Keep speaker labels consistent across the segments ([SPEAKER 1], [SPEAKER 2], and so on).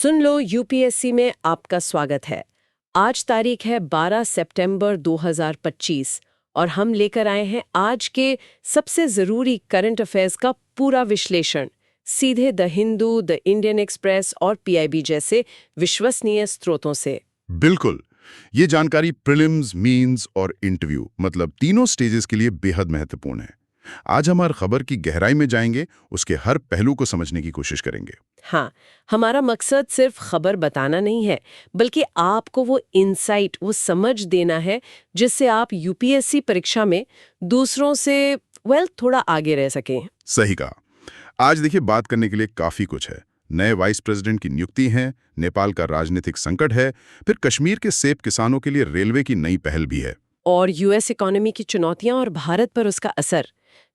[SPEAKER 1] सुन लो UPSC में आपका स्वागत है। आज तारीख है 12 सितंबर 2025 और हम लेकर आए हैं आज के सबसे ज़रूरी करंट अफेयर्स का पूरा विश्लेषण, सीधे the Hindu, the Indian express और पीआईबी जैसे विश्वसनीय स्रोतों से।
[SPEAKER 2] बिल्कुल। ये जानकारी प्रीलिम्स, मीन्स और इंटरव्यू मतलब तीनों स्टेजेस के लिए बेहद महत्वपूर्ण है। आज हमारी खबर की गहराई में जाएंगे, उसके हर पहलू को समझने की कोशिश करेंगे।
[SPEAKER 1] हाँ, हमारा मकसद सिर्फ खबर बताना नहीं है, बल्कि आपको वो इंसाइट, वो समझ देना है जिससे आप यूपीएससी परीक्षा में दूसरों से थोड़ा आगे रह सकें।
[SPEAKER 2] सही कहा। आज देखिए, बात करने के लिए काफी कुछ है। नए वाइस प्रेसिडेंट की नियुक्ति है, नेपाल का राजनीतिक संकट है, फिर कश्मीर के सेब किसानों के लिए रेलवे की नई पहल भी है,
[SPEAKER 1] और यूएस इकोनॉमी की चुनौतियां और भारत पर उसका असर,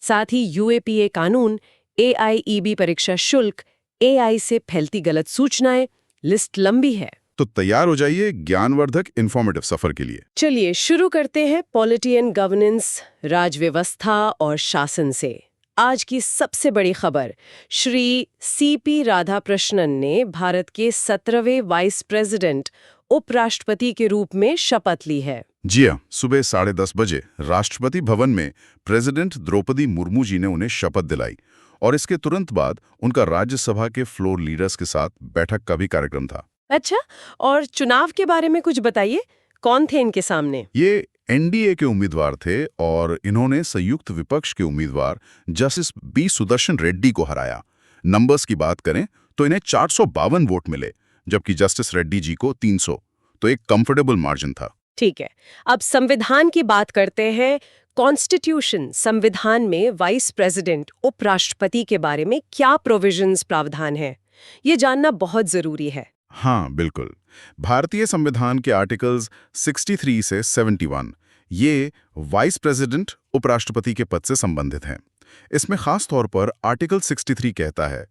[SPEAKER 1] साथ ही यूएपीए कानून, एआईईबी परीक्षा शुल्क, एआई से फैलती गलत सूचनाएं, लिस्ट लंबी है।
[SPEAKER 2] तो तैयार हो जाइए ज्ञानवर्धक इन्फॉर्मेटिव सफर के लिए।
[SPEAKER 1] चलिए शुरू करते हैं पॉलिटी एंड गवर्नेंस, राज व्यवस्था और शासन से। आज की सबसे बड़ी खबर, श्री सीपी राधाकृष्णन ने भारत के 17वें वाइस प्रेसिडेंट, उपराष्ट्रपति के रूप में शपथ ली है।
[SPEAKER 2] जी हाँ, सुबह 10:30 बजे राष्ट्रपति भवन में प्रेसिडेंट द्रौपदी मुर्मू जी ने उन्हें शपथ दिलाई और इसके तुरंत बाद उनका राज्यसभा के फ्लोर लीडर्स के साथ बैठक का भी कार्यक्रम था।
[SPEAKER 1] अच्छा, और चुनाव के बारे में कुछ बताइए, कौन थे इनके सामने?
[SPEAKER 2] ये एनडीए के उम्मीदवार थे और इन्होंने संयुक्त विपक्ष के उम्मीदवार जस्टिस बी सुदर्शन रेड्डी को हराया। नंबर्स की बात करें तो इन्हें 452 वोट मिले, जबकि जस्टिस रेड्डी जी को 300, तो एक कंफर्टेबल मार्जिन था।
[SPEAKER 1] ठीक है, अब संविधान की बात करते हैं। कॉन्स्टिट्यूशन, संविधान में वाइस प्रेसिडेंट, उपराष्ट्रपति के बारे में क्या प्रोविजंस, प्रावधान है, ये जानना बहुत जरूरी है।
[SPEAKER 2] हाँ बिल्कुल। भारतीय संविधान के आर्टिकल्स 63 से 71 ये वाइस प्रेसिडेंट, उपराष्ट्रपति के पद से संबंधित हैं। इसमें खास तौर पर आर्टिकल 63 कहता है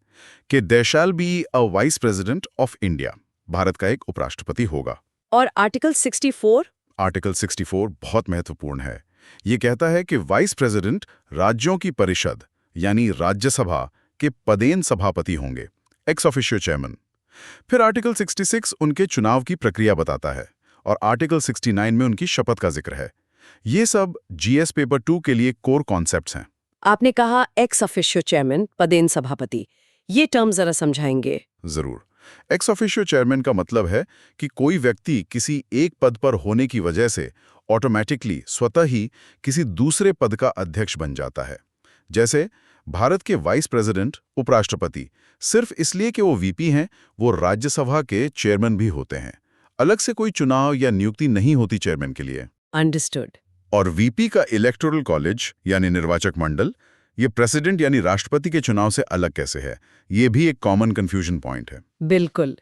[SPEAKER 2] कि there shall be a vice president of India, Bharat का एक उपराष्ट्रपति होगा।
[SPEAKER 1] और आर्टिकल 64?
[SPEAKER 2] आर्टिकल 64 बहुत महत्वपूर्ण है। ये कहता है कि वाइस प्रेसिडेंट राज्यों की परिषद यानी राज्यसभा के पदेन सभापति होंगे, एक्स ऑफिशियो चेयरमैन। फिर आर्टिकल 66 उनके चुनाव की प्रक्रिया बताता है और आर्टिकल 69 में उनकी शपथ का जिक्र है। ये सब जीएस पेपर 2 के लिए कोर कॉन्सेप्ट्स हैं।
[SPEAKER 1] आपने कहा एक्स ऑफिशियो चेयरमैन, पदेन सभापति, ये टर्म जरा समझाएंगे?
[SPEAKER 2] जरूर। एक्स ऑफिशियो चेयरमैन का मतलब है कि कोई व्यक्ति किसी एक पद पर होने की वजह से ऑटोमेटिकली, स्वतः ही किसी दूसरे पद का अध्यक्ष बन जाता है। जैसे भारत के वाइस प्रेसिडेंट, उपराष्ट्रपति सिर्फ इसलिए कि वो वीपी हैं, वो राज्यसभा के चेयरमैन भी होते हैं। अलग से कोई चुनाव या नियुक्ति नहीं होती चेयरमैन के लिए।
[SPEAKER 1] अंडरस्टूड।
[SPEAKER 2] और वीपी का इलेक्टोरल कॉलेज यानी निर्वाचक मंडल, ये प्रेसिडेंट यानी राष्ट्रपति के चुनाव से अलग कैसे है, ये भी एक कॉमन कंफ्यूजन पॉइंट है।
[SPEAKER 1] बिल्कुल।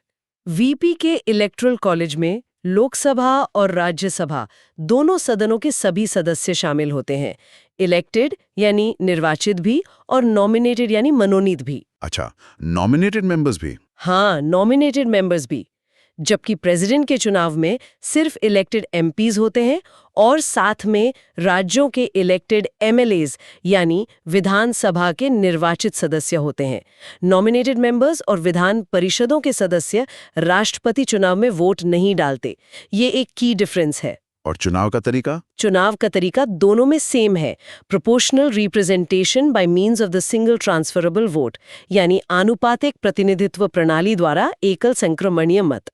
[SPEAKER 1] वीपी के इलेक्टोरल कॉलेज में लोकसभा और राज्यसभा दोनों सदनों के सभी सदस्य शामिल होते हैं, इलेक्टेड यानी निर्वाचित भी और नॉमिनेटेड यानी मनोनीत भी।
[SPEAKER 2] अच्छा, नॉमिनेटेड मेंबर्स भी?
[SPEAKER 1] हाँ, नॉमिनेटेड मेंबर्स भी। जबकि प्रेसिडेंट के चुनाव में सिर्फ इलेक्टेड एमपीज होते हैं और साथ में राज्यों के इलेक्टेड एमएलएज यानी विधानसभा के निर्वाचित सदस्य होते हैं। नॉमिनेटेड मेंबर्स और विधान परिषदों के सदस्य राष्ट्रपति चुनाव में वोट नहीं डालते। ये एक की डिफरेंस है।
[SPEAKER 2] और चुनाव का तरीका?
[SPEAKER 1] चुनाव का तरीका दोनों में सेम है, proportional representation by means of the single transferable vote, यानी आनुपातिक प्रतिनिधित्व प्रणाली द्वारा एकल संक्रमणीय मत।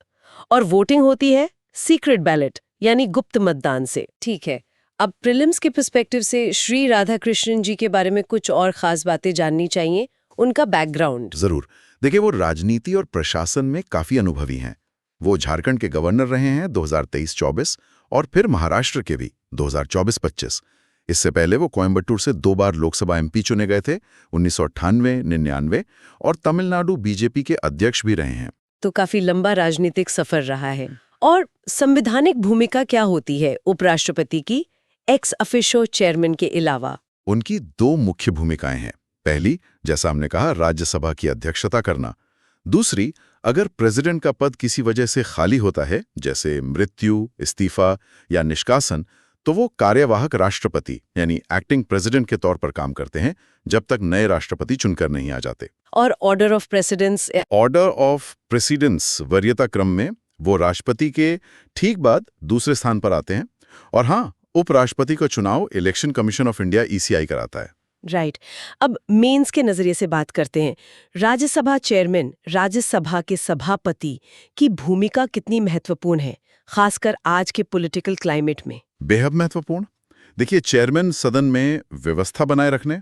[SPEAKER 1] और वोटिंग होती है सीक्रेट बैलेट यानी गुप्त मतदान से। ठीक है, अब प्रीलिम्स के पर्सपेक्टिव से श्री राधाकृष्णन जी के बारे में कुछ और खास बातें जाननी चाहिए, उनका बैकग्राउंड।
[SPEAKER 2] जरूर। देखिए, वो राजनीति और प्रशासन में काफी अनुभवी हैं। वो झारखंड के गवर्नर रहे हैं 2023-24 और फिर महाराष्ट्र के भी 2024-25। इससे पहले वो कोयम्बटूर से 2 बार लोकसभा एमपी चुने गए थे, 1998, 99, और तमिलनाडु बीजेपी के अध्यक्ष भी रहे हैं।
[SPEAKER 1] तो काफी लंबा राजनीतिक सफर रहा है। और संवैधानिक भूमिका क्या होती है उपराष्ट्रपति की एक्स ऑफिशियो चेयरमैन के अलावा?
[SPEAKER 2] उनकी 2 मुख्य भूमिकाएं हैं। पहली, जैसा हमने कहा, राज्यसभा की अध्यक्षता करना। दूसरी, अगर प्रेसिडेंट का पद किसी वजह से खाली होता है, जैसे मृत्यु, इस्तीफा या निष्कासन, तो वो कार्यवाहक राष्ट्रपति यानी एक्टिंग प्रेसिडेंट के तौर पर काम करते हैं जब तक नए राष्ट्रपति चुनकर नहीं आ जाते।
[SPEAKER 1] और order of precedence?
[SPEAKER 2] Order of precedence वरीयता क्रम में वो राष्ट्रपति के ठीक बाद दूसरे स्थान पर आते हैं। और हाँ, उपराष्ट्रपति का चुनाव election commission of India ECI कराता है।
[SPEAKER 1] राइट। अब मेंस के नजरिए से बात करते हैं। राज्यसभा चेयरमैन, राज्यसभा के सभापति की भूमिका कितनी महत्वपूर्ण है, खासकर आज के पॉलिटिकल क्लाइमेट में?
[SPEAKER 2] बेहद महत्वपूर्ण। देखिए, चेयरमैन सदन में व्यवस्था बनाए रखने,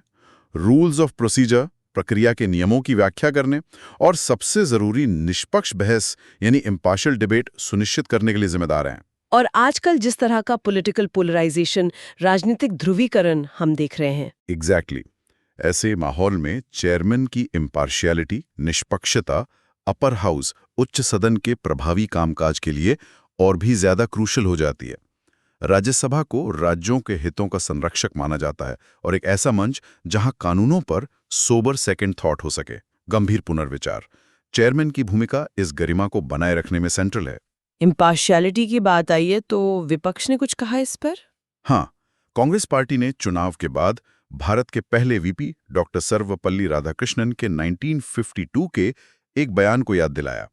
[SPEAKER 2] रूल्स ऑफ प्रोसीजर प्रक्रिया के नियमों की व्याख्या करने और सबसे जरूरी निष्पक्ष बहस यानी इम्पार्शियल डिबेट सुनिश्चित करने के लिए जिम्मेदार हैं।
[SPEAKER 1] और आजकल जिस तरह का पॉलिटिकल पोलराइजेशन, राजनीतिक ध्रुवीकरण हम देख रहे हैं।
[SPEAKER 2] एग्जैक्टली। ऐसे माहौल में चेयरमैन की इम्पार्शियलिटी, निष्पक्षता अपर हाउस उच्च सदन के प्रभावी कामकाज के लिए और भी ज्यादा क्रूशल हो जाती है। राज्यसभा को राज्यों के हितों का संरक्षक माना जाता है और एक ऐसा मंच जहां कानूनों पर सोबर सेकंड थॉट हो सके, गंभीर पुनर्विचार। चेयरमैन की भूमिका इस गरिमा को बनाए रखने में सेंट्रल है।
[SPEAKER 1] इम्पार्शियलिटी की बात आई है तो विपक्ष ने कुछ कहा इस पर?
[SPEAKER 2] हाँ, कांग्रेस पार्टी ने चुनाव के बाद भारत के पहले VP डॉक्टर सर्वपल्ली राधाकृष्णन के 1952 के एक बयान को याद दिलाया।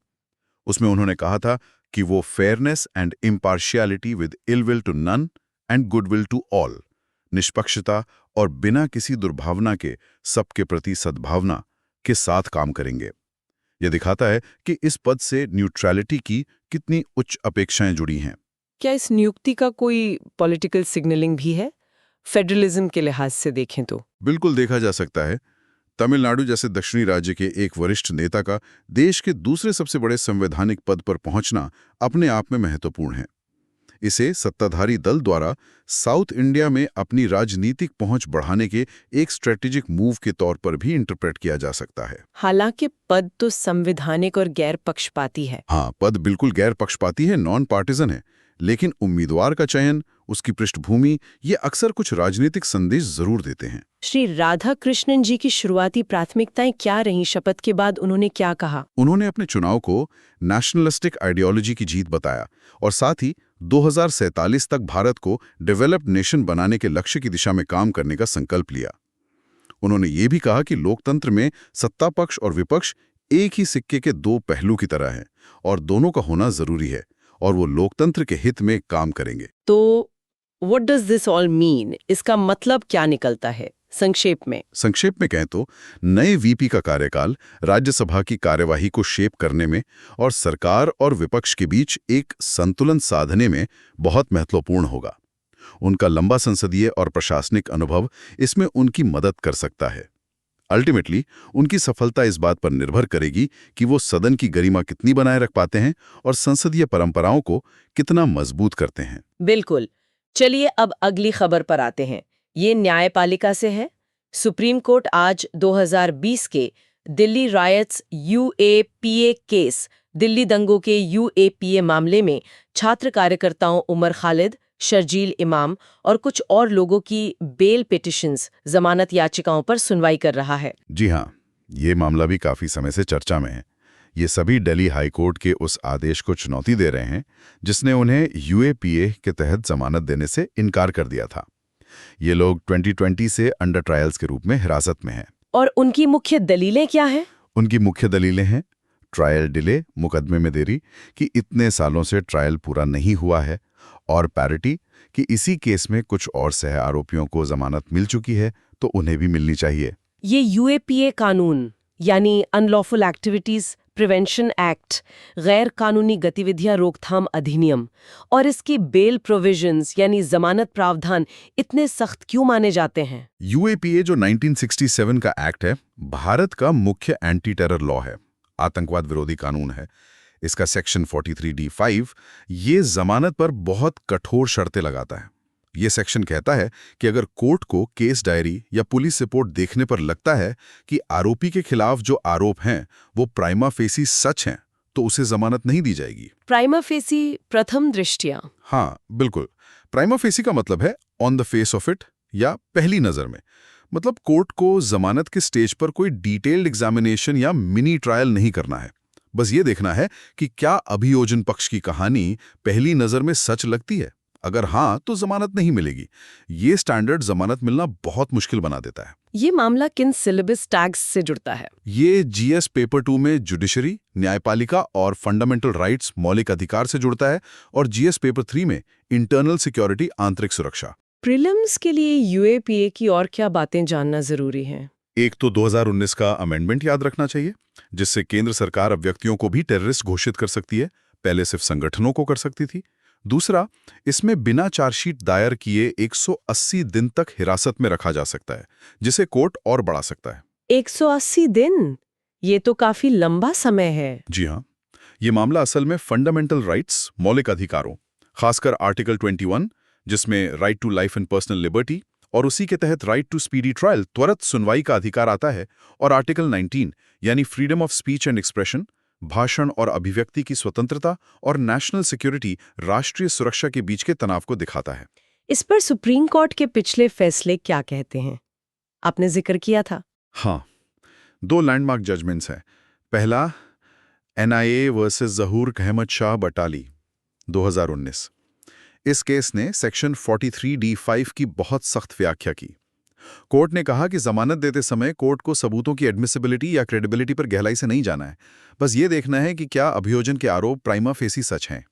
[SPEAKER 2] उसमें उन्होंने कहा था कि वो fairness and impartiality with ill will to none and good will to all, निष्पक्षता और बिना किसी दुर्भावना के सबके प्रति सद्भावना के साथ काम करेंगे। यह दिखाता है कि इस पद से न्यूट्रलिटी की कितनी उच्च अपेक्षाएं जुड़ी हैं।
[SPEAKER 1] क्या इस नियुक्ति का कोई पॉलिटिकल सिग्नलिंग भी है, फेडरलिज्म के लिहाज से देखें तो?
[SPEAKER 2] बिल्कुल देखा जा सकता है। तमिलनाडु जैसे दक्षिणी राज्य के एक वरिष्ठ नेता का देश के दूसरे सबसे बड़े संवैधानिक पद पर पहुंचना अपने आप में महत्वपूर्ण है। इसे सत्ताधारी दल द्वारा साउथ इंडिया में अपनी राजनीतिक पहुंच बढ़ाने के एक स्ट्रेटेजिक मूव के तौर पर भी इंटरप्रेट किया जा सकता है।
[SPEAKER 1] हालांकि पद तो संवैधानिक और गैर पक्षपाती है।
[SPEAKER 2] हाँ, पद बिल्कुल गैर पक्षपाती है, नॉन पार्टिजन है, लेकिन उम्मीदवार का चयन, उसकी पृष्ठभूमि, ये अक्सर कुछ राजनीतिक संदेश जरूर देते हैं।
[SPEAKER 1] श्री राधाकृष्णन जी की शुरुआती प्राथमिकताएं क्या रहीं? शपथ के बाद उन्होंने क्या कहा?
[SPEAKER 2] उन्होंने अपने चुनाव को नेशनलिस्टिक आइडियोलॉजी की जीत बताया और साथ ही 2047 तक भारत को डेवलप्ड नेशन बनाने के लक्ष्य की दिशा में काम करने का संकल्प लिया। उन्होंने ये भी कहा कि लोकतंत्र में सत्ता पक्ष और विपक्ष एक ही सिक्के के दो पहलू की तरह हैं और दोनों का होना जरूरी है और वो लोकतंत्र के हित में काम करेंगे।
[SPEAKER 1] तो what does this all mean? इसका मतलब क्या निकलता है संक्षेप में?
[SPEAKER 2] संक्षेप में कहें तो नए VP का कार्यकाल राज्यसभा की कार्यवाही को शेप करने में और सरकार और विपक्ष के बीच एक संतुलन साधने में बहुत महत्वपूर्ण होगा। उनका लंबा संसदीय और प्रशासनिक अनुभव इसमें उनकी मदद कर सकता है। अल्टीमेटली उनकी सफलता इस बात पर निर्भर करेगी कि वो सदन की गरिमा कितनी बनाए रख पाते हैं और संसदीय परंपराओं को कितना मजबूत करते हैं।
[SPEAKER 1] बिल्कुल। चलिए अब अगली खबर पर आते हैं। ये न्यायपालिका से है। सुप्रीम कोर्ट आज 2020 के Delhi riots UAPA case, Delhi दंगों के UAPA मामले में छात्र कार्यकर्ताओं उमर खालिद, शर्जील इमाम और कुछ और लोगों की बेल पिटिशंस, जमानत याचिकाओं पर सुनवाई कर रहा है।
[SPEAKER 2] जी हाँ, ये मामला भी काफी समय से चर्चा में है। ये सभी दिल्ली हाई कोर्ट के उस आदेश को चुनौती दे रहे हैं जिसने उन्हें UAPA के तहत जमानत देने से इनकार कर दिया था। ये लोग 2020 से अंडर ट्रायल्स के रूप में हिरासत में हैं।
[SPEAKER 1] और उनकी मुख्य दलीलें क्या हैं?
[SPEAKER 2] उनकी मुख्य दलीलें हैं ट्रायल डिले, मुकदमे में देरी, कि इतने सालों से ट्रायल पूरा नहीं हुआ है, और पैरिटी, कि इसी केस में कुछ और सह आरोपियों को जमानत मिल चुकी है तो उन्हें भी मिलनी चाहिए।
[SPEAKER 1] ये UAPA कानून यानी अनलॉफुल एक्टिविटीज प्रिवेंशन एक्ट, गैर कानूनी गतिविधियां रोकथाम अधिनियम, और इसकी बेल प्रोविजंस यानी जमानत प्रावधान इतने सख्त क्यों माने जाते हैं?
[SPEAKER 2] UAPA जो 1967 का एक्ट है, भारत का मुख्य एंटी टेरर लॉ है, आतंकवाद विरोधी कानून है। इसका सेक्शन 43D5 ये जमानत पर बहुत कठोर शर्तें लगाता है। ये सेक्शन कहता है कि अगर कोर्ट को केस डायरी या पुलिस रिपोर्ट देखने पर लगता है कि आरोपी के खिलाफ जो आरोप हैं वो प्राइमा फेसी सच हैं, तो उसे जमानत नहीं दी जाएगी।
[SPEAKER 1] प्राइमा फेसी प्रथम दृष्टया?
[SPEAKER 2] हाँ बिल्कुल। प्राइमा फेसी का मतलब है on the face of it, या पहली नजर में। मतलब कोर्ट को जमानत के स्टेज पर कोई डिटेल्ड एग्जामिनेशन या मिनी ट्रायल नहीं करना है। बस ये देखना है कि क्या अभियोजन पक्ष की कहानी पहली नजर में सच लगती है, अगर हाँ तो जमानत नहीं मिलेगी। ये स्टैंडर्ड जमानत मिलना बहुत मुश्किल बना देता है।
[SPEAKER 1] ये मामला किन सिलेबस टैग्स से जुड़ता है?
[SPEAKER 2] ये जीएस पेपर 2 में जुडिशरी, न्यायपालिका और फंडामेंटल राइट्स मौलिक अधिकार से जुड़ता है, और जीएस पेपर 3 में इंटरनल सिक्योरिटी आंतरिक सुरक्षा।
[SPEAKER 1] प्रीलिम्स के लिए यूएपीए की और क्या बातें जानना जरूरी हैं?
[SPEAKER 2] एक तो 2019 का अमेंडमेंट याद रखना चाहिए, जिससे केंद्र सरकार अब व्यक्तियों को भी टेररिस्ट घोषित कर सकती है, पहले सिर्फ संगठनों को कर सकती थी। दूसरा, इसमें बिना चार्जशीट दायर किए 180 दिन तक हिरासत में रखा जा सकता है, जिसे कोर्ट और बढ़ा सकता है।
[SPEAKER 1] 180 दिन? ये तो काफी लंबा समय है।
[SPEAKER 2] जी हाँ, ये मामला असल में फंडामेंटल राइट्स मौलिक अधिकारों, खासकर आर्टिकल 21, जिसमें right to life and personal liberty, और उसी के तहत राइट टू स्पीडी ट्रायल त्वरित सुनवाई का अधिकार आता है, और आर्टिकल 19 यानी freedom of speech and expression, भाषण और अभिव्यक्ति की स्वतंत्रता और नेशनल सिक्योरिटी राष्ट्रीय सुरक्षा के बीच के तनाव को दिखाता है।
[SPEAKER 1] इस पर सुप्रीम कोर्ट के पिछले फैसले क्या कहते हैं? आपने जिक्र किया था।
[SPEAKER 2] हाँ, 2 लैंडमार्क जजमेंट्स हैं। पहला, एनआईए वर्सेस जहूर अहमद शाह बटाली 2019। इस केस ने सेक्शन 43D5 की बहुत सख्त व्याख्या की। कोर्ट ने कहा कि जमानत देते समय कोर्ट को सबूतों की एडमिसिबिलिटी या क्रेडिबिलिटी पर गहराई से नहीं जाना है, बस ये देखना है कि क्या अभियोजन के आरोप प्राइमा फेसी सच हैं।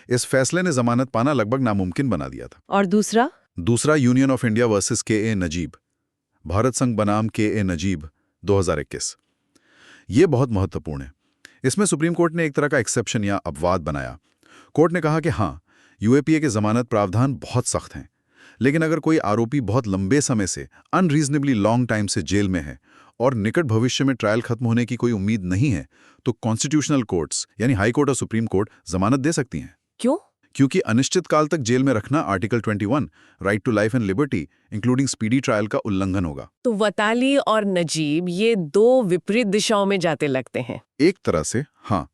[SPEAKER 2] इस फैसले ने जमानत पाना लगभग नामुमकिन बना दिया था।
[SPEAKER 1] और दूसरा
[SPEAKER 2] यूनियन ऑफ इंडिया वर्सेस के ए नजीब, भारत संघ बनाम के ए नजीब 2021। ये बहुत महत्वपूर्ण है। इसमें सुप्रीम कोर्ट ने एक तरह का एक्सेप्शन या अपवाद बनाया। कोर्ट ने कहा कि हाँ, यूएपीए के जमानत प्रावधान बहुत सख्त हैं, लेकिन अगर कोई आरोपी बहुत लंबे समय से अनरीजनेबली लॉन्ग टाइम से जेल में है और निकट भविष्य में ट्रायल खत्म होने की कोई उम्मीद नहीं है, तो कॉन्स्टिट्यूशनल कोर्ट्स यानी हाई कोर्ट और सुप्रीम कोर्ट जमानत दे सकती हैं।
[SPEAKER 1] क्यों?
[SPEAKER 2] क्योंकि अनिश्चित काल तक जेल में रखना article 21 right to life and liberty including speedy trial का उल्लंघन होगा।
[SPEAKER 1] तो वताली और नजीब ये दो विपरीत दिशाओं में जाते लगते हैं।
[SPEAKER 2] एक तरह से हाँ,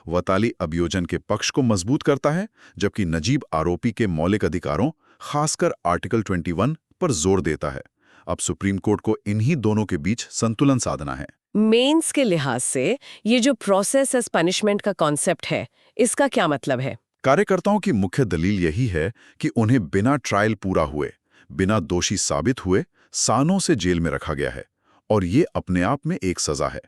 [SPEAKER 2] वताली अभियोजन के पक्ष को मजबूत करता है, जबकि नजीब आरोपी के मौलिक अधिकारों खासकर आर्टिकल 21 पर जोर देता है। अब सुप्रीम कोर्ट को इन्हीं दोनों के बीच संतुलन साधना है।
[SPEAKER 1] मेंस के लिहाज से ये जो प्रोसेस एज पनिशमेंट का कॉन्सेप्ट है, इसका क्या मतलब है?
[SPEAKER 2] कार्यकर्ताओं की मुख्य दलील यही है कि उन्हें बिना ट्रायल पूरा हुए, बिना दोषी साबित हुए सालों से जेल में रखा गया है, और ये अपने आप में एक सजा है।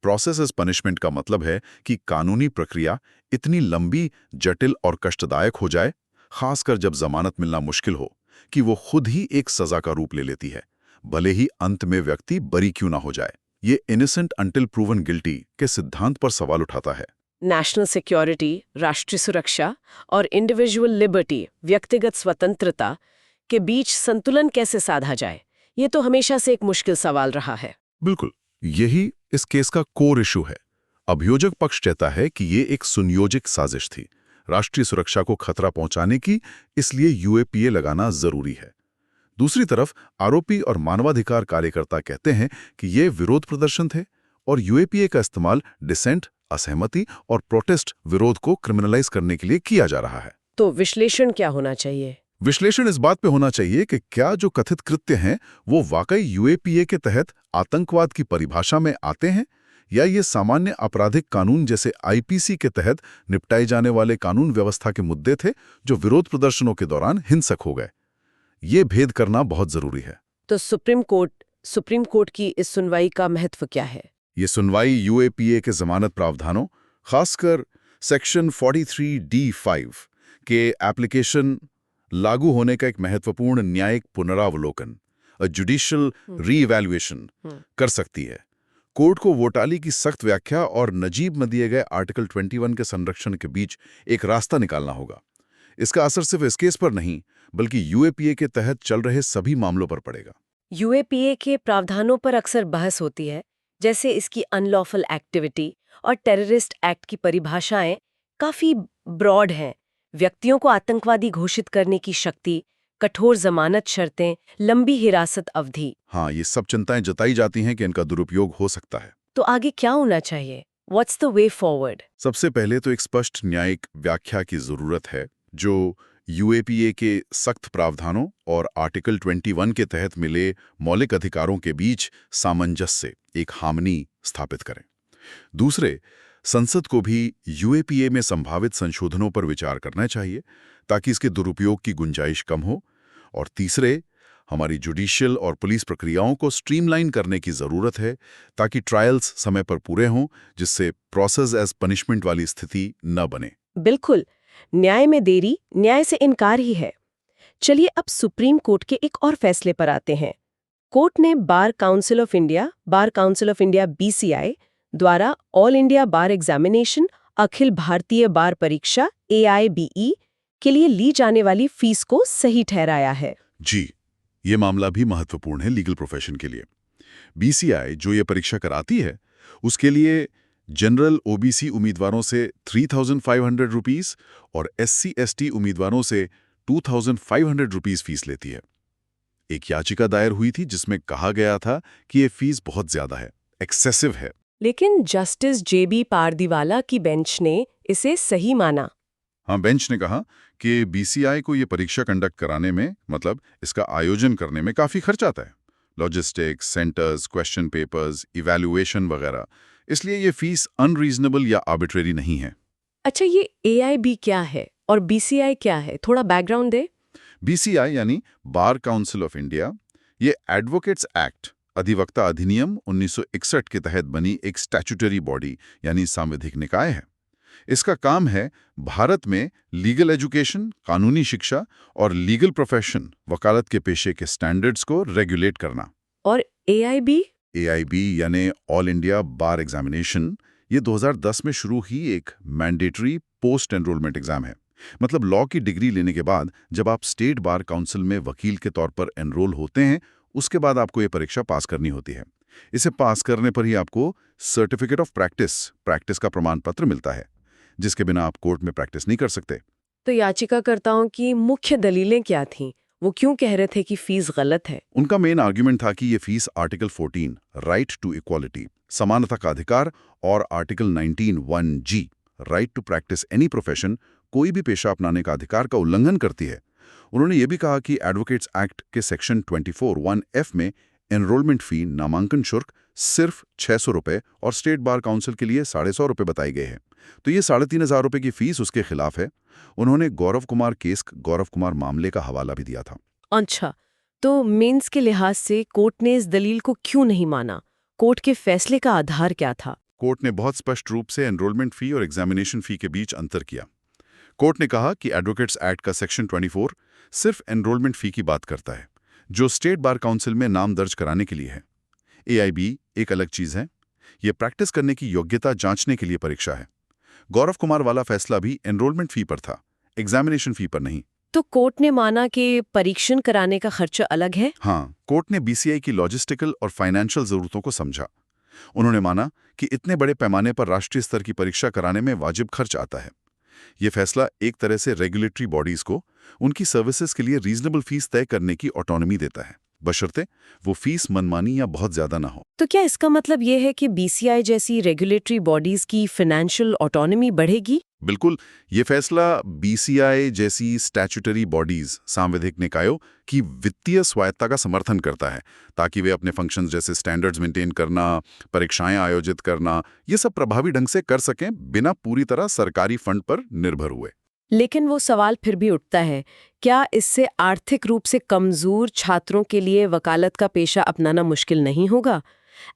[SPEAKER 2] प्रोसेस एज पनिशमेंट का मतलब है कि कानूनी प्रक्रिया इतनी लंबी, जटिल और कष्टदायक हो जाए, खासकर जब जमानत मिलना मुश्किल हो, कि वो खुद ही एक सजा का रूप ले लेती है, भले ही अंत में व्यक्ति बरी क्यों ना हो जाए। ये इनोसेंट अंटिल प्रूवन गिल्टी के सिद्धांत पर सवाल उठाता है।
[SPEAKER 1] नेशनल सिक्योरिटी, राष्ट्रीय सुरक्षा और इंडिविजुअल लिबर्टी, व्यक्तिगत स्वतंत्रता के बीच संतुलन कैसे साधा जाए, ये तो हमेशा से एक मुश्किल सवाल रहा है।
[SPEAKER 2] बिल्कुल, यही इस केस का कोर इशू है। अभियोजक पक्ष कहता है कि ये एक सुनियोजित साजिश थी, राष्ट्रीय सुरक्षा को खतरा पहुंचाने की, इसलिए यूएपीए लगाना जरूरी है। दूसरी तरफ आरोपी और मानवाधिकार कार्यकर्ता कहते हैं कि ये विरोध प्रदर्शन थे और यूएपीए का इस्तेमाल डिसेंट, असहमति और प्रोटेस्ट विरोध को क्रिमिनलाइज करने के लिए किया जा रहा है।
[SPEAKER 1] तो विश्लेषण क्या होना चाहिए?
[SPEAKER 2] विश्लेषण इस बात पे होना चाहिए कि क्या जो कथित कृत्य हैं वो वाकई यूएपीए के तहत आतंकवाद की परिभाषा में आते हैं, या ये सामान्य आपराधिक कानून जैसे आईपीसी के तहत निपटाए जाने वाले कानून व्यवस्था के मुद्दे थे जो विरोध प्रदर्शनों के दौरान हिंसक हो गए। ये भेद करना बहुत जरूरी है।
[SPEAKER 1] तो सुप्रीम कोर्ट की इस सुनवाई का महत्व क्या है?
[SPEAKER 2] ये सुनवाई यूएपीए के जमानत प्रावधानों, खासकर सेक्शन 43D5 के एप्लीकेशन लागू होने का एक महत्वपूर्ण न्यायिक पुनरावलोकन, जुडिशियल रीइवैल्यूएशन कर सकती है। कोर्ट को वोटाली की सख्त व्याख्या और नजीब में दिए गए आर्टिकल 21 के संरक्षण के बीच एक रास्ता निकालना होगा। इसका असर सिर्फ इस केस पर नहीं, बल्कि यूएपीए के तहत चल रहे सभी मामलों पर पड़ेगा।
[SPEAKER 1] यूएपीए के प्रावधानों पर अक्सर बहस होती है, जैसे इसकी अनलॉफुल एक्टिविटी और टेररिस्ट एक्ट की परिभाषाएं काफी ब्रॉड हैं। व्यक्तियों को आतंकवादी घोषित करने की शक्ति, कठोर जमानत शर्तें, लंबी हिरासत अवधि।
[SPEAKER 2] हाँ, ये सब चिंताएं जताई जाती हैं कि इनका दुरुपयोग हो सकता है।
[SPEAKER 1] तो आगे क्या होना चाहिए? What's the way forward?
[SPEAKER 2] सबसे पहले तो एक स्पष्ट न्यायिक व्याख्या की जरूरत है जो यूएपीए के सख्त प्रावधानों और आर्टिकल 21 के तहत मिले मौलिक अधिकारों के बीच सामंजस्य से एक हार्मनी स्थापित करें। दूसरे, संसद को भी यूएपीए में संभावित संशोधनों पर विचार करना चाहिए, ताकि इसके दुरुपयोग की गुंजाइश कम हो। और तीसरे, हमारी जुडिशियल और पुलिस प्रक्रियाओं को स्ट्रीमलाइन करने की ज़रूरत है ताकि ट्रायल्स समय पर पूरे हों, जिससे प्रोसेस एज पनिशमेंट वाली स्थिति न बने।
[SPEAKER 1] बिल्कुल, न्याय में देरी न्याय से इनकार ही है। चलिए अब सुप्रीम कोर्ट के एक और फैसले पर आते हैं। कोर्ट ने bar council of India BCI द्वारा ऑल इंडिया बार एग्जामिनेशन अखिल भारतीय बार परीक्षा AIBE के लिए ली जाने वाली फीस को सही ठहराया है।
[SPEAKER 2] जी, ये मामला भी महत्वपूर्ण है लीगल प्रोफेशन के लिए। बीसीआई जो ये परीक्षा कराती है, उसके लिए जनरल OBC उम्मीदवारों से 3,500 रुपीस और SC/ST उम्मीदवारों से 2,500 रुपीस फीस लेती है। एक याचिका दायर हुई थी जिसमें कहा गया था कि ये फीस बहुत ज्यादा है, एक्सेसिव है।
[SPEAKER 1] लेकिन जस्टिस JB पारदीवाला की बेंच ने इसे सही माना।
[SPEAKER 2] हाँ, बेंच ने कहा कि बीसीआई को ये परीक्षा कंडक्ट कराने में, मतलब इसका आयोजन करने में काफी खर्च आता है। Logistics, centres, question papers, evaluation वगैरह। इसलिए ये फीस अनरीजनेबल या आर्बिट्रेरी नहीं है।
[SPEAKER 1] अच्छा, ये AIB क्या है और BCI क्या है? थोड़ा बैकग्राउंड दे।
[SPEAKER 2] बीसीआई यानी बार काउंसिल ऑफ इंडिया, ये एडवोकेट्स एक्ट अधिवक्ता अधिनियम 1961 के तहत बनी एक स्टैट्यूटरी बॉडी यानी सांविधिक निकाय है। इसका काम है भारत में लीगल एजुकेशन, कानूनी शिक्षा और लीगल प्रोफेशन, वकालत के पेशे के स्टैंडर्ड्स को रेगुलेट करना।
[SPEAKER 1] और AIB?
[SPEAKER 2] AIB यानी ऑल इंडिया बार एग्जामिनेशन, ये 2010 में शुरू ही एक मैंडेटरी पोस्ट एनरोलमेंट एग्जाम है। मतलब लॉ की डिग्री लेने के बाद जब आप स्टेट बार काउंसिल में वकील के तौर पर एनरोल होते हैं, उसके बाद आपको ये परीक्षा पास करनी होती है। इसे पास करने पर ही आपको सर्टिफिकेट ऑफ प्रैक्टिस का प्रमाण पत्र मिलता है, जिसके बिना आप कोर्ट में प्रैक्टिस नहीं कर सकते।
[SPEAKER 1] तो याचिकाकर्ताओं की मुख्य दलीलें क्या थीं? वो क्यों कह रहे थे कि फीस गलत है?
[SPEAKER 2] उनका मेन आर्ग्यूमेंट था कि ये fees article 14 right to equality, समानता का अधिकार, और article 19(1)(g right to practice any profession, कोई भी पेशा अपनाने का अधिकार का उल्लंघन करती है। उन्होंने ये भी कहा कि एडवोकेट्स एक्ट के सेक्शन 24(1)(f) में एनरोलमेंट फी, नामांकन शुल्क सिर्फ 600 रुपये और स्टेट बार काउंसिल के लिए 150 रुपये बताए गए हैं। तो ये 3,500 रुपये की फीस उसके खिलाफ है। उन्होंने गौरव कुमार मामले का हवाला भी दिया था।
[SPEAKER 1] अच्छा, तो मेंस के लिहाज से कोर्ट ने इस दलील को क्यों नहीं माना? कोर्ट के फैसले का आधार क्या था?
[SPEAKER 2] कोर्ट ने बहुत स्पष्ट रूप से एनरोलमेंट फी और एग्जामिनेशन फी के बीच अंतर किया। कोर्ट ने कहा कि एडवोकेट्स एक्ट का सेक्शन 24 सिर्फ एनरोलमेंट फी की बात करता है, जो स्टेट बार काउंसिल में नाम दर्ज कराने के लिए है। AIB एक अलग चीज है, ये प्रैक्टिस करने की योग्यता जांचने के लिए परीक्षा है। गौरव कुमार वाला फैसला भी एनरोलमेंट फी पर था, एग्जामिनेशन फी पर नहीं।
[SPEAKER 1] तो कोर्ट ने माना कि परीक्षण कराने का खर्चा अलग है?
[SPEAKER 2] हाँ, कोर्ट ने BCI की लॉजिस्टिकल और फाइनेंशियल जरूरतों को समझा। उन्होंने माना कि इतने बड़े पैमाने पर राष्ट्रीय स्तर की परीक्षा कराने में वाजिब खर्च आता है। ये फैसला एक तरह से रेगुलेटरी बॉडीज को उनकी सर्विसेज के लिए रीजनेबल फीस तय करने की ऑटोनॉमी देता है, बशर्ते वो फीस मनमानी या बहुत ज्यादा ना हो।
[SPEAKER 1] तो क्या इसका मतलब ये है कि BCI जैसी रेगुलेटरी बॉडीज की फाइनेंशियल ऑटोनॉमी बढ़ेगी?
[SPEAKER 2] बिल्कुल, ये फैसला BCI जैसी स्टैट्यूटरी बॉडीज, सांविधिक निकायों की वित्तीय स्वायत्ता का समर्थन करता है, ताकि वे अपने फंक्शंस जैसे स्टैंडर्ड्स मेंटेन करना, परीक्षाएं आयोजित करना, ये सब प्रभावी ढंग से कर सकें बिना पूरी तरह सरकारी फंड पर निर्भर हुए।
[SPEAKER 1] लेकिन वो सवाल फिर भी उठता है, क्या इससे आर्थिक रूप से कमजोर छात्रों के लिए वकालत का पेशा अपनाना मुश्किल नहीं होगा?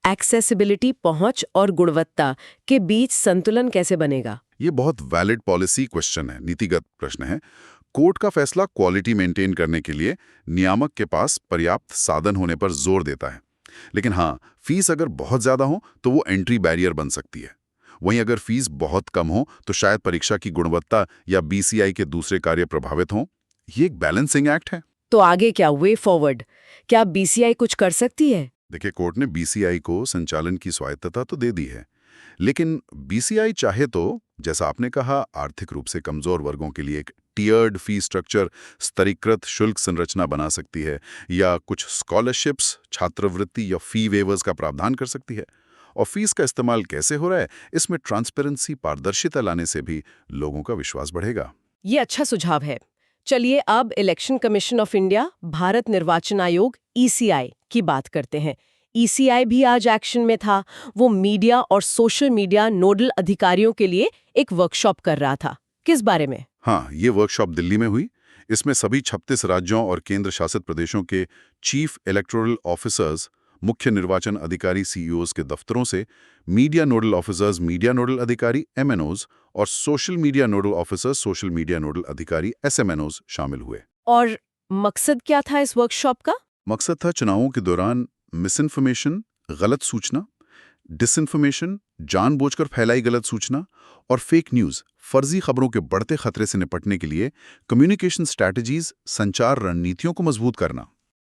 [SPEAKER 1] एक्सेसिबिलिटी, पहुंच और गुणवत्ता के बीच संतुलन कैसे बनेगा?
[SPEAKER 2] ये बहुत वैलिड पॉलिसी क्वेश्चन है, नीतिगत प्रश्न है। कोर्ट का फैसला क्वालिटी मेंटेन करने के लिए नियामक के पास पर्याप्त साधन होने पर जोर देता है। लेकिन हाँ, फीस अगर बहुत ज्यादा हो तो वो एंट्री बैरियर बन सकती है। वहीं अगर फीस बहुत कम हो तो शायद परीक्षा की गुणवत्ता या BCI के दूसरे कार्य प्रभावित हों। ये एक बैलेंसिंग एक्ट है।
[SPEAKER 1] तो आगे क्या वे फॉरवर्ड? क्या BCI कुछ कर सकती है?
[SPEAKER 2] देखिए, कोर्ट ने BCI को संचालन की स्वायत्तता तो दे दी है, लेकिन BCI चाहे तो, जैसा आपने कहा, आर्थिक रूप से कमजोर वर्गों के लिए एक टियर्ड फी स्ट्रक्चर, स्तरीकृत शुल्क संरचना बना सकती है, या कुछ स्कॉलरशिप्स, छात्रवृत्ति या फी वेवर्स का प्रावधान कर सकती है। और फीस का इस्तेमाल कैसे हो रहा है, इसमें ट्रांसपेरेंसी, पारदर्शिता लाने से भी लोगों का विश्वास बढ़ेगा।
[SPEAKER 1] ये अच्छा सुझाव है। चलिए अब election commission of India, Bharat निर्वाचन आयोग ECI की बात करते हैं। ECI भी आज एक्शन में था। वो मीडिया और सोशल मीडिया नोडल अधिकारियों के लिए एक वर्कशॉप कर रहा था। किस बारे में?
[SPEAKER 2] हाँ, ये वर्कशॉप दिल्ली में हुई। इसमें सभी 36 राज्यों और केंद्र शासित प्रदेशों के चीफ इलेक्टोरल ऑफिसर्स, मुख्य निर्वाचन अधिकारी सीईओज के दफ्तरों से, media nodal officers, media nodal अधिकारी एमएनओज और social media nodal officers, social media nodal अधिकारी एसएमएनओज शामिल हुए।
[SPEAKER 1] और मकसद क्या था इस वर्कशॉप का?
[SPEAKER 2] मकसद था चुनावों के दौरान मिसइन्फॉर्मेशन, गलत सूचना, डिसइन्फॉर्मेशन, जानबूझकर फैलाई गलत सूचना और फेक न्यूज़, फर्जी खबरों के बढ़ते खतरे से निपटने के लिए कम्युनिकेशन स्ट्रैटेजीज, संचार रणनीतियों को मजबूत करना।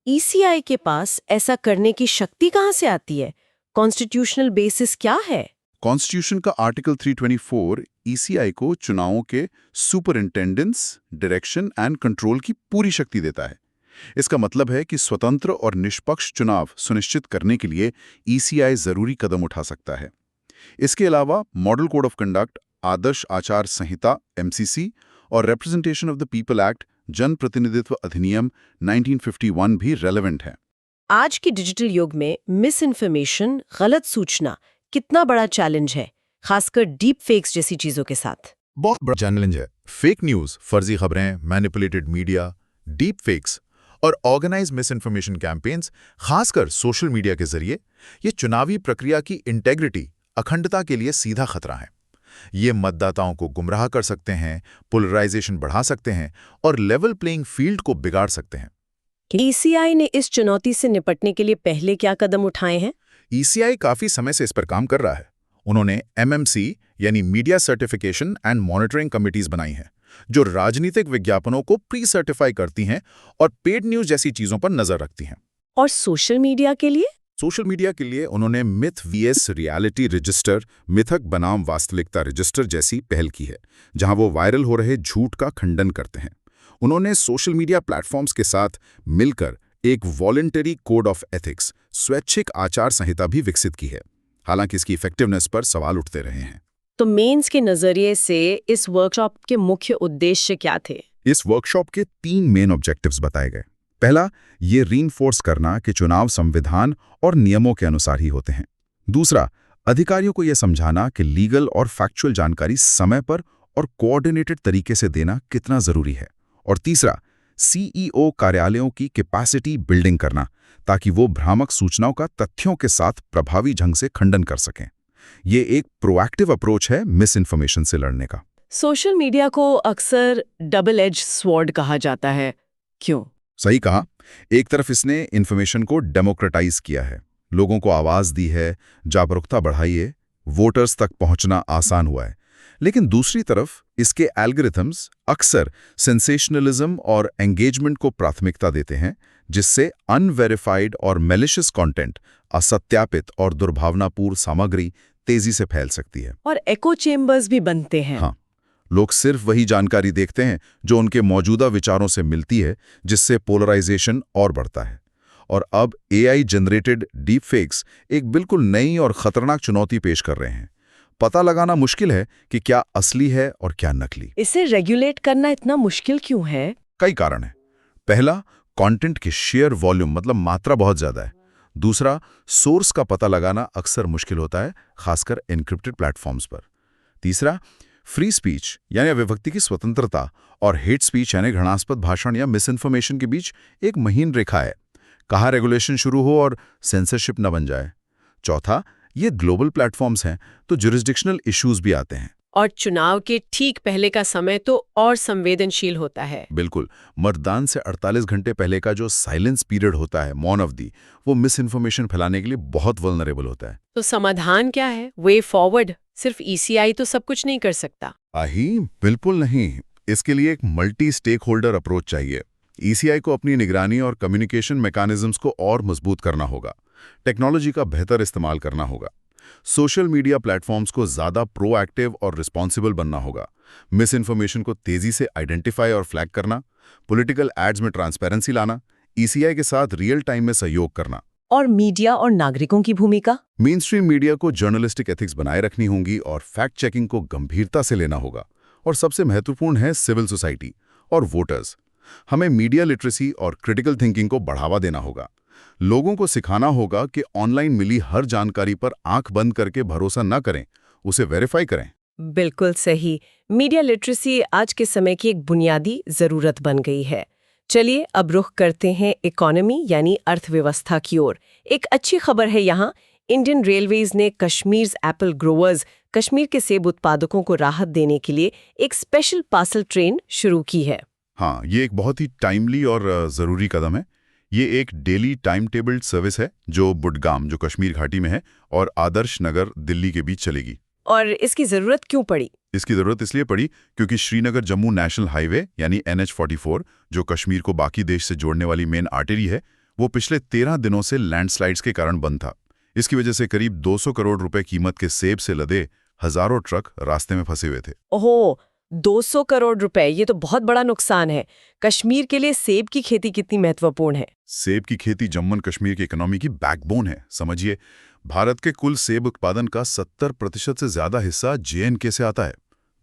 [SPEAKER 1] ईसीआई के पास ऐसा करने की शक्ति कहाँ से आती है? कॉन्स्टिट्यूशनल बेसिस क्या है?
[SPEAKER 2] कॉन्स्टिट्यूशन का आर्टिकल 324 ईसीआई को चुनावों के सुपरिंटेंडेंस, डायरेक्शन एंड कंट्रोल की पूरी शक्ति देता है। इसका मतलब है कि स्वतंत्र और निष्पक्ष चुनाव सुनिश्चित करने के लिए ईसीआई जरूरी कदम उठा सकता है। इसके अलावा मॉडल कोड ऑफ कंडक्ट, आदर्श आचार संहिता एमसीसी और representation of the people act, जन प्रतिनिधित्व अधिनियम 1951 भी रेलेवेंट है।
[SPEAKER 1] आज के डिजिटल युग में मिस इन्फॉर्मेशन, गलत सूचना कितना बड़ा चैलेंज है, खासकर डीप फेक्स जैसी चीजों के साथ?
[SPEAKER 2] बहुत बड़ा चैलेंज है। फेक न्यूज, फर्जी खबरें, मैनिपुलेटेड मीडिया, डीप फेक्स और ऑर्गेनाइज मिस इन्फॉर्मेशन कैंपेन्स, खासकर सोशल मीडिया के जरिए, ये चुनावी प्रक्रिया की इंटेग्रिटी, अखंडता के लिए सीधा खतरा है। ये मतदाताओं को गुमराह कर सकते हैं, पोलराइजेशन बढ़ा सकते हैं और लेवल प्लेइंग फील्ड को बिगाड़ सकते हैं।
[SPEAKER 1] ईसीआई ने इस चुनौती से निपटने के लिए पहले क्या कदम उठाए हैं?
[SPEAKER 2] ईसीआई काफी समय से इस पर काम कर रहा है। उन्होंने एमएमसी यानी media certification and monitoring committees बनाई हैं, जो राजनीतिक विज्ञापनों को प्री सर्टिफाई करती हैं और पेड न्यूज जैसी चीजों पर नजर रखती हैं।
[SPEAKER 1] और सोशल मीडिया के लिए?
[SPEAKER 2] सोशल मीडिया के लिए उन्होंने मिथ वीएस रियलिटी रजिस्टर, मिथक बनाम वास्तविकता रजिस्टर जैसी पहल की है, जहां वो वायरल हो रहे झूठ का खंडन करते हैं। उन्होंने सोशल मीडिया प्लेटफॉर्म्स के साथ मिलकर एक वॉलंटरी कोड ऑफ एथिक्स, स्वैच्छिक आचार संहिता भी विकसित की है। हालांकि इसकी इफेक्टिवनेस पर सवाल उठते रहे हैं।
[SPEAKER 1] तो मेंस के नजरिए से इस वर्कशॉप के मुख्य उद्देश्य क्या थे?
[SPEAKER 2] इस वर्कशॉप के 3 मेन ऑब्जेक्टिव्स बताए गए। पहला, ये रीइंफोर्स करना कि चुनाव संविधान और नियमों के अनुसार ही होते हैं। दूसरा, अधिकारियों को यह समझाना कि लीगल और फैक्चुअल जानकारी समय पर और कोऑर्डिनेटेड तरीके से देना कितना जरूरी है। और तीसरा, सीईओ कार्यालयों की कैपेसिटी बिल्डिंग करना, ताकि वो भ्रामक सूचनाओं का तथ्यों के साथ प्रभावी ढंग से खंडन कर सकें। ये एक प्रोएक्टिव अप्रोच है मिस इन्फॉर्मेशन से लड़ने का।
[SPEAKER 1] सोशल मीडिया को अक्सर डबल एज स्वॉर्ड कहा जाता है, क्यों?
[SPEAKER 2] सही कहा। एक तरफ इसने इन्फॉर्मेशन को डेमोक्रेटाइज किया है, लोगों को आवाज दी है, जागरूकता बढ़ाई है, वोटर्स तक पहुंचना आसान हुआ है। लेकिन दूसरी तरफ इसके एल्गोरिथम्स अक्सर सेंसेशनलिज्म और एंगेजमेंट को प्राथमिकता देते हैं, जिससे अनवेरिफाइड और मैलिशियस कंटेंट, असत्यापित और दुर्भावनापूर्ण सामग्री तेजी से फैल सकती है।
[SPEAKER 1] और एको चेम्बर्स भी बनते हैं।
[SPEAKER 2] हाँ, लोग सिर्फ वही जानकारी देखते हैं जो उनके मौजूदा विचारों से मिलती है, जिससे पोलराइजेशन और बढ़ता है। और अब एआई जनरेटेड डीप फेक्स एक बिल्कुल नई और खतरनाक चुनौती पेश कर रहे हैं। पता लगाना मुश्किल है कि क्या असली है और क्या नकली।
[SPEAKER 1] इसे रेगुलेट करना इतना मुश्किल क्यों है?
[SPEAKER 2] कई कारण हैं। पहला, कंटेंट की शेयर वॉल्यूम मतलब मात्रा बहुत ज्यादा है। दूसरा, सोर्स का पता लगाना अक्सर मुश्किल होता है, खासकर एन्क्रिप्टेड प्लेटफॉर्म्स पर। तीसरा, फ्री स्पीच यानी अभिव्यक्ति की स्वतंत्रता और हेट स्पीच यानी घृणास्पद भाषण या मिस इन्फॉर्मेशन के बीच एक महीन रेखा है। कहाँ रेगुलेशन शुरू हो और सेंसरशिप न बन जाए। चौथा, ये ग्लोबल प्लेटफॉर्म्स हैं तो जुरिस्डिक्शनल इश्यूज भी आते हैं।
[SPEAKER 1] और चुनाव के ठीक पहले का समय तो और संवेदनशील होता है।
[SPEAKER 2] बिल्कुल, मतदान से 48 घंटे पहले का जो साइलेंस पीरियड होता है, मौन अवधि, वो मिस इन्फॉर्मेशन फैलाने के लिए बहुत वल्नरेबल होता है।
[SPEAKER 1] तो समाधान क्या है? Way forward? सिर्फ ईसीआई तो सब कुछ नहीं कर सकता।
[SPEAKER 2] बिल्कुल नहीं। इसके लिए एक मल्टी स्टेक होल्डर अप्रोच चाहिए। ईसीआई को अपनी निगरानी और कम्युनिकेशन मैकेनिज्म्स को और मजबूत करना होगा, टेक्नोलॉजी का बेहतर इस्तेमाल करना होगा, सोशल मीडिया प्लेटफॉर्म्स को ज्यादा प्रोएक्टिव और रिस्पॉन्सिबल बनना होगा, मिस इन्फॉर्मेशन को तेजी से आइडेंटिफाई और फ्लैग करना, पॉलिटिकल एड्स में ट्रांसपेरेंसी लाना, ईसीआई के साथ रियल टाइम में सहयोग करना।
[SPEAKER 1] और मीडिया और नागरिकों की भूमिका?
[SPEAKER 2] मेनस्ट्रीम मीडिया को जर्नलिस्टिक एथिक्स बनाए रखनी होंगी और फैक्ट चेकिंग को गंभीरता से लेना होगा। और सबसे महत्वपूर्ण है सिविल सोसाइटी और वोटर्स। हमें मीडिया लिटरेसी और क्रिटिकल थिंकिंग को बढ़ावा देना होगा। लोगों को सिखाना होगा कि ऑनलाइन मिली हर जानकारी पर आंख बंद करके भरोसा न करें, उसे वेरीफाई करें।
[SPEAKER 1] बिल्कुल सही। मीडिया लिटरेसी आज के समय की एक बुनियादी ज़रूरत बन गई है। चलिए अब रुख करते हैं इकोनॉमी यानी अर्थव्यवस्था की ओर। एक अच्छी खबर है यहाँ, इंडियन रेलवेज ने कश्मीर एप्पल ग्रोवर्स कश्मीर के सेब उत्पादकों को राहत देने के लिए एक स्पेशल पार्सल ट्रेन शुरू की है।
[SPEAKER 2] हाँ, ये एक बहुत ही टाइमली और ज़रूरी कदम है। ये एक डेली टाइम टेबल्ड सर्विस है जो बुडगाम, जो कश्मीर घाटी में है, और आदर्श नगर, दिल्ली के बीच चलेगी।
[SPEAKER 1] और इसकी ज़रूरत क्यों पड़ी?
[SPEAKER 2] इसकी ज़रूरत इसलिए पड़ी क्योंकि श्रीनगर जम्मू नेशनल हाईवे यानी NH-44, जो कश्मीर को बाकी देश से जोड़ने वाली मेन आर्टरी है, वो पिछले 13 दिनों से लैंडस्लाइड्स के कारण बंद था। इसकी वजह से करीब 200 करोड़ रुपए कीमत के सेब से लदे हजारों ट्रक रास्ते में फंसे हुए थे।
[SPEAKER 1] ओहो, 200 करोड़ रुपए, ये तो बहुत बड़ा नुकसान है। कश्मीर के लिए सेब की खेती कितनी महत्वपूर्ण है?
[SPEAKER 2] सेब की खेती जम्मू कश्मीर की इकोनॉमी की बैकबोन है। समझिए, भारत के कुल सेब उत्पादन का 70% से ज्यादा हिस्सा JNK से आता है।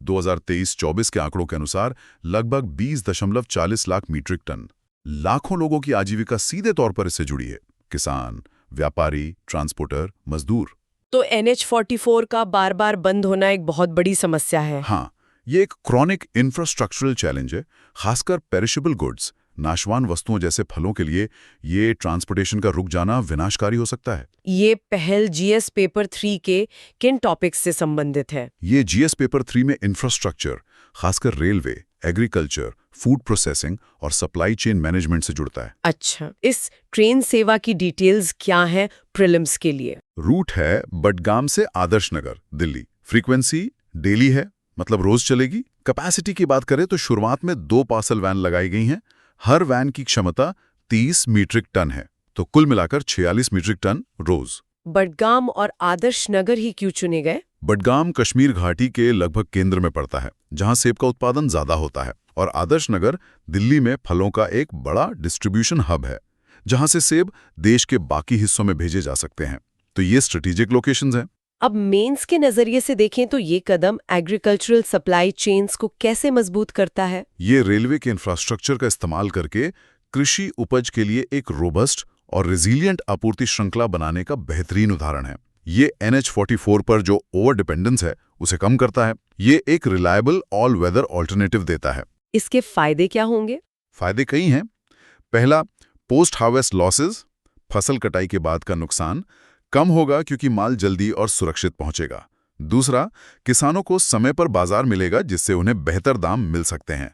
[SPEAKER 2] 2023-24 के आंकड़ों के अनुसार लगभग 20.40 लाख मीट्रिक टन। लाखों लोगों की आजीविका सीधे तौर पर इससे जुड़ी है। किसान, व्यापारी, ट्रांसपोर्टर, मजदूर।
[SPEAKER 1] तो NH-44 का बार बार बंद होना एक बहुत बड़ी समस्या है।
[SPEAKER 2] हाँ, ये एक क्रॉनिक इंफ्रास्ट्रक्चरल चैलेंज है, खासकर पेरिशेबल गुड्स, नाशवान वस्तुओं जैसे फलों के लिए ये ट्रांसपोर्टेशन का रुक जाना विनाशकारी हो सकता है।
[SPEAKER 1] ये पहल GS पेपर 3 के किन टॉपिक्स से संबंधित है?
[SPEAKER 2] ये GS पेपर 3 में इंफ्रास्ट्रक्चर, खासकर रेलवे, एग्रीकल्चर, फूड प्रोसेसिंग और सप्लाई चेन मैनेजमेंट से जुड़ता है।
[SPEAKER 1] अच्छा, इस ट्रेन सेवा की डिटेल्स क्या हैं प्रीलिम्स के लिए?
[SPEAKER 2] रूट है बडगाम से आदर्श नगर, दिल्ली। फ्रीक्वेंसी डेली है, मतलब रोज चलेगी। कैपेसिटी की बात करें तो शुरुआत में 2 पार्सल वैन लगाई गई हैं। हर वैन की क्षमता 30 मीट्रिक टन है, तो कुल मिलाकर 46 मीट्रिक टन रोज।
[SPEAKER 1] बडगाम और आदर्श नगर ही क्यों चुने गए?
[SPEAKER 2] बडगाम कश्मीर घाटी के लगभग केंद्र में पड़ता है, जहां सेब का उत्पादन ज्यादा होता है, और आदर्श नगर दिल्ली में फलों का एक बड़ा डिस्ट्रीब्यूशन हब है, जहां से सेब देश के बाकी हिस्सों में भेजे जा सकते हैं। तो ये स्ट्रेटेजिक लोकेशंस हैं।
[SPEAKER 1] अब मेंस के नजरिए से देखें तो ये कदम एग्रीकल्चरल सप्लाई चेन्स को कैसे मजबूत करता है?
[SPEAKER 2] ये रेलवे के इंफ्रास्ट्रक्चर का इस्तेमाल करके कृषि उपज के लिए एक रोबस्ट और रेजिलिएंट आपूर्ति श्रृंखला बनाने का बेहतरीन उदाहरण है। ये NH-44 पर जो ओवर डिपेंडेंस है उसे कम करता है। ये एक रिलायबल ऑल वेदर ऑल्टरनेटिव देता है।
[SPEAKER 1] इसके फायदे क्या होंगे?
[SPEAKER 2] फायदे कई हैं। पहला, पोस्ट हार्वेस्ट लॉसेस, फसल कटाई के बाद का नुकसान कम होगा क्योंकि माल जल्दी और सुरक्षित पहुंचेगा। दूसरा, किसानों को समय पर बाजार मिलेगा जिससे उन्हें बेहतर दाम मिल सकते हैं।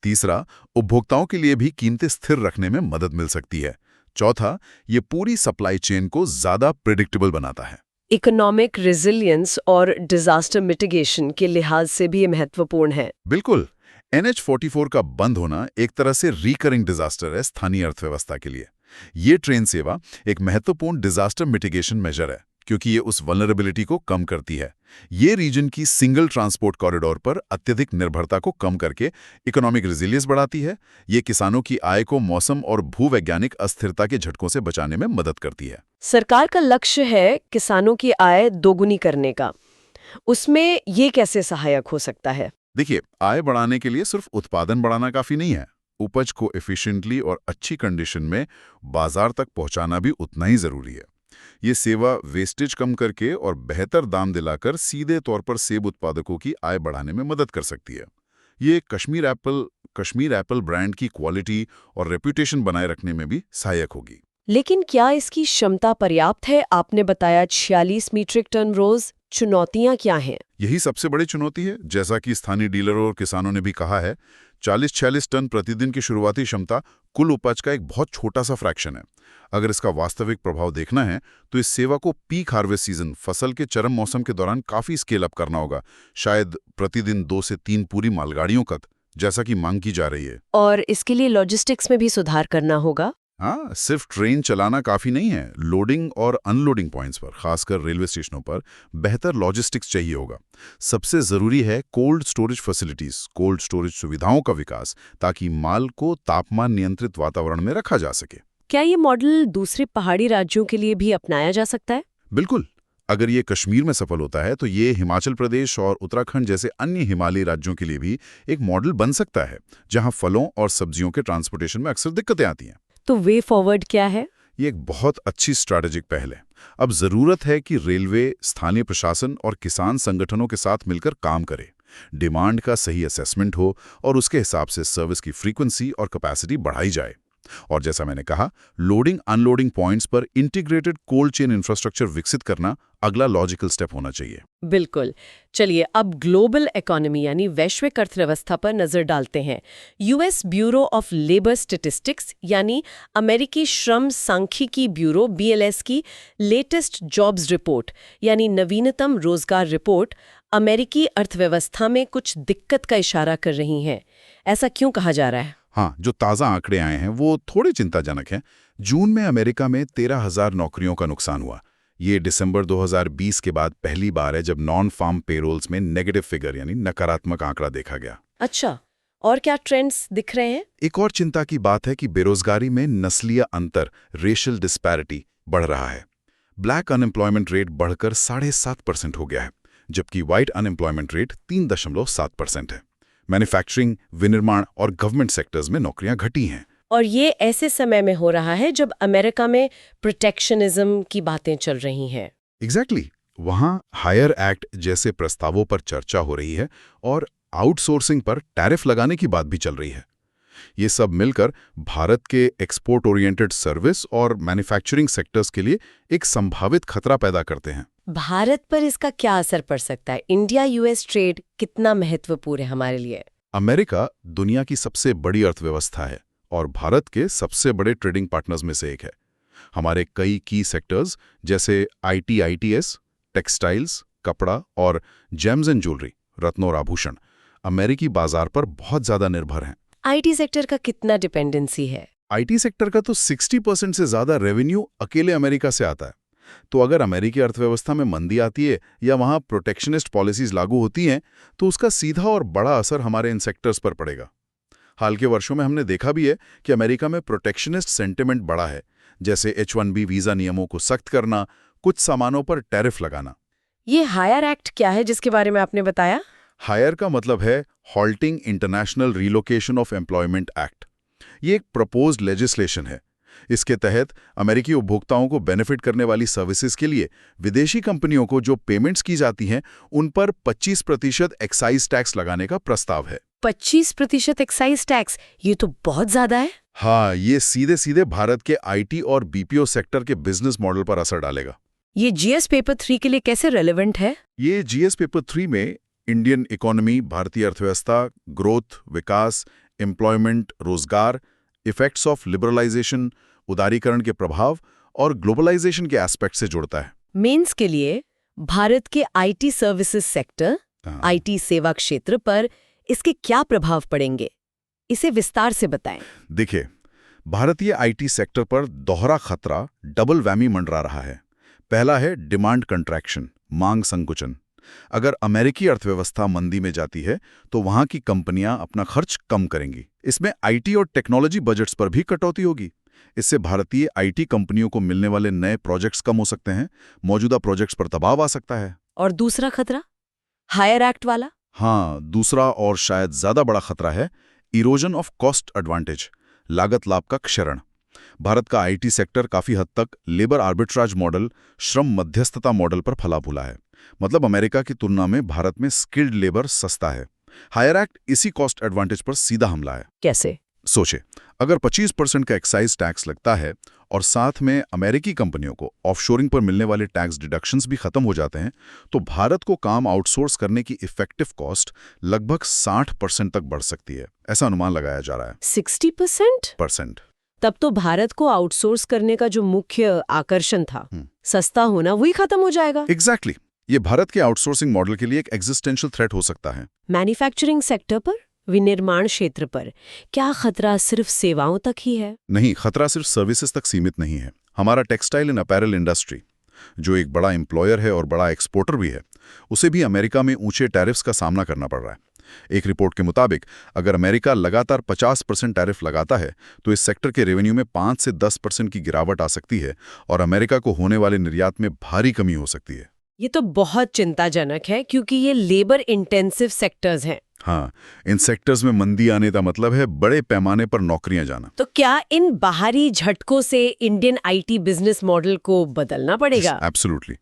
[SPEAKER 2] तीसरा, उपभोक्ताओं के लिए भी कीमतें स्थिर रखने में मदद मिल सकती है। चौथा, ये पूरी सप्लाई चेन को ज्यादा प्रेडिक्टेबल बनाता है।
[SPEAKER 1] इकोनॉमिक रेजिलियंस और डिजास्टर मिटिगेशन के लिहाज से भी ये महत्वपूर्ण है।
[SPEAKER 2] बिल्कुल, NH-44 का बंद होना एक तरह से रिकरिंग डिजास्टर है स्थानीय अर्थव्यवस्था के लिए। ये ट्रेन सेवा एक महत्वपूर्ण डिजास्टर मिटिगेशन मेजर है क्योंकि ये उस वल्नरेबिलिटी को कम करती है। ये रीजन की सिंगल ट्रांसपोर्ट कॉरिडोर पर अत्यधिक निर्भरता को कम करके इकोनॉमिक रेजिलियंस बढ़ाती है। ये किसानों की आय को मौसम और भूवैज्ञानिक अस्थिरता के झटकों से बचाने में मदद करती है।
[SPEAKER 1] सरकार का लक्ष्य है किसानों की आय दोगुनी करने का। उसमें ये कैसे सहायक हो सकता है?
[SPEAKER 2] देखिए, आय बढ़ाने के लिए सिर्फ उत्पादन बढ़ाना काफी नहीं है। उपज को एफिशिएंटली और अच्छी कंडीशन में बाजार तक पहुंचाना भी उतना ही जरूरी है। ये सेवा वेस्टेज कम करके और बेहतर दाम दिलाकर सीधे तौर पर सेब उत्पादकों की आय बढ़ाने में मदद कर सकती है। ये कश्मीर एप्पल ब्रांड की क्वालिटी और रेपुटेशन बनाए रखने में भी सहायक होगी।
[SPEAKER 1] लेकिन क्या इसकी क्षमता पर्याप्त है? आपने बताया 46 मीट्रिक टन रोज। चुनौतियां क्या हैं?
[SPEAKER 2] यही सबसे बड़ी चुनौती है। जैसा कि स्थानीय डीलरों और किसानों ने भी कहा है, 40-46 टन प्रतिदिन की शुरुआती क्षमता कुल उपज का एक बहुत छोटा सा फ्रैक्शन है। अगर इसका वास्तविक प्रभाव देखना है तो इस सेवा को पीक हार्वेस्ट सीजन, फसल के चरम मौसम के दौरान काफी स्केल अप करना होगा, शायद प्रतिदिन 2 से 3 पूरी मालगाड़ियों तक, जैसा कि मांग की जा रही है।
[SPEAKER 1] और इसके लिए लॉजिस्टिक्स में भी सुधार करना होगा।
[SPEAKER 2] हाँ, सिर्फ ट्रेन चलाना काफी नहीं है। लोडिंग और अनलोडिंग पॉइंट्स पर, खासकर रेलवे स्टेशनों पर, बेहतर लॉजिस्टिक्स चाहिए होगा। सबसे जरूरी है cold storage facilities, cold storage सुविधाओं का विकास, ताकि माल को तापमान नियंत्रित वातावरण में रखा जा सके।
[SPEAKER 1] क्या ये मॉडल दूसरे पहाड़ी राज्यों के लिए भी अपनाया जा सकता है?
[SPEAKER 2] बिल्कुल। अगर ये कश्मीर में सफल होता है तो ये हिमाचल प्रदेश और उत्तराखंड जैसे अन्य हिमालयी राज्यों के लिए भी एक मॉडल बन सकता है, जहां फलों और सब्जियों के ट्रांसपोर्टेशन में अक्सर दिक्कतें आती हैं।
[SPEAKER 1] तो वे फॉरवर्ड क्या है?
[SPEAKER 2] ये एक बहुत अच्छी स्ट्रैटेजिक पहल है। अब जरूरत है कि रेलवे, स्थानीय प्रशासन और किसान संगठनों के साथ मिलकर काम करे, डिमांड का सही असेसमेंट हो और उसके हिसाब से सर्विस की फ्रीक्वेंसी और कैपेसिटी बढ़ाई जाए। और जैसा मैंने कहा, लोडिंग अनलोडिंग पॉइंट्स पर इंटीग्रेटेड कोल्ड चेन इंफ्रास्ट्रक्चर विकसित करना अगला लॉजिकल स्टेप होना चाहिए।
[SPEAKER 1] बिल्कुल। चलिए अब ग्लोबल इकोनॉमी यानी वैश्विक अर्थव्यवस्था पर नजर डालते हैं। US bureau of labour statistics यानी अमेरिकी श्रम सांख्यिकी ब्यूरो BLS की लेटेस्ट जॉब्स रिपोर्ट यानी नवीनतम रोजगार रिपोर्ट अमेरिकी अर्थव्यवस्था में कुछ दिक्कत का इशारा कर रही है। ऐसा क्यों कहा जा रहा है?
[SPEAKER 2] हाँ, जो ताज़ा आंकड़े आए हैं वो थोड़े चिंताजनक हैं। जून में अमेरिका में 13,000 नौकरियों का नुकसान हुआ। ये दिसंबर 2020 के बाद पहली बार है जब नॉन फार्म पेरोल्स में नेगेटिव फिगर यानी नकारात्मक आंकड़ा देखा गया।
[SPEAKER 1] अच्छा, और क्या ट्रेंड्स दिख रहे हैं?
[SPEAKER 2] एक और चिंता की बात है कि बेरोजगारी में नस्लीय अंतर, रेशियल डिस्पैरिटी बढ़ रहा है। ब्लैक अनएम्प्लॉयमेंट रेट बढ़कर 7.5% हो गया है, जबकि व्हाइट अनएम्प्लॉयमेंट रेट 3.7% है। मैन्युफैक्चरिंग, विनिर्माण और गवर्नमेंट सेक्टर्स में नौकरियां घटी हैं।
[SPEAKER 1] और ये ऐसे समय में हो रहा है जब अमेरिका में प्रोटेक्शनिज्म की बातें चल रही हैं।
[SPEAKER 2] एग्जैक्टली, वहां हायर एक्ट जैसे प्रस्तावों पर चर्चा हो रही है और आउटसोर्सिंग पर टैरिफ लगाने की बात भी चल रही है। ये सब मिलकर भारत के एक्सपोर्ट ओरिएंटेड सर्विस और मैन्युफैक्चरिंग सेक्टर्स के लिए एक संभावित खतरा पैदा करते हैं।
[SPEAKER 1] भारत पर इसका क्या असर पड़ सकता है? इंडिया यूएस ट्रेड कितना महत्वपूर्ण है हमारे लिए?
[SPEAKER 2] अमेरिका दुनिया की सबसे बड़ी अर्थव्यवस्था है और भारत के सबसे बड़े ट्रेडिंग पार्टनर्स में से एक है। हमारे कई की सेक्टर्स जैसे ITS, टेक्सटाइल्स, कपड़ा और जेम्स एंड ज्वेलरी, रत्न और आभूषण अमेरिकी बाजार पर बहुत ज्यादा निर्भर हैं।
[SPEAKER 1] IT सेक्टर का कितना डिपेंडेंसी है?
[SPEAKER 2] IT सेक्टर का तो 60% से ज्यादा रेवेन्यू अकेले अमेरिका से आता है। तो अगर अमेरिकी अर्थव्यवस्था में मंदी आती है या वहां प्रोटेक्शनिस्ट पॉलिसीज लागू होती हैं, तो उसका सीधा और बड़ा असर हमारे इन सेक्टर्स पर पड़ेगा। हाल के वर्षों में हमने देखा भी है कि अमेरिका में प्रोटेक्शनिस्ट सेंटिमेंट बढ़ा है, जैसे H-1B वीजा नियमों को सख्त करना, कुछ सामानों पर टैरिफ लगाना।
[SPEAKER 1] ये हायर एक्ट क्या है जिसके बारे में आपने बताया?
[SPEAKER 2] हायर का मतलब है halting international relocation of employment act. ये एक प्रपोज्ड लेजिस्लेशन है। इसके तहत अमेरिकी उपभोक्ताओं को बेनिफिट करने वाली सर्विसेज के लिए विदेशी कंपनियों को जो पेमेंट्स की जाती हैं, उन पर 25% एक्साइज टैक्स लगाने का प्रस्ताव है।
[SPEAKER 1] 25% एक्साइज टैक्स, ये तो बहुत ज्यादा है।
[SPEAKER 2] हाँ, ये सीधे सीधे भारत के IT और BPO सेक्टर के बिजनेस मॉडल पर असर डालेगा।
[SPEAKER 1] ये GS पेपर 3 के लिए कैसे रेलेवेंट है?
[SPEAKER 2] ये GS पेपर 3 में इंडियन इकोनॉमी, भारतीय अर्थव्यवस्था, ग्रोथ, विकास, एम्प्लॉयमेंट, रोजगार, इफेक्ट्स ऑफ लिबरलाइजेशन, उदारीकरण के प्रभाव और ग्लोबलाइजेशन के एस्पेक्ट से जुड़ता है।
[SPEAKER 1] मेंस के लिए भारत के IT सर्विसेज सेक्टर, IT सेवा क्षेत्र पर इसके क्या प्रभाव पड़ेंगे, इसे विस्तार से बताएं।
[SPEAKER 2] देखिए, भारतीय IT सेक्टर पर दोहरा खतरा, डबल वैमी मंडरा रहा है। पहला है डिमांड कंट्रैक्शन, मांग संकुचन। अगर अमेरिकी अर्थव्यवस्था मंदी में जाती है तो वहां की कंपनियां अपना खर्च कम करेंगी। इसमें IT और टेक्नोलॉजी बजट्स पर भी कटौती होगी। इससे भारतीय IT कंपनियों को मिलने वाले नए प्रोजेक्ट्स कम हो सकते हैं, मौजूदा प्रोजेक्ट्स पर दबाव आ सकता है।
[SPEAKER 1] और दूसरा खतरा, हायर एक्ट वाला?
[SPEAKER 2] हाँ, दूसरा और शायद ज्यादा बड़ा खतरा है इरोजन ऑफ कॉस्ट एडवांटेज, लागत लाभ का क्षरण। भारत का IT सेक्टर काफी हद तक लेबर आर्बिट्राज मॉडल, श्रम मध्यस्थता मॉडल पर फला फूला है। मतलब अमेरिका की तुलना में भारत में स्किल्ड लेबर सस्ता है। हायर एक्ट इसी कॉस्ट एडवांटेज पर सीधा हमला है।
[SPEAKER 1] कैसे?
[SPEAKER 2] सोचे, अगर 25% का एक्साइज टैक्स लगता है और साथ में अमेरिकी कंपनियों को ऑफशोरिंग पर मिलने वाले टैक्स डिडक्शंस भी खत्म हो जाते हैं, तो भारत को काम आउटसोर्स करने की इफेक्टिव कॉस्ट लगभग 60% तक बढ़ सकती है। ऐसा अनुमान लगाया जा रहा है।
[SPEAKER 1] 60%? तब तो भारत को आउटसोर्स करने का जो मुख्य आकर्षण था, सस्ता होना, वही खत्म हो जाएगा।
[SPEAKER 2] एग्जैक्टली। ये भारत के आउटसोर्सिंग मॉडल के लिए एक एग्जिस्टेंशियल थ्रेट हो सकता है।
[SPEAKER 1] मैन्युफैक्चरिंग सेक्टर पर, विनिर्माण क्षेत्र पर क्या खतरा सिर्फ सेवाओं तक ही है?
[SPEAKER 2] नहीं, खतरा सिर्फ सर्विसेज तक सीमित नहीं है। हमारा टेक्सटाइल एंड अपैरल इंडस्ट्री, जो एक बड़ा एम्प्लॉयर है और बड़ा एक्सपोर्टर भी है, उसे भी अमेरिका में ऊंचे टैरिफ्स का सामना करना पड़ रहा है। एक रिपोर्ट के मुताबिक अगर अमेरिका लगातार 50% टैरिफ लगाता है तो इस सेक्टर के रेवेन्यू में 5 से 10% की गिरावट आ सकती है और अमेरिका को होने वाले निर्यात में भारी कमी हो सकती है।
[SPEAKER 1] ये तो बहुत चिंताजनक है क्योंकि ये लेबर इंटेंसिव सेक्टर्स हैं।
[SPEAKER 2] हाँ, इन सेक्टर्स में मंदी आने का मतलब है बड़े पैमाने पर नौकरियां जाना।
[SPEAKER 1] तो क्या इन बाहरी झटकों से इंडियन आईटी बिजनेस मॉडल को बदलना पड़ेगा?
[SPEAKER 2] एब्सोल्युटली।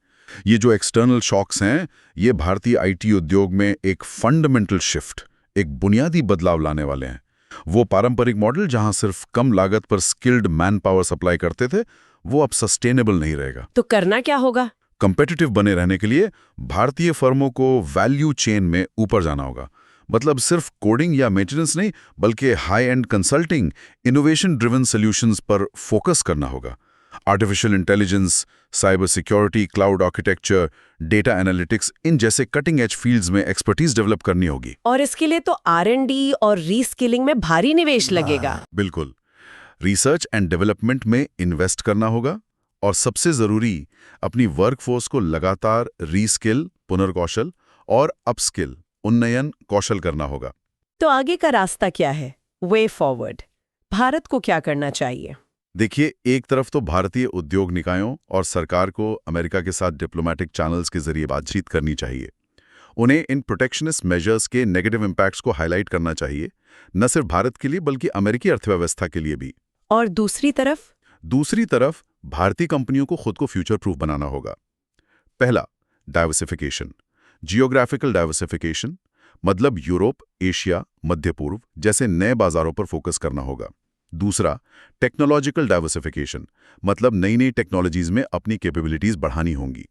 [SPEAKER 2] ये जो एक्सटर्नल शॉक्स हैं, ये भारतीय आईटी उद्योग में एक फंडामेंटल शिफ्ट, एक बुनियादी बदलाव लाने वाले हैं। वो पारंपरिक मॉडल जहां सिर्फ कम लागत पर स्किल्ड मैन पावर सप्लाई करते थे, वो अब सस्टेनेबल नहीं रहेगा।
[SPEAKER 1] तो करना क्या होगा?
[SPEAKER 2] कंपेटिटिव बने रहने के लिए भारतीय फर्मों को वैल्यू चेन में ऊपर जाना होगा। मतलब सिर्फ कोडिंग या मेंटेनेंस नहीं, बल्कि high end consulting, innovation driven solutions पर फोकस करना होगा। Artificial intelligence, cyber security, cloud architecture, data analytics, इन जैसे कटिंग एज फील्ड्स में एक्सपर्टीज डेवलप करनी होगी।
[SPEAKER 1] और इसके लिए तो R&D और रीस्किलिंग में भारी निवेश लगेगा।
[SPEAKER 2] बिल्कुल। रिसर्च एंड डेवलपमेंट में इन्वेस्ट करना होगा और सबसे जरूरी, अपनी वर्कफोर्स को लगातार रीस्किल, पुनर्कौशल और अपस्किल, उन्नयन, कौशल करना होगा।
[SPEAKER 1] तो आगे का रास्ता क्या है? Way forward. भारत को क्या करना चाहिए?
[SPEAKER 2] देखिए, एक तरफ तो भारतीय उद्योग निकायों और सरकार को अमेरिका के साथ डिप्लोमेटिक चैनल्स के जरिए बातचीत करनी चाहिए। उन्हें इन प्रोटेक्शनिस्ट मेजर्स के नेगेटिव इम्पैक्ट्स को हाईलाइट करना चाहिए, न सिर्फ भारत के लिए बल्कि अमेरिकी अर्थव्यवस्था के लिए भी।
[SPEAKER 1] और दूसरी तरफ
[SPEAKER 2] भारतीय कंपनियों को खुद को फ्यूचर प्रूफ बनाना होगा। पहला, डाइवर्सिफिकेशन। जियोग्राफिकल डाइवर्सिफिकेशन, मतलब यूरोप, एशिया, मध्य पूर्व जैसे नए बाजारों पर फोकस करना होगा। दूसरा, टेक्नोलॉजिकल डाइवर्सिफिकेशन, मतलब नई नई टेक्नोलॉजीज में अपनी कैपेबिलिटीज बढ़ानी होंगी।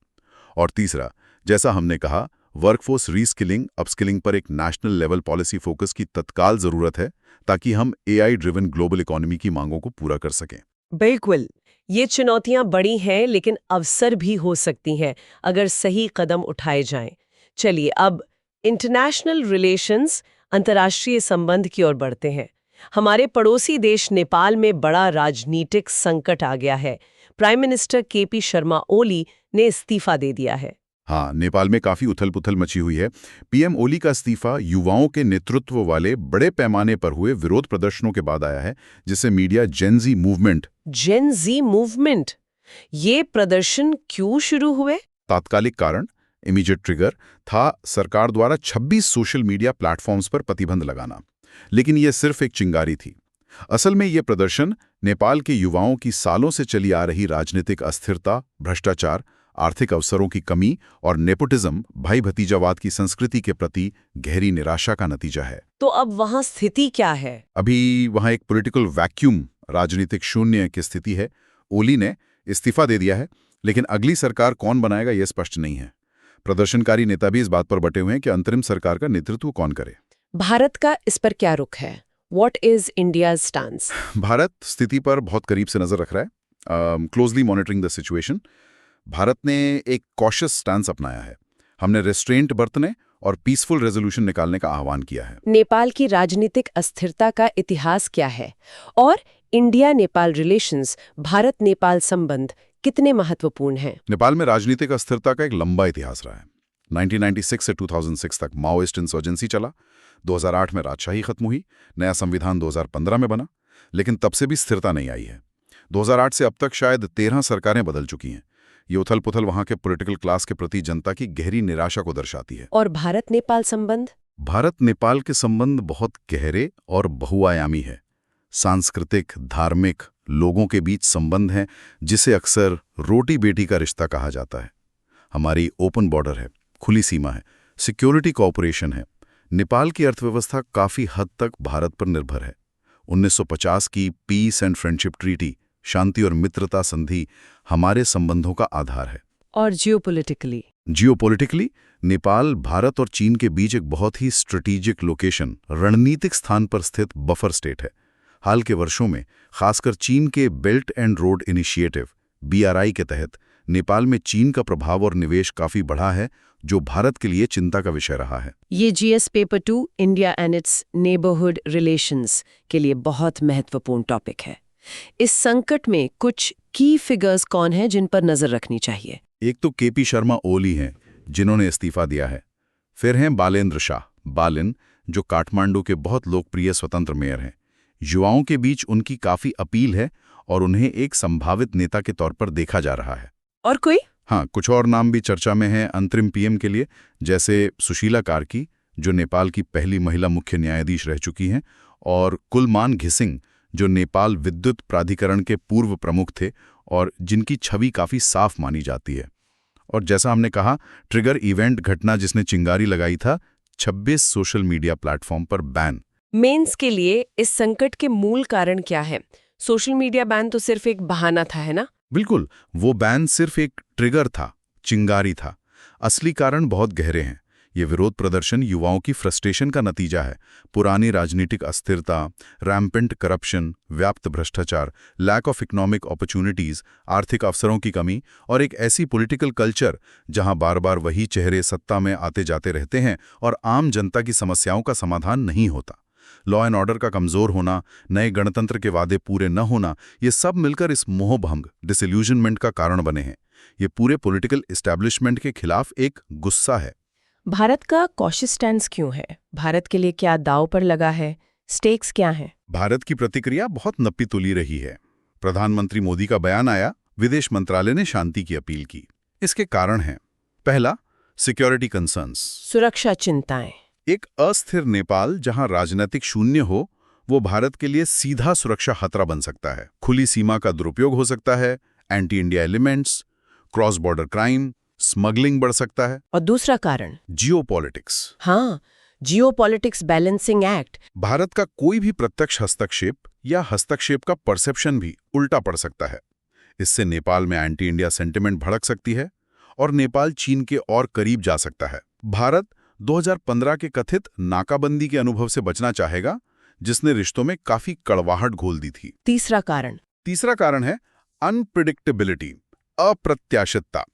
[SPEAKER 2] और तीसरा, जैसा हमने कहा, वर्कफोर्स रीस्किलिंग, अपस्किलिंग पर एक नेशनल लेवल पॉलिसी फोकस की तत्काल जरूरत है, ताकि हम AI ड्रिवन ग्लोबल इकोनॉमी की मांगों को पूरा कर सकें।
[SPEAKER 1] बिल्कुल। ये चुनौतियां बड़ी हैं, लेकिन अवसर भी हो सकती हैं अगर सही कदम उठाए जाएं। चलिए अब इंटरनेशनल रिलेशंस, अंतर्राष्ट्रीय संबंध की ओर बढ़ते हैं। हमारे पड़ोसी देश नेपाल में बड़ा राजनीतिक संकट आ गया है। Prime minister KP Sharma Oli ने इस्तीफा दे दिया है।
[SPEAKER 2] हाँ, नेपाल में काफी उथल-पुथल मची हुई है। PM ओली का इस्तीफा युवाओं के नेतृत्व वाले बड़े पैमाने पर हुए विरोध प्रदर्शनों के बाद आया है, जिसे मीडिया जेन ज़ी मूवमेंट।
[SPEAKER 1] ये प्रदर्शन क्यों शुरू हुए?
[SPEAKER 2] तात्कालिक कारण, इमीडिएट ट्रिगर था सरकार द्वारा 26 सोशल मीडिया प्लेटफॉर्म्स पर प्रतिबंध लगाना। लेकिन यह सिर्फ एक चिंगारी थी। असल में यह प्रदर्शन नेपाल के युवाओं की सालों से चली आ रही राजनीतिक अस्थिरता, भ्रष्टाचार, आर्थिक अवसरों की कमी और नेपोटिज्म, भाई भतीजावाद की संस्कृति के प्रति गहरी निराशा का नतीजा है।
[SPEAKER 1] तो अब वहां स्थिति क्या है?
[SPEAKER 2] अभी वहां एक पॉलिटिकल वैक्यूम, राजनीतिक शून्य की स्थिति है। ओली ने इस्तीफा दे दिया है, लेकिन अगली सरकार कौन बनाएगा यह स्पष्ट नहीं है। प्रदर्शनकारी नेता भी इस बात पर बटे हुए हैं कि अंतरिम सरकार का नेतृत्व कौन करे।
[SPEAKER 1] भारत का इस पर क्या रुख है? What is India's stance?
[SPEAKER 2] Bharat स्थिति पर बहुत करीब से नजर रख रहा है, closely monitoring the situation. Bharat ने एक कॉशियस स्टैंस अपनाया है। हमने रेस्ट्रेंट बरतने और पीसफुल रेजोल्यूशन निकालने का आह्वान किया है।
[SPEAKER 1] नेपाल की राजनीतिक अस्थिरता का इतिहास क्या है? और इंडिया नेपाल रिलेशंस, भारत नेपाल संबंध कितने महत्वपूर्ण हैं?
[SPEAKER 2] नेपाल में राजनीतिक अस्थिरता का एक लंबा इतिहास रहा है। 1996 से 2006 तक माओइस्ट इंसर्जेंसी चला। 2008 में राजशाही खत्म हुई, नया संविधान 2015 में बना, लेकिन तब से भी स्थिरता नहीं आई है। 2008 से अब तक शायद 13 सरकारें बदल चुकी हैं। ये उथल पुथल वहां के पॉलिटिकल क्लास के प्रति जनता की गहरी निराशा को दर्शाती है।
[SPEAKER 1] और भारत नेपाल संबंध?
[SPEAKER 2] भारत नेपाल के संबंध बहुत गहरे और बहुआयामी है। सांस्कृतिक, धार्मिक, लोगों के बीच संबंध है, जिसे अक्सर रोटी बेटी का रिश्ता कहा जाता है। हमारी ओपन बॉर्डर है, खुली सीमा है, सिक्योरिटी कोऑपरेशन है। नेपाल की अर्थव्यवस्था काफी हद तक भारत पर निर्भर है। 1950 की पीस एंड फ्रेंडशिप ट्रीटी, शांति और मित्रता संधि हमारे संबंधों का आधार है।
[SPEAKER 1] और जियोपॉलिटिकली नेपाल भारत और चीन के बीच एक बहुत ही स्ट्रेटेजिक लोकेशन, रणनीतिक स्थान पर स्थित बफर स्टेट है। हाल के वर्षों में खासकर चीन के belt and road initiative BRI के तहत नेपाल में चीन का प्रभाव और निवेश काफी बढ़ा है, जो भारत के लिए चिंता का विषय रहा है। ये GS paper 2 India and it's neighbourhood relations के लिए बहुत महत्वपूर्ण टॉपिक है। इस संकट में कुछ की फिगर्स कौन हैं जिन पर नजर रखनी चाहिए?
[SPEAKER 2] एक तो KP शर्मा ओली हैं, जिन्होंने इस्तीफा दिया है। फिर हैं बालेंद्र शाह, बालिन, जो काठमांडू के बहुत लोकप्रिय स्वतंत्र मेयर हैं। युवाओं के बीच उनकी काफी अपील है और उन्हें एक संभावित नेता के तौर पर देखा जा रहा है।
[SPEAKER 1] और कोई?
[SPEAKER 2] हाँ, कुछ और नाम भी चर्चा में हैं अंतरिम PM के लिए, जैसे सुशीला कार्की, जो नेपाल की पहली महिला मुख्य न्यायाधीश रह चुकी हैं, और कुलमान घिसिंग, जो नेपाल विद्युत प्राधिकरण के पूर्व प्रमुख थे और जिनकी छवि काफ़ी साफ मानी जाती है। और जैसा हमने कहा, ट्रिगर इवेंट घटना जिसने चिंगारी लगाई था 26 सोशल मीडिया प्लेटफॉर्म पर बैन।
[SPEAKER 1] मेंस के लिए इस संकट के मूल कारण क्या है? सोशल मीडिया बैन तो सिर्फ एक बहाना था, है ना?
[SPEAKER 2] बिल्कुल, वो बैन सिर्फ एक ट्रिगर था, चिंगारी था। असली कारण बहुत गहरे हैं। ये विरोध प्रदर्शन युवाओं की फ्रस्ट्रेशन का नतीजा है। पुरानी राजनीतिक अस्थिरता, रैम्पेंट करप्शन, व्याप्त भ्रष्टाचार, लैक ऑफ इकोनॉमिक अपॉर्चुनिटीज, आर्थिक अवसरों की कमी और एक ऐसी पॉलिटिकल कल्चर जहां बार बार वही चेहरे सत्ता में आते जाते रहते हैं और आम जनता की समस्याओं का समाधान नहीं होता। लॉ एंड ऑर्डर का कमजोर होना, नए गणतंत्र के वादे पूरे न होना, ये सब मिलकर इस मोहभंग, डिसइल्यूजनमेंट का कारण बने हैं। ये पूरे पॉलिटिकल एस्टैब्लिशमेंट के खिलाफ एक गुस्सा है।
[SPEAKER 1] भारत का कॉशियस स्टैंस क्यों है? भारत के लिए क्या दांव पर लगा है? स्टेक्स क्या हैं?
[SPEAKER 2] भारत की प्रतिक्रिया बहुत नप्पी-तुली रही है। प्रधानमंत्री मोदी का बयान आया, विदेश मंत्रालय ने शांति की अपील की। इसके कारण हैं, पहला, सिक्योरिटी कंसर्न्स।
[SPEAKER 1] सुरक्षा चिंताएं।
[SPEAKER 2] एक अस्थिर नेपाल जहां राजनीतिक शून्य हो, वो भारत के लिए सीधा सुरक्षा खतरा बन सकता है। खुली सीमा का दुरुपयोग हो सकता है, anti India elements, cross border crime, smuggling बढ़ सकता है।
[SPEAKER 1] और दूसरा कारण?
[SPEAKER 2] जियोपॉलिटिक्स।
[SPEAKER 1] हाँ, जियोपॉलिटिक्स बैलेंसिंग एक्ट।
[SPEAKER 2] भारत का कोई भी प्रत्यक्ष हस्तक्षेप या हस्तक्षेप का परसेप्शन भी उल्टा पड़ सकता है। इससे नेपाल में एंटी इंडिया सेंटिमेंट भड़क सकती है और नेपाल चीन के और करीब जा सकता है। भारत 2015 के कथित नाकाबंदी के अनुभव से बचना चाहेगा, जिसने रिश्तों में काफी कड़वाहट घोल दी थी।
[SPEAKER 1] तीसरा कारण
[SPEAKER 2] है अनप्रिडिक्टेबिलिटी, अप्रत्याशितता।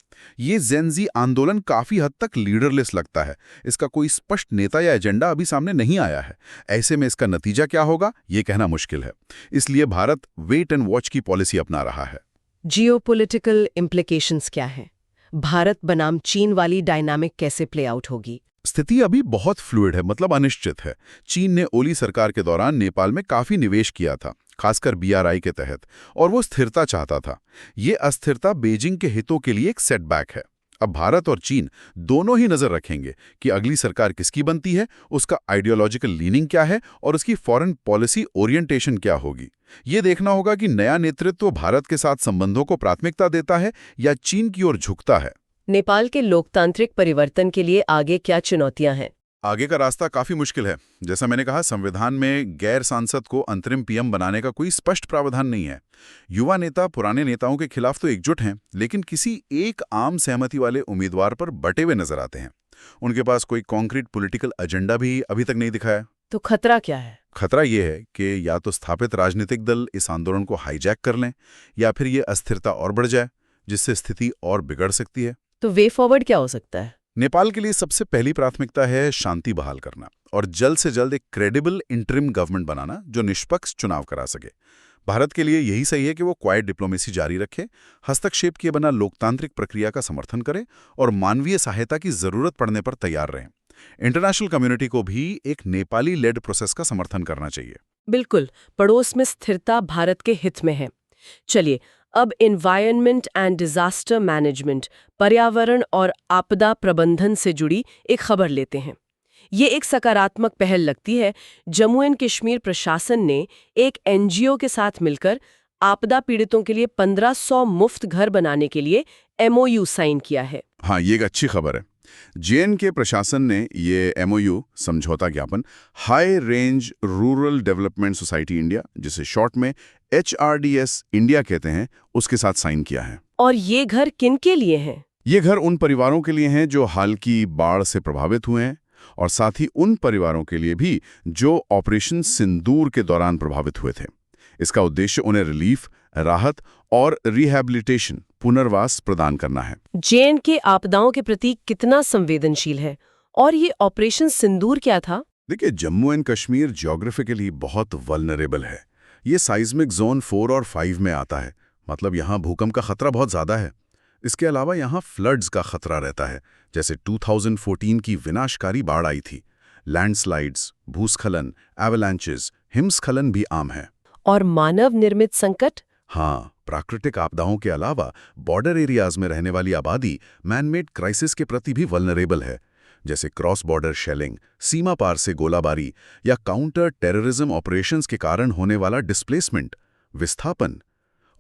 [SPEAKER 2] ये जेनजी आंदोलन काफी हद तक लीडरलेस लगता है। इसका कोई स्पष्ट नेता या एजेंडा अभी सामने नहीं आया है। ऐसे में इसका नतीजा क्या होगा, ये कहना मुश्किल है। इसलिए भारत वेट एंड वॉच की पॉलिसी अपना रहा है।
[SPEAKER 1] जियोपॉलिटिकल इम्प्लीकेशंस क्या हैं? भारत बनाम चीन वाली डायनामिक कैसे प्ले आउट होगी?
[SPEAKER 2] स्थिति अभी बहुत फ्लूइड है, मतलब अनिश्चित है। चीन ने ओली सरकार के दौरान नेपाल में काफी निवेश किया था, खासकर BRI के तहत, और वो स्थिरता चाहता था। ये अस्थिरता बीजिंग के हितों के लिए एक सेटबैक है। अब भारत और चीन दोनों ही नजर रखेंगे कि अगली सरकार किसकी बनती है, उसका आइडियोलॉजिकल लीनिंग क्या है और उसकी फॉरेन पॉलिसी ओरिएंटेशन क्या होगी। ये देखना होगा कि नया नेतृत्व भारत के साथ संबंधों को प्राथमिकता देता है या चीन की ओर झुकता है।
[SPEAKER 1] नेपाल के लोकतांत्रिक परिवर्तन के लिए आगे क्या चुनौतियां हैं?
[SPEAKER 2] आगे का रास्ता काफी मुश्किल है। जैसा मैंने कहा, संविधान में गैर सांसद को अंतरिम PM बनाने का कोई स्पष्ट प्रावधान नहीं है। युवा नेता पुराने नेताओं के खिलाफ तो एकजुट हैं, लेकिन किसी एक आम सहमति वाले उम्मीदवार पर बटे हुए नजर आते हैं। उनके पास कोई कॉन्क्रीट पॉलिटिकल एजेंडा भी अभी तक नहीं दिखा है।
[SPEAKER 1] तो खतरा क्या है?
[SPEAKER 2] खतरा ये है कि या तो स्थापित राजनीतिक दल इस आंदोलन को हाईजैक कर लें, या फिर ये अस्थिरता और बढ़ जाए, जिससे स्थिति और बिगड़ सकती है।
[SPEAKER 1] तो वे फॉरवर्ड क्या हो सकता है?
[SPEAKER 2] नेपाल के लिए सबसे पहली प्राथमिकता है शांति बहाल करना और जल्द से जल्द एक क्रेडिबल इंटरिम गवर्नमेंट बनाना जो निष्पक्ष चुनाव करा सके। भारत के लिए यही सही है कि वो क्वाइट डिप्लोमेसी जारी रखे, हस्तक्षेप किए बिना लोकतांत्रिक प्रक्रिया का समर्थन करे और मानवीय सहायता की जरूरत पड़ने पर तैयार रहें। इंटरनेशनल कम्युनिटी को भी एक नेपाली लेड प्रोसेस का समर्थन करना चाहिए।
[SPEAKER 1] बिल्कुल, पड़ोस में स्थिरता भारत के हित में है। चलिए, अब एनवायरनमेंट एंड डिजास्टर मैनेजमेंट, पर्यावरण और आपदा प्रबंधन से जुड़ी एक खबर लेते हैं। ये एक सकारात्मक पहल लगती है। जम्मू एंड कश्मीर प्रशासन ने एक NGO के साथ मिलकर आपदा पीड़ितों के लिए 1500 मुफ्त घर बनाने के लिए MOU साइन किया है।
[SPEAKER 2] हाँ, ये एक अच्छी खबर है। JNK प्रशासन ने ये MOU, समझौता ज्ञापन, high range rural development society India, जिसे शॉर्ट में HRDS इंडिया कहते हैं, उसके साथ साइन किया है।
[SPEAKER 1] और ये घर किन के लिए हैं?
[SPEAKER 2] ये घर उन परिवारों के लिए हैं जो हाल की बाढ़ से प्रभावित हुए हैं, और साथ ही उन परिवारों के लिए भी जो ऑपरेशन सिंदूर के दौरान प्रभावित हुए थे। इसका उद्देश्य उन्हें रिलीफ, राहत और रिहैबिलिटेशन, पुनर्वास प्रदान करना है।
[SPEAKER 1] JNK आपदाओं के प्रति कितना संवेदनशील है? और ये ऑपरेशन सिंदूर क्या था?
[SPEAKER 2] देखिए, जम्मू एंड कश्मीर ज्योग्राफिकली बहुत वल्नरेबल है। ये साइज्मिक जोन 4 और 5 में आता है, मतलब यहाँ भूकंप का खतरा बहुत ज्यादा है। इसके अलावा यहाँ फ्लड्स का खतरा रहता है, जैसे 2014 की विनाशकारी बाढ़ आई थी। लैंडस्लाइड्स, भूस्खलन, एवलांचेस, हिमस्खलन भी आम है।
[SPEAKER 1] और मानव निर्मित संकट?
[SPEAKER 2] हाँ, प्राकृतिक आपदाओं के अलावा बॉर्डर एरियाज में रहने वाली आबादी मैनमेड क्राइसिस के प्रति भी वल्नरेबल है। जैसे क्रॉस बॉर्डर शेलिंग, सीमा पार से गोलाबारी या काउंटर टेररिज्म ऑपरेशंस के कारण होने वाला डिस्प्लेसमेंट, विस्थापन।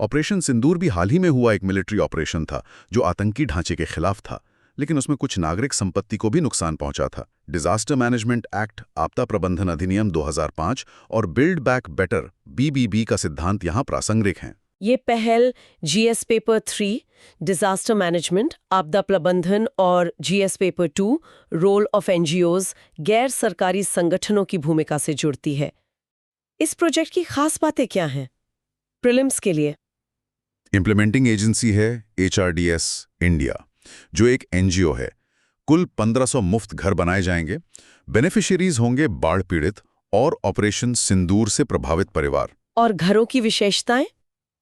[SPEAKER 2] ऑपरेशन सिंदूर भी हाल ही में हुआ एक मिलिट्री ऑपरेशन था जो आतंकी ढांचे के खिलाफ था, लेकिन उसमें कुछ नागरिक संपत्ति को भी नुकसान पहुंचा था। डिजास्टर मैनेजमेंट एक्ट, आपदा प्रबंधन अधिनियम 2005 और बिल्ड बैक बेटर BBB का सिद्धांत यहाँ प्रासंगिक हैं।
[SPEAKER 1] ये पहल GS पेपर 3 डिजास्टर मैनेजमेंट, आपदा प्रबंधन और GS paper 2 role of NGOs गैर सरकारी संगठनों की भूमिका से जुड़ती है। इस प्रोजेक्ट की खास बातें क्या हैं? प्रीलिम्स के लिए
[SPEAKER 2] इम्प्लीमेंटिंग एजेंसी है HRDS इंडिया, जो एक NGO है। कुल 1500 मुफ्त घर बनाए जाएंगे। बेनिफिशियरीज होंगे बाढ़ पीड़ित और ऑपरेशन सिंदूर से प्रभावित परिवार।
[SPEAKER 1] और घरों की विशेषताएं?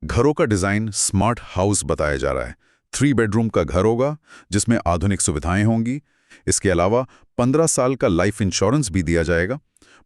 [SPEAKER 2] घरों का डिजाइन स्मार्ट हाउस बताया जा रहा है। 3 बेडरूम का घर होगा जिसमें आधुनिक सुविधाएं होंगी। इसके अलावा 15 साल का लाइफ इंश्योरेंस भी दिया जाएगा।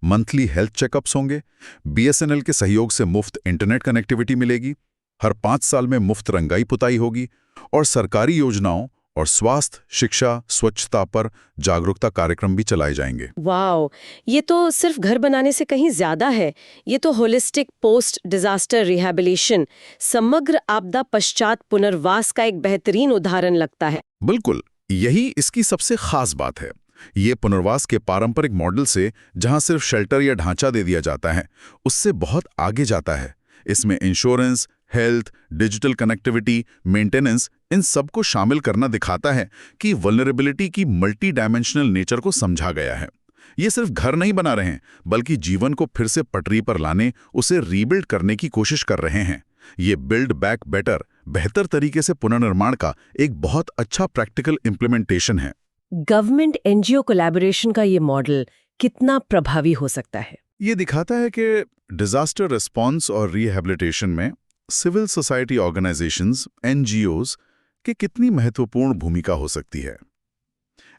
[SPEAKER 2] मंथली हेल्थ चेकअप्स होंगे। BSNL के सहयोग से मुफ्त इंटरनेट कनेक्टिविटी मिलेगी। हर 5 साल में मुफ्त रंगाई पुताई होगी और सरकारी योजनाओं और स्वास्थ्य, शिक्षा, स्वच्छता पर जागरूकता कार्यक्रम भी चलाए जाएंगे।
[SPEAKER 1] वाओ, ये तो सिर्फ घर बनाने से कहीं ज्यादा है। ये तो होलिस्टिक पोस्ट डिजास्टर रिहैबिलिटेशन, समग्र आपदा पश्चात पुनर्वास का एक बेहतरीन उदाहरण लगता है।
[SPEAKER 2] बिल्कुल, यही इसकी सबसे खास बात है। ये पुनर्वास के पारंपरिक मॉडल से, जहां सिर्फ शेल्टर या ढांचा दे दिया जाता है, उससे बहुत आगे जाता है। इसमें insurance, health, digital connectivity, maintenance, इन सब को शामिल करना दिखाता है कि वल्नरेबिलिटी की मल्टी डायमेंशनल नेचर को समझा गया है। ये सिर्फ घर नहीं बना रहे हैं, बल्कि जीवन को फिर से पटरी पर लाने, उसे रीबिल्ड करने की कोशिश कर रहे हैं। ये बिल्ड बैक बेटर, बेहतर तरीके से पुनर्निर्माण का एक बहुत अच्छा प्रैक्टिकल इम्प्लीमेंटेशन है।
[SPEAKER 1] गवर्नमेंट NGO कोलैबोरेशन का ये मॉडल कितना प्रभावी हो सकता है?
[SPEAKER 2] ये दिखाता है कि डिजास्टर रिस्पॉन्स और रिहैबिलिटेशन में सिविल सोसाइटी ऑर्गेनाइजेशंस, NGOs की कितनी महत्वपूर्ण भूमिका हो सकती है।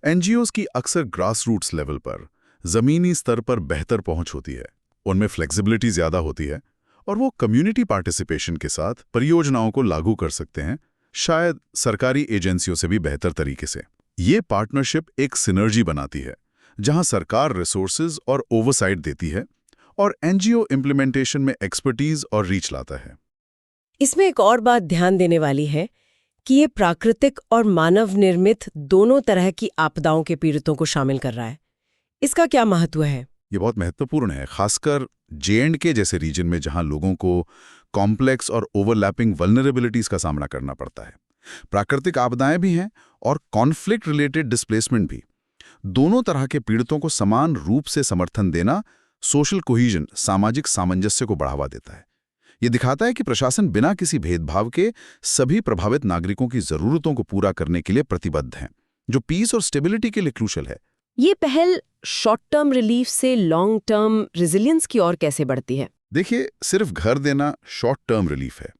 [SPEAKER 2] NGOs की अक्सर ग्रास रूट्स लेवल पर, जमीनी स्तर पर बेहतर पहुंच होती है। उनमें फ्लेक्सिबिलिटी ज्यादा होती है और वो कम्युनिटी पार्टिसिपेशन के साथ परियोजनाओं को लागू कर सकते हैं, शायद सरकारी एजेंसियों से भी बेहतर तरीके से। ये पार्टनरशिप एक सिनर्जी बनाती है, जहां सरकार रिसोर्सेज और ओवरसाइट देती है और NGO इम्प्लीमेंटेशन में एक्सपर्टीज और रीच लाता है।
[SPEAKER 1] इसमें एक और बात ध्यान देने वाली है कि ये प्राकृतिक और मानव निर्मित दोनों तरह की आपदाओं के पीड़ितों को शामिल कर रहा है। इसका क्या महत्व है?
[SPEAKER 2] ये बहुत महत्वपूर्ण है, खासकर J&K जैसे रीजन में, जहां लोगों को कॉम्प्लेक्स और ओवरलैपिंग वल्नरेबिलिटीज का सामना करना पड़ता है। प्राकृतिक आपदाएं भी हैं और कॉन्फ्लिक्ट रिलेटेड डिस्प्लेसमेंट भी। दोनों तरह के पीड़ितों को समान रूप से समर्थन देना सोशल कोहीजन, सामाजिक सामंजस्य को बढ़ावा देता है। ये दिखाता है कि प्रशासन बिना किसी भेदभाव के सभी प्रभावित नागरिकों की जरूरतों को पूरा करने के लिए प्रतिबद्ध है, जो पीस और स्टेबिलिटी के लिए क्रूशल है।
[SPEAKER 1] ये पहल शॉर्ट टर्म रिलीफ से लॉन्ग टर्म रेजिलियंस की ओर कैसे बढ़ती है?
[SPEAKER 2] देखिए, सिर्फ घर देना शॉर्ट टर्म रिलीफ है,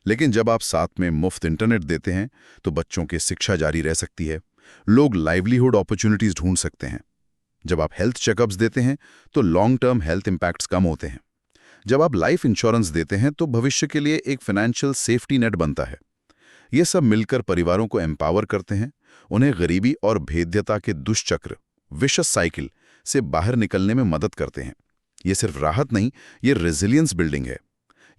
[SPEAKER 2] लेकिन जब आप साथ में मुफ्त इंटरनेट देते हैं तो बच्चों की शिक्षा जारी रह सकती है, लोग लाइवलीहुड अपॉर्चुनिटीज ढूंढ सकते हैं। जब आप हेल्थ चेकअप्स देते हैं तो लॉन्ग टर्म हेल्थ इंपैक्ट्स कम होते हैं। जब आप लाइफ इंश्योरेंस देते हैं तो भविष्य के लिए एक फाइनेंशियल सेफ्टी नेट बनता है। ये सब मिलकर परिवारों को एम्पावर करते हैं, उन्हें गरीबी और भेद्यता के दुष्चक्र, विशस साइकिल से बाहर निकलने में मदद करते हैं। ये सिर्फ राहत नहीं, ये रेजिलियंस बिल्डिंग है।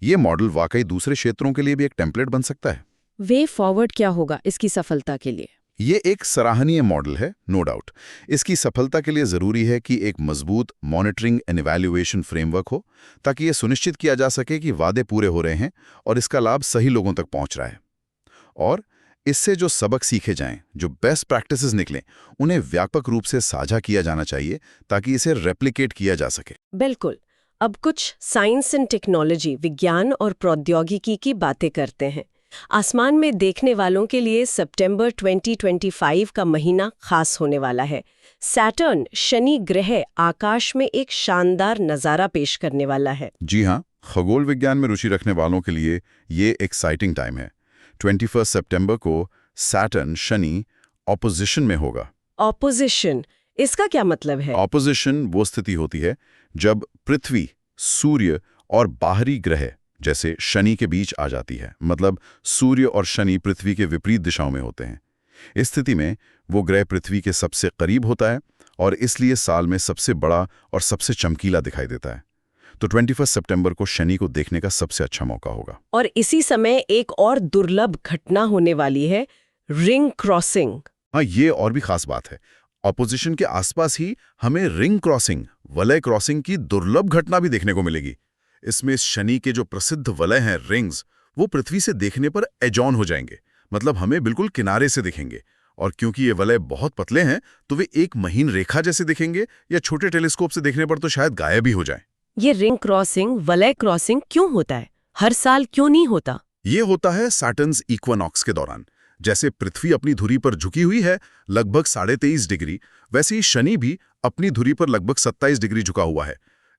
[SPEAKER 2] ये मॉडल वाकई दूसरे क्षेत्रों के लिए भी एक टेम्पलेट बन सकता है।
[SPEAKER 1] वे फॉरवर्ड क्या होगा इसकी सफलता के लिए?
[SPEAKER 2] ये एक सराहनीय मॉडल है, नो डाउट। इसकी सफलता के लिए जरूरी है कि एक मजबूत मॉनिटरिंग एंड इवैल्यूएशन फ्रेमवर्क हो, ताकि ये सुनिश्चित किया जा सके कि वादे पूरे हो रहे हैं और इसका लाभ सही लोगों तक पहुंच रहा है। और इससे जो सबक सीखे जाएं, जो बेस्ट प्रैक्टिसेस निकलें, उन्हें व्यापक रूप से साझा किया जाना चाहिए ताकि इसे रेप्लिकेट किया जा सके।
[SPEAKER 1] बिल्कुल। अब कुछ साइंस एंड टेक्नोलॉजी, विज्ञान और प्रौद्योगिकी की बातें करते हैं। आसमान में देखने वालों के लिए सितंबर 2025 का महीना खास होने वाला है। सैटर्न, शनि ग्रह, आकाश में एक शानदार नज़ारा पेश करने वाला है।
[SPEAKER 2] जी हाँ, खगोल विज्ञान में रुचि रखने वालों के लिए ये एक्साइटिंग टाइम है। 21 सितंबर को सैटर्न, शनि ऑपोजिशन में होगा।
[SPEAKER 1] ऑपोजिशन, इसका क्या मतलब है?
[SPEAKER 2] ऑपोजिशन वो स्थिति होती है जब पृथ्वी, सूर्य और बाहरी ग्रह जैसे शनि के बीच आ जाती है। मतलब सूर्य और शनि पृथ्वी के विपरीत दिशाओं में होते हैं। इस स्थिति में वो ग्रह पृथ्वी के सबसे करीब होता है और इसलिए साल में सबसे बड़ा और सबसे चमकीला दिखाई देता है। तो 21 सितंबर को शनि को देखने का सबसे अच्छा मौका होगा।
[SPEAKER 1] और इसी समय एक और दुर्लभ घटना होने वाली है, रिंग क्रॉसिंग।
[SPEAKER 2] हाँ, ये और भी खास बात है। ऑपोजिशन के आसपास ही हमें रिंग क्रॉसिंग, वलय क्रॉसिंग की दुर्लभ घटना भी देखने को मिलेगी। इसमें शनि के जो प्रसिद्ध वलय हैं रिंग्स, वो पृथ्वी से देखने पर एजॉन हो जाएंगे, मतलब हमें बिल्कुल किनारे से दिखेंगे। और क्योंकि ये वलय बहुत पतले हैं तो वे एक महीन रेखा जैसे दिखेंगे, या छोटे टेलीस्कोप से देखने पर तो शायद गायब ही हो जाएं।
[SPEAKER 1] ये रिंग क्रॉसिंग, वलय क्रॉसिंग क्यों होता है? हर साल क्यों नहीं होता?
[SPEAKER 2] ये होता है सैटर्न्स इक्विनॉक्स के दौरान। जैसे पृथ्वी अपनी धुरी पर झुकी हुई है लगभग 23.5 डिग्री, वैसे ही शनि भी अपनी धुरी पर लगभग 27 डिग्री झुका हुआ है।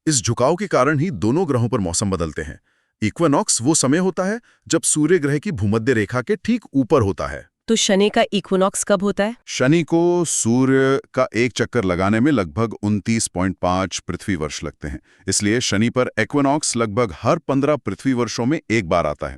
[SPEAKER 2] इस झुकाव के कारण ही दोनों ग्रहों पर मौसम बदलते हैं। इक्विनॉक्स वो समय होता है जब सूर्य ग्रह की भूमध्य रेखा के ठीक ऊपर होता है।
[SPEAKER 1] तो शनि का इक्विनॉक्स कब होता है?
[SPEAKER 2] शनि को सूर्य का एक चक्कर लगाने में लगभग 29.5 पृथ्वी वर्ष लगते हैं। इसलिए शनि पर इक्विनॉक्स लगभग हर 15 पृथ्वी वर्षों में एक बार आता है।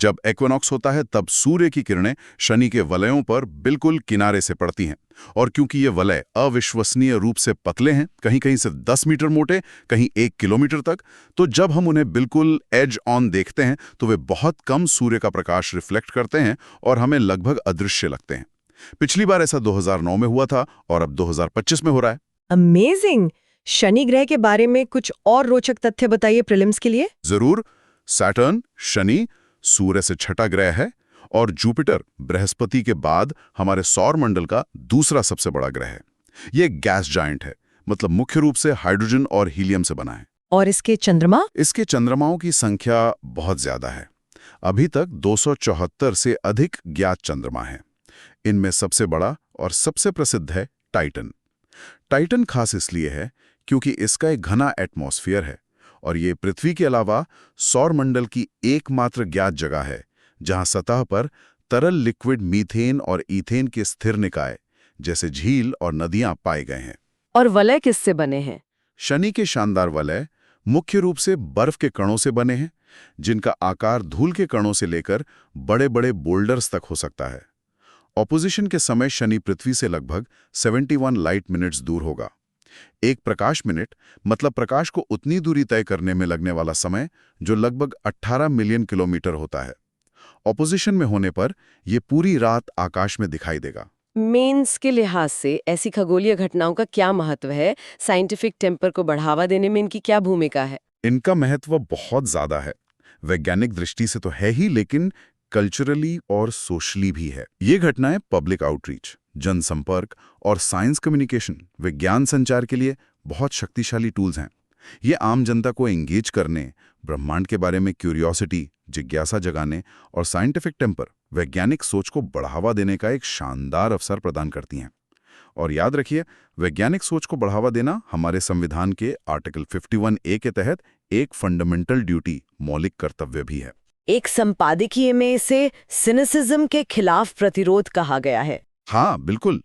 [SPEAKER 2] जब इक्विनॉक्स होता है तब सूर्य की किरणें शनि के वलयों पर बिल्कुल किनारे से पड़ती हैं। और क्योंकि ये वलय अविश्वसनीय रूप से पतले हैं, कहीं कहीं सिर्फ 10 मीटर मोटे, कहीं 1 किलोमीटर तक, तो जब हम उन्हें बिल्कुल एज ऑन देखते हैं तो वे बहुत कम सूर्य का प्रकाश रिफ्लेक्ट करते हैं और हमें लगभग अदृश्य लगते हैं। पिछली बार ऐसा 2009 में हुआ था और अब 2025 में हो रहा है।
[SPEAKER 1] अमेजिंग! शनि ग्रह के बारे में कुछ और रोचक तथ्य बताइए प्रीलिम्स के लिए।
[SPEAKER 2] जरूर। सैटर्न, शनि, सूर्य से छठा ग्रह है और जुपिटर बृहस्पति के बाद हमारे सौर मंडल का दूसरा सबसे बड़ा ग्रह है। ये गैस जायंट है, मतलब मुख्य रूप से हाइड्रोजन और हीलियम से बना है।
[SPEAKER 1] और इसके चंद्रमा?
[SPEAKER 2] इसके चंद्रमाओं की संख्या बहुत ज्यादा है। अभी तक 274 से अधिक ज्ञात चंद्रमा हैं। इनमें सबसे बड़ा और सबसे प्रसिद्ध है टाइटन। टाइटन खास इसलिए है क्योंकि इसका एक घना एटमॉस्फेयर है और ये पृथ्वी के अलावा सौरमंडल की एकमात्र ज्ञात जगह है जहां सतह पर तरल लिक्विड मीथेन और ईथेन के स्थिर निकाय जैसे झील और नदियां पाए गए हैं।
[SPEAKER 1] और वलय किससे बने हैं?
[SPEAKER 2] शनि के शानदार वलय मुख्य रूप से बर्फ के कणों से बने हैं, जिनका आकार धूल के कणों से लेकर बड़े बड़े बोल्डर्स तक हो सकता है। ऑपोजिशन के समय शनि पृथ्वी से लगभग 71 लाइट मिनट्स दूर होगा। एक प्रकाश मिनट मतलब प्रकाश को उतनी दूरी तय करने में लगने वाला समय, जो लगभग 18 मिलियन किलोमीटर होता है। ऑपोजिशन में होने पर यह पूरी रात आकाश में दिखाई देगा।
[SPEAKER 1] मेंस के लिहाज से ऐसी खगोलीय घटनाओं का क्या महत्व है? साइंटिफिक टेम्पर को बढ़ावा देने में इनकी क्या भूमिका है?
[SPEAKER 2] इनका महत्व बहुत ज्यादा है। वैज्ञानिक दृष्टि से तो है ही, लेकिन कल्चरली और सोशली भी है। ये घटनाएं पब्लिक आउटरीच, जनसंपर्क और साइंस कम्युनिकेशन, विज्ञान संचार के लिए बहुत शक्तिशाली टूल्स हैं। ये आम जनता को एंगेज करने, ब्रह्मांड के बारे में क्यूरियोसिटी, जिज्ञासा जगाने और साइंटिफिक टेम्पर, वैज्ञानिक सोच को बढ़ावा देने का एक शानदार अवसर प्रदान करती हैं। और याद रखिए, वैज्ञानिक सोच को बढ़ावा देना हमारे संविधान के आर्टिकल 51A के तहत एक फंडामेंटल ड्यूटी, मौलिक कर्तव्य भी है।
[SPEAKER 1] एक संपादकीय में इसे सिनिसिज्म के खिलाफ प्रतिरोध कहा गया है।
[SPEAKER 2] हाँ, बिल्कुल।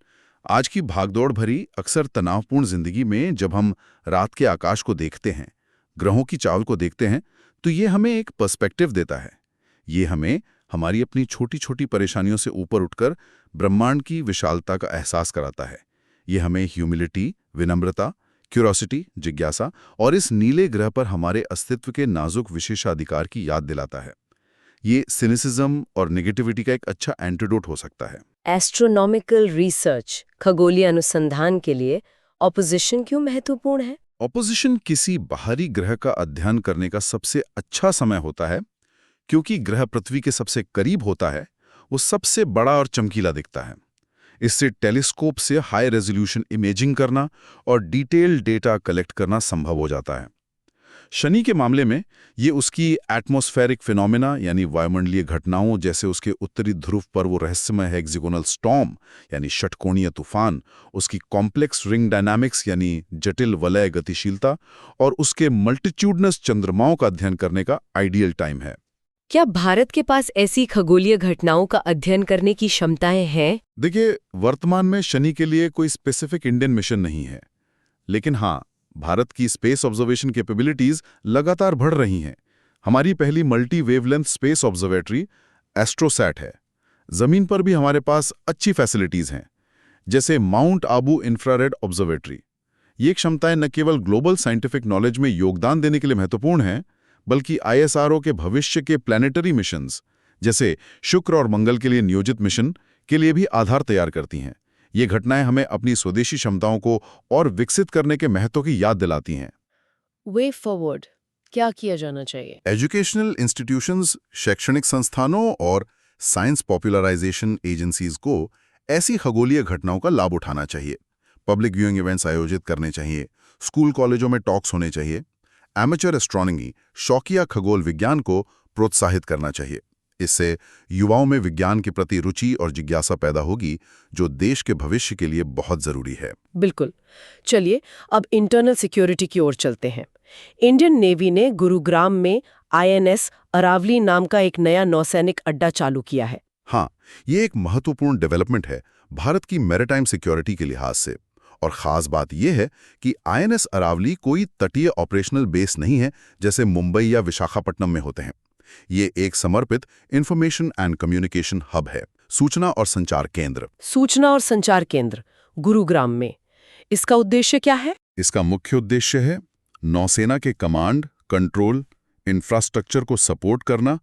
[SPEAKER 2] आज की भागदौड़ भरी, अक्सर तनावपूर्ण जिंदगी में जब हम रात के आकाश को देखते हैं, ग्रहों की चाल को देखते हैं, तो ये हमें एक पर्सपेक्टिव देता है। ये हमें हमारी अपनी छोटी छोटी परेशानियों से ऊपर उठकर ब्रह्मांड की विशालता का एहसास कराता है। ये हमें ह्यूमिलिटी, विनम्रता, क्यूरोसिटी, जिज्ञासा और इस नीले ग्रह पर हमारे अस्तित्व के नाजुक विशेषाधिकार की याद दिलाता है। ये सिनिसिज्म और नेगेटिविटी का एक अच्छा एंटीडोट हो सकता है।
[SPEAKER 1] एस्ट्रोनॉमिकल रिसर्च, खगोलीय अनुसंधान के लिए ऑपोजिशन क्यों महत्वपूर्ण है?
[SPEAKER 2] ऑपोजिशन किसी बाहरी ग्रह का अध्ययन करने का सबसे अच्छा समय होता है, क्योंकि ग्रह पृथ्वी के सबसे करीब होता है, वो सबसे बड़ा और चमकीला दिखता है। इससे टेलीस्कोप से हाई रेजोल्यूशन इमेजिंग करना और डिटेल्ड डेटा कलेक्ट करना संभव हो जाता है। शनि के मामले में ये उसकी एटमॉस्फेरिक फिनोमेना यानी वायुमंडलीय घटनाओं, जैसे उसके उत्तरी ध्रुव पर वो रहस्यमय हेक्सागोनल स्टॉर्म यानी षटकोणीय तूफान, उसकी कॉम्प्लेक्स रिंग डायनामिक्स यानी जटिल वलय गतिशीलता और उसके मल्टीट्यूडनस चंद्रमाओं का अध्ययन करने का आइडियल टाइम है।
[SPEAKER 1] क्या भारत के पास ऐसी खगोलीय घटनाओं का अध्ययन करने की क्षमताएं हैं?
[SPEAKER 2] देखिए, वर्तमान में शनि के लिए कोई स्पेसिफिक इंडियन मिशन नहीं है, लेकिन हाँ, भारत की स्पेस ऑब्जर्वेशन कैपेबिलिटीज लगातार बढ़ रही हैं। हमारी पहली multi wavelength space observatory AstroSat है। जमीन पर भी हमारे पास अच्छी फैसिलिटीज हैं, जैसे माउंट आबू इंफ्रारेड ऑब्जर्वेटरी। ये क्षमताएं न केवल ग्लोबल साइंटिफिक नॉलेज में योगदान देने के लिए महत्वपूर्ण हैं, बल्कि ISRO के भविष्य के प्लैनेटरी मिशंस, जैसे शुक्र और मंगल के लिए नियोजित मिशन के लिए भी आधार तैयार करती हैं। ये घटनाएं हमें अपनी स्वदेशी क्षमताओं को और विकसित करने के महत्व की याद दिलाती हैं।
[SPEAKER 1] वे फॉरवर्ड क्या किया जाना चाहिए?
[SPEAKER 2] एजुकेशनल इंस्टीट्यूशंस, शैक्षणिक संस्थानों और साइंस पॉपुलराइजेशन एजेंसीज को ऐसी खगोलीय घटनाओं का लाभ उठाना चाहिए। पब्लिक व्यूइंग इवेंट्स आयोजित करने चाहिए, स्कूल कॉलेजों में टॉक्स होने चाहिए। एमेचर एस्ट्रोनॉमी, शौकिया खगोल विज्ञान को प्रोत्साहित करना चाहिए। इससे युवाओं में विज्ञान के प्रति रुचि और जिज्ञासा पैदा होगी, जो देश के भविष्य के लिए बहुत जरूरी है।
[SPEAKER 1] बिल्कुल। चलिए अब इंटरनल सिक्योरिटी की ओर चलते हैं। इंडियन नेवी ने गुरुग्राम में INS अरावली नाम का एक नया नौसैनिक अड्डा चालू किया है।
[SPEAKER 2] हाँ, ये एक महत्वपूर्ण डेवलपमेंट है भारत की मैरिटाइम सिक्योरिटी के लिहाज से। और खास बात यह है कि INS अरावली कोई तटीय ऑपरेशनल बेस नहीं है जैसे मुंबई या विशाखापट्टनम में होते हैं। ये एक समर्पित इंफॉर्मेशन एंड कम्युनिकेशन हब है, सूचना और संचार केंद्र।
[SPEAKER 1] सूचना और संचार केंद्र गुरुग्राम में, इसका उद्देश्य क्या है?
[SPEAKER 2] इसका मुख्य उद्देश्य है नौसेना के कमांड, कंट्रोल, इंफ्रास्ट्रक्चर को सपोर्ट करना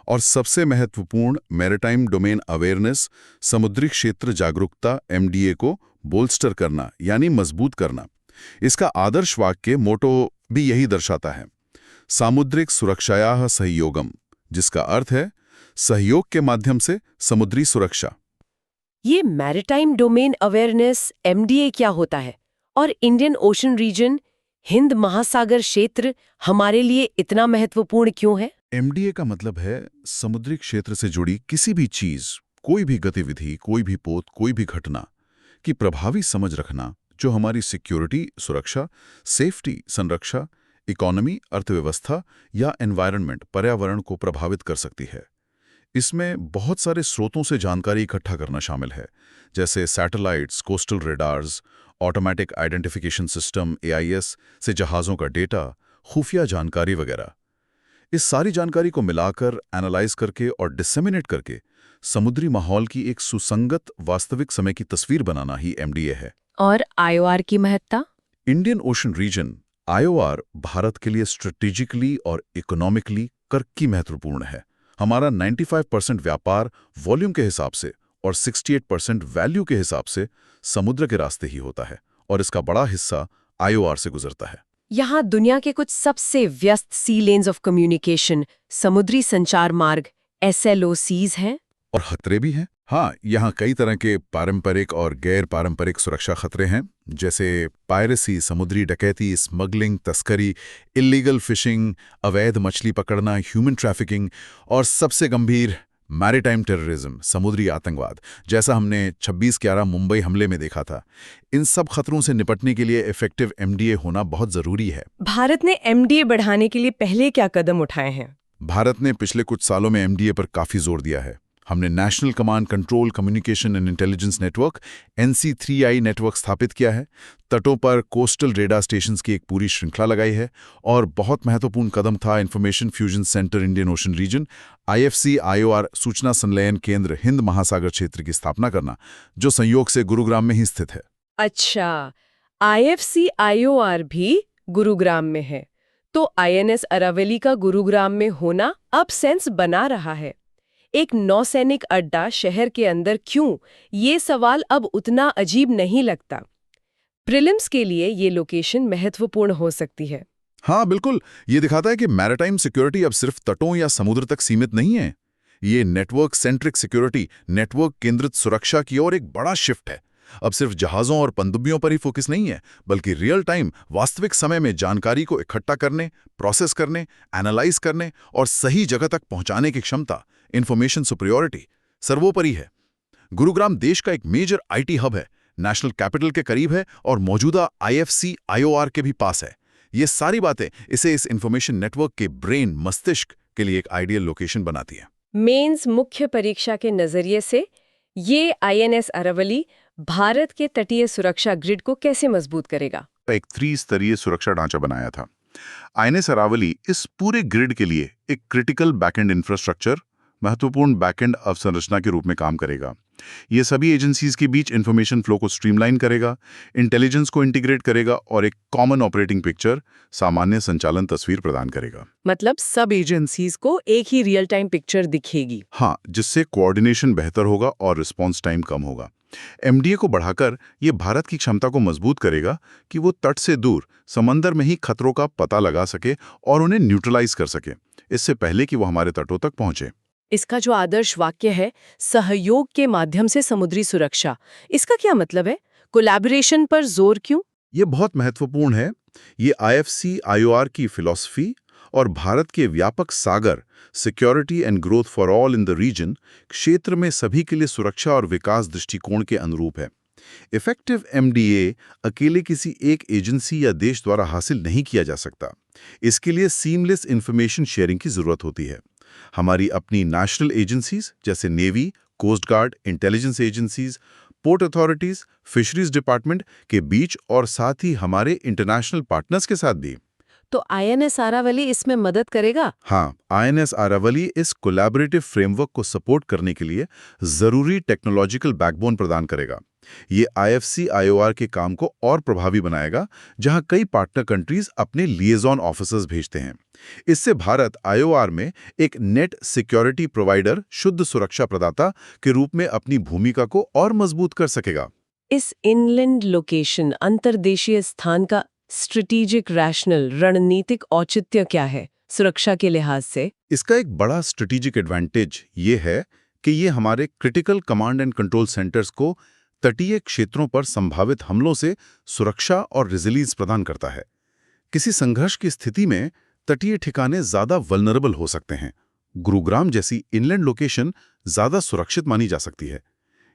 [SPEAKER 2] और सबसे महत्वपूर्ण मैरिटाइम डोमेन अवेयरनेस, समुद्री क्षेत्र जागरूकता MDA को बोल्स्टर करना यानी मजबूत करना। इसका आदर्श वाक्य मोटो भी यही दर्शाता है, सामुद्रिक सुरक्षायाः सहयोगम, जिसका अर्थ है सहयोग के माध्यम से समुद्री सुरक्षा।
[SPEAKER 1] ये मैरिटाइम डोमेन अवेयरनेस MDA क्या होता है और इंडियन ओशन रीजन, हिंद महासागर क्षेत्र हमारे लिए इतना महत्वपूर्ण क्यों है?
[SPEAKER 2] MDA का मतलब है समुद्री क्षेत्र से जुड़ी किसी भी चीज, कोई भी गतिविधि, कोई भी पोत, कोई भी घटना की प्रभावी समझ रखना, जो हमारी सिक्योरिटी, सुरक्षा, सेफ्टी, संरक्षा, इकोनॉमी, अर्थव्यवस्था या एनवायरनमेंट, पर्यावरण को प्रभावित कर सकती है। इसमें बहुत सारे स्रोतों से जानकारी इकट्ठा करना शामिल है, जैसे satellites, coastal radars, automatic identification system AIS से जहाज़ों का डेटा, खुफिया जानकारी वगैरह। इस सारी जानकारी को मिलाकर, एनालाइज करके और डिसेमिनेट करके समुद्री माहौल की एक सुसंगत वास्तविक समय की तस्वीर बनाना ही MDA है।
[SPEAKER 1] और IOR की महत्ता?
[SPEAKER 2] इंडियन ओशन रीजन IOR भारत के लिए स्ट्रेटेजिकली और इकोनॉमिकली कर्क महत्वपूर्ण है। हमारा 95% व्यापार वॉल्यूम के हिसाब से और 68% वैल्यू के हिसाब से समुद्र के रास्ते ही होता है, और इसका बड़ा हिस्सा IOR से गुजरता है।
[SPEAKER 1] यहाँ दुनिया के कुछ सबसे व्यस्त सी लेन्स ऑफ कम्युनिकेशन, समुद्री संचार मार्ग SLOCs हैं।
[SPEAKER 2] और खतरे भी हैं। हाँ, यहाँ कई तरह के पारंपरिक और गैर पारंपरिक सुरक्षा खतरे हैं, जैसे पायरेसी, समुद्री डकैती, स्मगलिंग, तस्करी, इल्लीगल फिशिंग, अवैध मछली पकड़ना, ह्यूमन ट्रैफिकिंग और सबसे गंभीर मैरिटाइम टेररिज्म, समुद्री आतंकवाद, जैसा हमने 26/11 मुंबई हमले में देखा था। इन सब खतरों से निपटने के लिए इफेक्टिव MDA होना बहुत जरूरी है।
[SPEAKER 1] भारत ने MDA बढ़ाने के लिए पहले क्या कदम उठाए हैं?
[SPEAKER 2] भारत ने पिछले कुछ सालों में MDA पर काफी जोर दिया है। हमने national command control communication and intelligence network NC3I network स्थापित किया है, तटों पर कोस्टल रेडार स्टेशंस की एक पूरी श्रृंखला लगाई है, और बहुत महत्वपूर्ण कदम था information fusion centre Indian ocean region IFC IOR सूचना संलयन केंद्र हिंद महासागर क्षेत्र की स्थापना करना, जो संयोग से गुरुग्राम में ही स्थित है।
[SPEAKER 1] अच्छा, IFC IOR भी गुरुग्राम में है, तो INS अरावली का गुरुग्राम में होना अब सेंस बना रहा है। एक नौसैनिक अड्डा शहर के अंदर क्यों, ये सवाल अब उतना अजीब नहीं लगता। प्रीलिम्स के लिए ये लोकेशन महत्वपूर्ण हो सकती है।
[SPEAKER 2] हाँ बिल्कुल, ये दिखाता है कि मैरिटाइम सिक्योरिटी अब सिर्फ तटों या समुद्र तक सीमित नहीं है। ये नेटवर्क सेंट्रिक सिक्योरिटी, नेटवर्क केंद्रित सुरक्षा की ओर एक बड़ा शिफ्ट है। अब सिर्फ जहाज़ों और पनडुब्बियों पर ही फोकस नहीं है, बल्कि रियल टाइम, वास्तविक समय में जानकारी को इकट्ठा करने, प्रोसेस करने, एनालाइज करने और सही जगह तक पहुंचाने की क्षमता, इंफॉर्मेशन सुपरियोरिटी, सर्वोपरि है। गुरुग्राम देश का एक मेजर IT हब है, नेशनल कैपिटल के करीब है और मौजूदा IFC IOR के भी पास है। ये सारी बातें इसे इस इंफॉर्मेशन नेटवर्क के ब्रेन, मस्तिष्क के लिए एक आइडियल लोकेशन बनाती है।
[SPEAKER 1] मेंस मुख्य परीक्षा के नजरिए से ये INS अरावली भारत के तटीय सुरक्षा ग्रिड को कैसे मजबूत करेगा?
[SPEAKER 2] एक 3 स्तरीय सुरक्षा ढांचा बनाया था। INS अरावली इस पूरे ग्रिड के लिए एक क्रिटिकल बैकएंड इंफ्रास्ट्रक्चर, महत्वपूर्ण बैकएंड अवसंरचना के रूप में काम करेगा। ये सभी एजेंसीज के बीच इंफॉर्मेशन फ्लो को स्ट्रीमलाइन करेगा, इंटेलिजेंस को इंटीग्रेट करेगा और एक कॉमन ऑपरेटिंग पिक्चर, सामान्य संचालन तस्वीर प्रदान करेगा।
[SPEAKER 1] मतलब सब एजेंसीज को एक ही रियल टाइम पिक्चर दिखेगी।
[SPEAKER 2] हाँ, जिससे कोऑर्डिनेशन बेहतर होगा और रिस्पॉन्स टाइम कम होगा। एमडीए को बढ़ाकर ये भारत की क्षमता को मजबूत करेगा कि वो तट से दूर समंदर में ही खतरों का पता लगा सके और उन्हें न्यूट्रलाइज कर सके, इससे पहले कि वो हमारे तटों तक पहुंचे।
[SPEAKER 1] इसका जो आदर्श वाक्य है, सहयोग के माध्यम से समुद्री सुरक्षा, इसका क्या मतलब है? कोलैबोरेशन पर जोर क्यों?
[SPEAKER 2] ये बहुत महत्वपूर्ण है। ये आईएफसी आईओआर की फिलॉसफी और भारत के व्यापक Sagar security and growth for all in the region क्षेत्र में सभी के लिए सुरक्षा और विकास दृष्टिकोण के अनुरूप है। इफेक्टिव एमडीए अकेले किसी एक एजेंसी या देश द्वारा हासिल नहीं किया जा सकता। इसके लिए सीमलेस इंफॉर्मेशन शेयरिंग की जरूरत होती है। हमारी अपनी नेशनल एजेंसीज जैसे navy, coast guard, intelligence agencies, port authorities, fisheries department के बीच और साथ ही हमारे इंटरनेशनल पार्टनर्स के साथ भी।
[SPEAKER 1] तो आईएनएस आरावली इसमें मदद करेगा?
[SPEAKER 2] हाँ, आईएनएस आरावली इस कोलैबोरेटिव फ्रेमवर्क को सपोर्ट करने के लिए जरूरी टेक्नोलॉजिकल बैकबोन प्रदान करेगा। ये आईएफसी आईओआर के काम को और प्रभावी बनाएगा, जहां कई पार्टनर कंट्रीज अपने लिएजॉन ऑफिसर्स भेजते हैं। इससे भारत आईओआर में एक नेट सिक्योरिटी प्रोवाइडर, शुद्ध सुरक्षा प्रदाता के रूप में अपनी भूमिका को और मजबूत कर सकेगा।
[SPEAKER 1] इस इनलैंड लोकेशन, अंतर्देशीय स्थान का स्ट्रेटेजिक रैशनल रणनीतिक औचित्य क्या है सुरक्षा के लिहाज से?
[SPEAKER 2] इसका एक बड़ा स्ट्रेटेजिक एडवांटेज ये है कि ये हमारे critical command and control centres को तटीय क्षेत्रों पर संभावित हमलों से सुरक्षा और रेजिलियंस प्रदान करता है। किसी संघर्ष की स्थिति में तटीय ठिकाने ज्यादा वल्नरेबल हो सकते हैं। गुरुग्राम जैसी इनलैंड लोकेशन ज्यादा सुरक्षित मानी जा सकती है।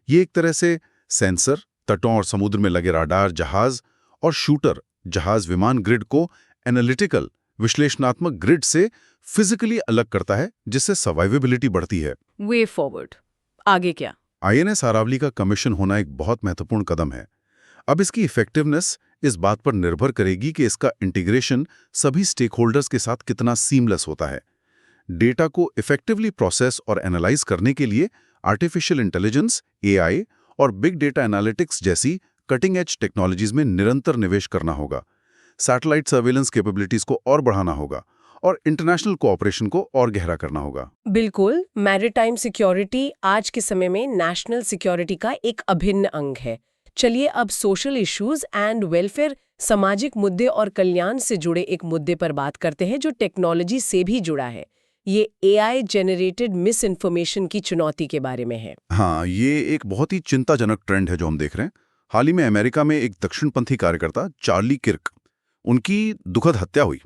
[SPEAKER 2] ये एक तरह से सेंसर, तटों और समुद्र में लगे राडार, जहाज और शूटर जहाज विमान ग्रिड को एनालिटिकल विश्लेषणात्मक ग्रिड से फिजिकली अलग करता है, जिससे सर्वाइवेबिलिटी बढ़ती है।
[SPEAKER 1] वे फॉरवर्ड, आगे क्या?
[SPEAKER 2] आईएनएस आरावली का कमीशन होना एक बहुत महत्वपूर्ण कदम है। अब इसकी इफेक्टिवनेस इस बात पर निर्भर करेगी कि इसका इंटीग्रेशन सभी स्टेक होल्डर्स के साथ कितना सीमलेस होता है। डेटा को इफेक्टिवली प्रोसेस और एनालाइज करने के लिए आर्टिफिशियल इंटेलिजेंस, एआई और बिग डेटा एनालिटिक्स जैसी कटिंग एज टेक्नोलॉजीज में निरंतर निवेश करना होगा। सैटेलाइट सर्वेलेंस कैपेबिलिटीज को और बढ़ाना होगा और इंटरनेशनल कोऑपरेशन को और गहरा करना होगा।
[SPEAKER 1] बिल्कुल, मैरीटाइम सिक्योरिटी आज के समय में नेशनल सिक्योरिटी का एक अभिन्न अंग है। चलिए अब सोशल इश्यूज एंड वेलफेयर, सामाजिक मुद्दे और कल्याण से जुड़े एक मुद्दे पर बात करते हैं जो टेक्नोलॉजी से भी जुड़ा है। ये एआई जेनरेटेड मिस इन्फॉर्मेशन की चुनौती के बारे में है।
[SPEAKER 2] हाँ, ये एक बहुत ही चिंताजनक ट्रेंड है जो हम देख रहे हैं। हाल ही में अमेरिका में एक दक्षिणपंथी कार्यकर्ता चार्ली किर्क, उनकी दुखद हत्या हुई।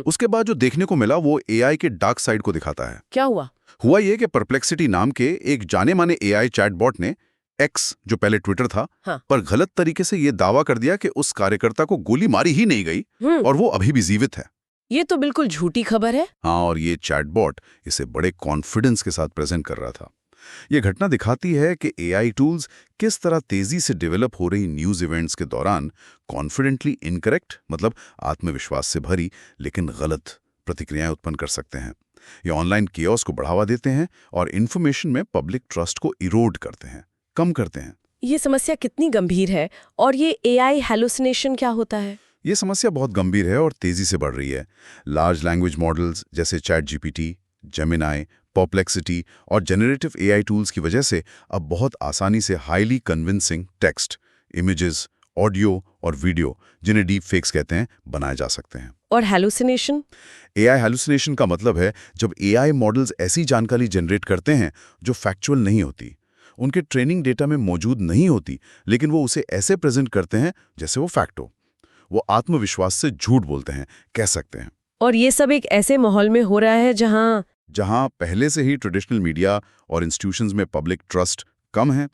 [SPEAKER 2] उसके बाद जो देखने को मिला वो एआई के डार्क साइड को दिखाता है।
[SPEAKER 1] क्या हुआ?
[SPEAKER 2] हुआ ये कि परप्लेक्सिटी नाम के एक जाने माने एआई चैटबॉट ने एक्स, जो पहले ट्विटर था, पर गलत तरीके से ये दावा कर दिया कि उस कार्यकर्ता को गोली मारी ही नहीं गई और वो अभी भी जीवित है।
[SPEAKER 1] ये तो बिल्कुल झूठी खबर है।
[SPEAKER 2] हाँ, और ये चैटबॉट इसे बड़े कॉन्फिडेंस के साथ प्रेजेंट कर रहा था। ये घटना दिखाती है कि एआई टूल्स किस तरह तेजी से डेवलप हो रही न्यूज इवेंट्स के दौरान कॉन्फिडेंटली इनकरेक्ट, मतलब आत्मविश्वास से भरी लेकिन गलत प्रतिक्रियाएं उत्पन्न कर सकते हैं। ये ऑनलाइन केओस को बढ़ावा देते हैं और इन्फॉर्मेशन में पब्लिक ट्रस्ट को इरोड करते हैं, कम करते हैं।
[SPEAKER 1] ये समस्या कितनी गंभीर है और ये एआई हैलुसिनेशन क्या होता है?
[SPEAKER 2] ये समस्या बहुत गंभीर है और तेजी से बढ़ रही है। लार्ज लैंग्वेज मॉडल्स जैसे चैटजीपीटी, जेमिनाई, परप्लेक्सिटी और जनरेटिव एआई टूल्स की वजह से अब बहुत आसानी से highly convincing text, images, audio और वीडियो, जिन्हें डीप फेक्स कहते हैं, बनाए जा सकते हैं।
[SPEAKER 1] और हैलुसिनेशन?
[SPEAKER 2] एआई हैलुसिनेशन का मतलब है जब एआई मॉडल्स ऐसी जानकारी जनरेट करते हैं जो फैक्चुअल नहीं होती, उनके ट्रेनिंग डेटा में मौजूद नहीं होती, लेकिन वो उसे ऐसे प्रेजेंट करते हैं जैसे वो फैक्ट हो। वो आत्मविश्वास से झूठ बोलते हैं, कह सकते हैं।
[SPEAKER 1] और ये सब एक ऐसे माहौल में हो रहा है
[SPEAKER 2] जहां पहले से ही ट्रेडिशनल मीडिया और इंस्टीट्यूशंस में पब्लिक ट्रस्ट कम है।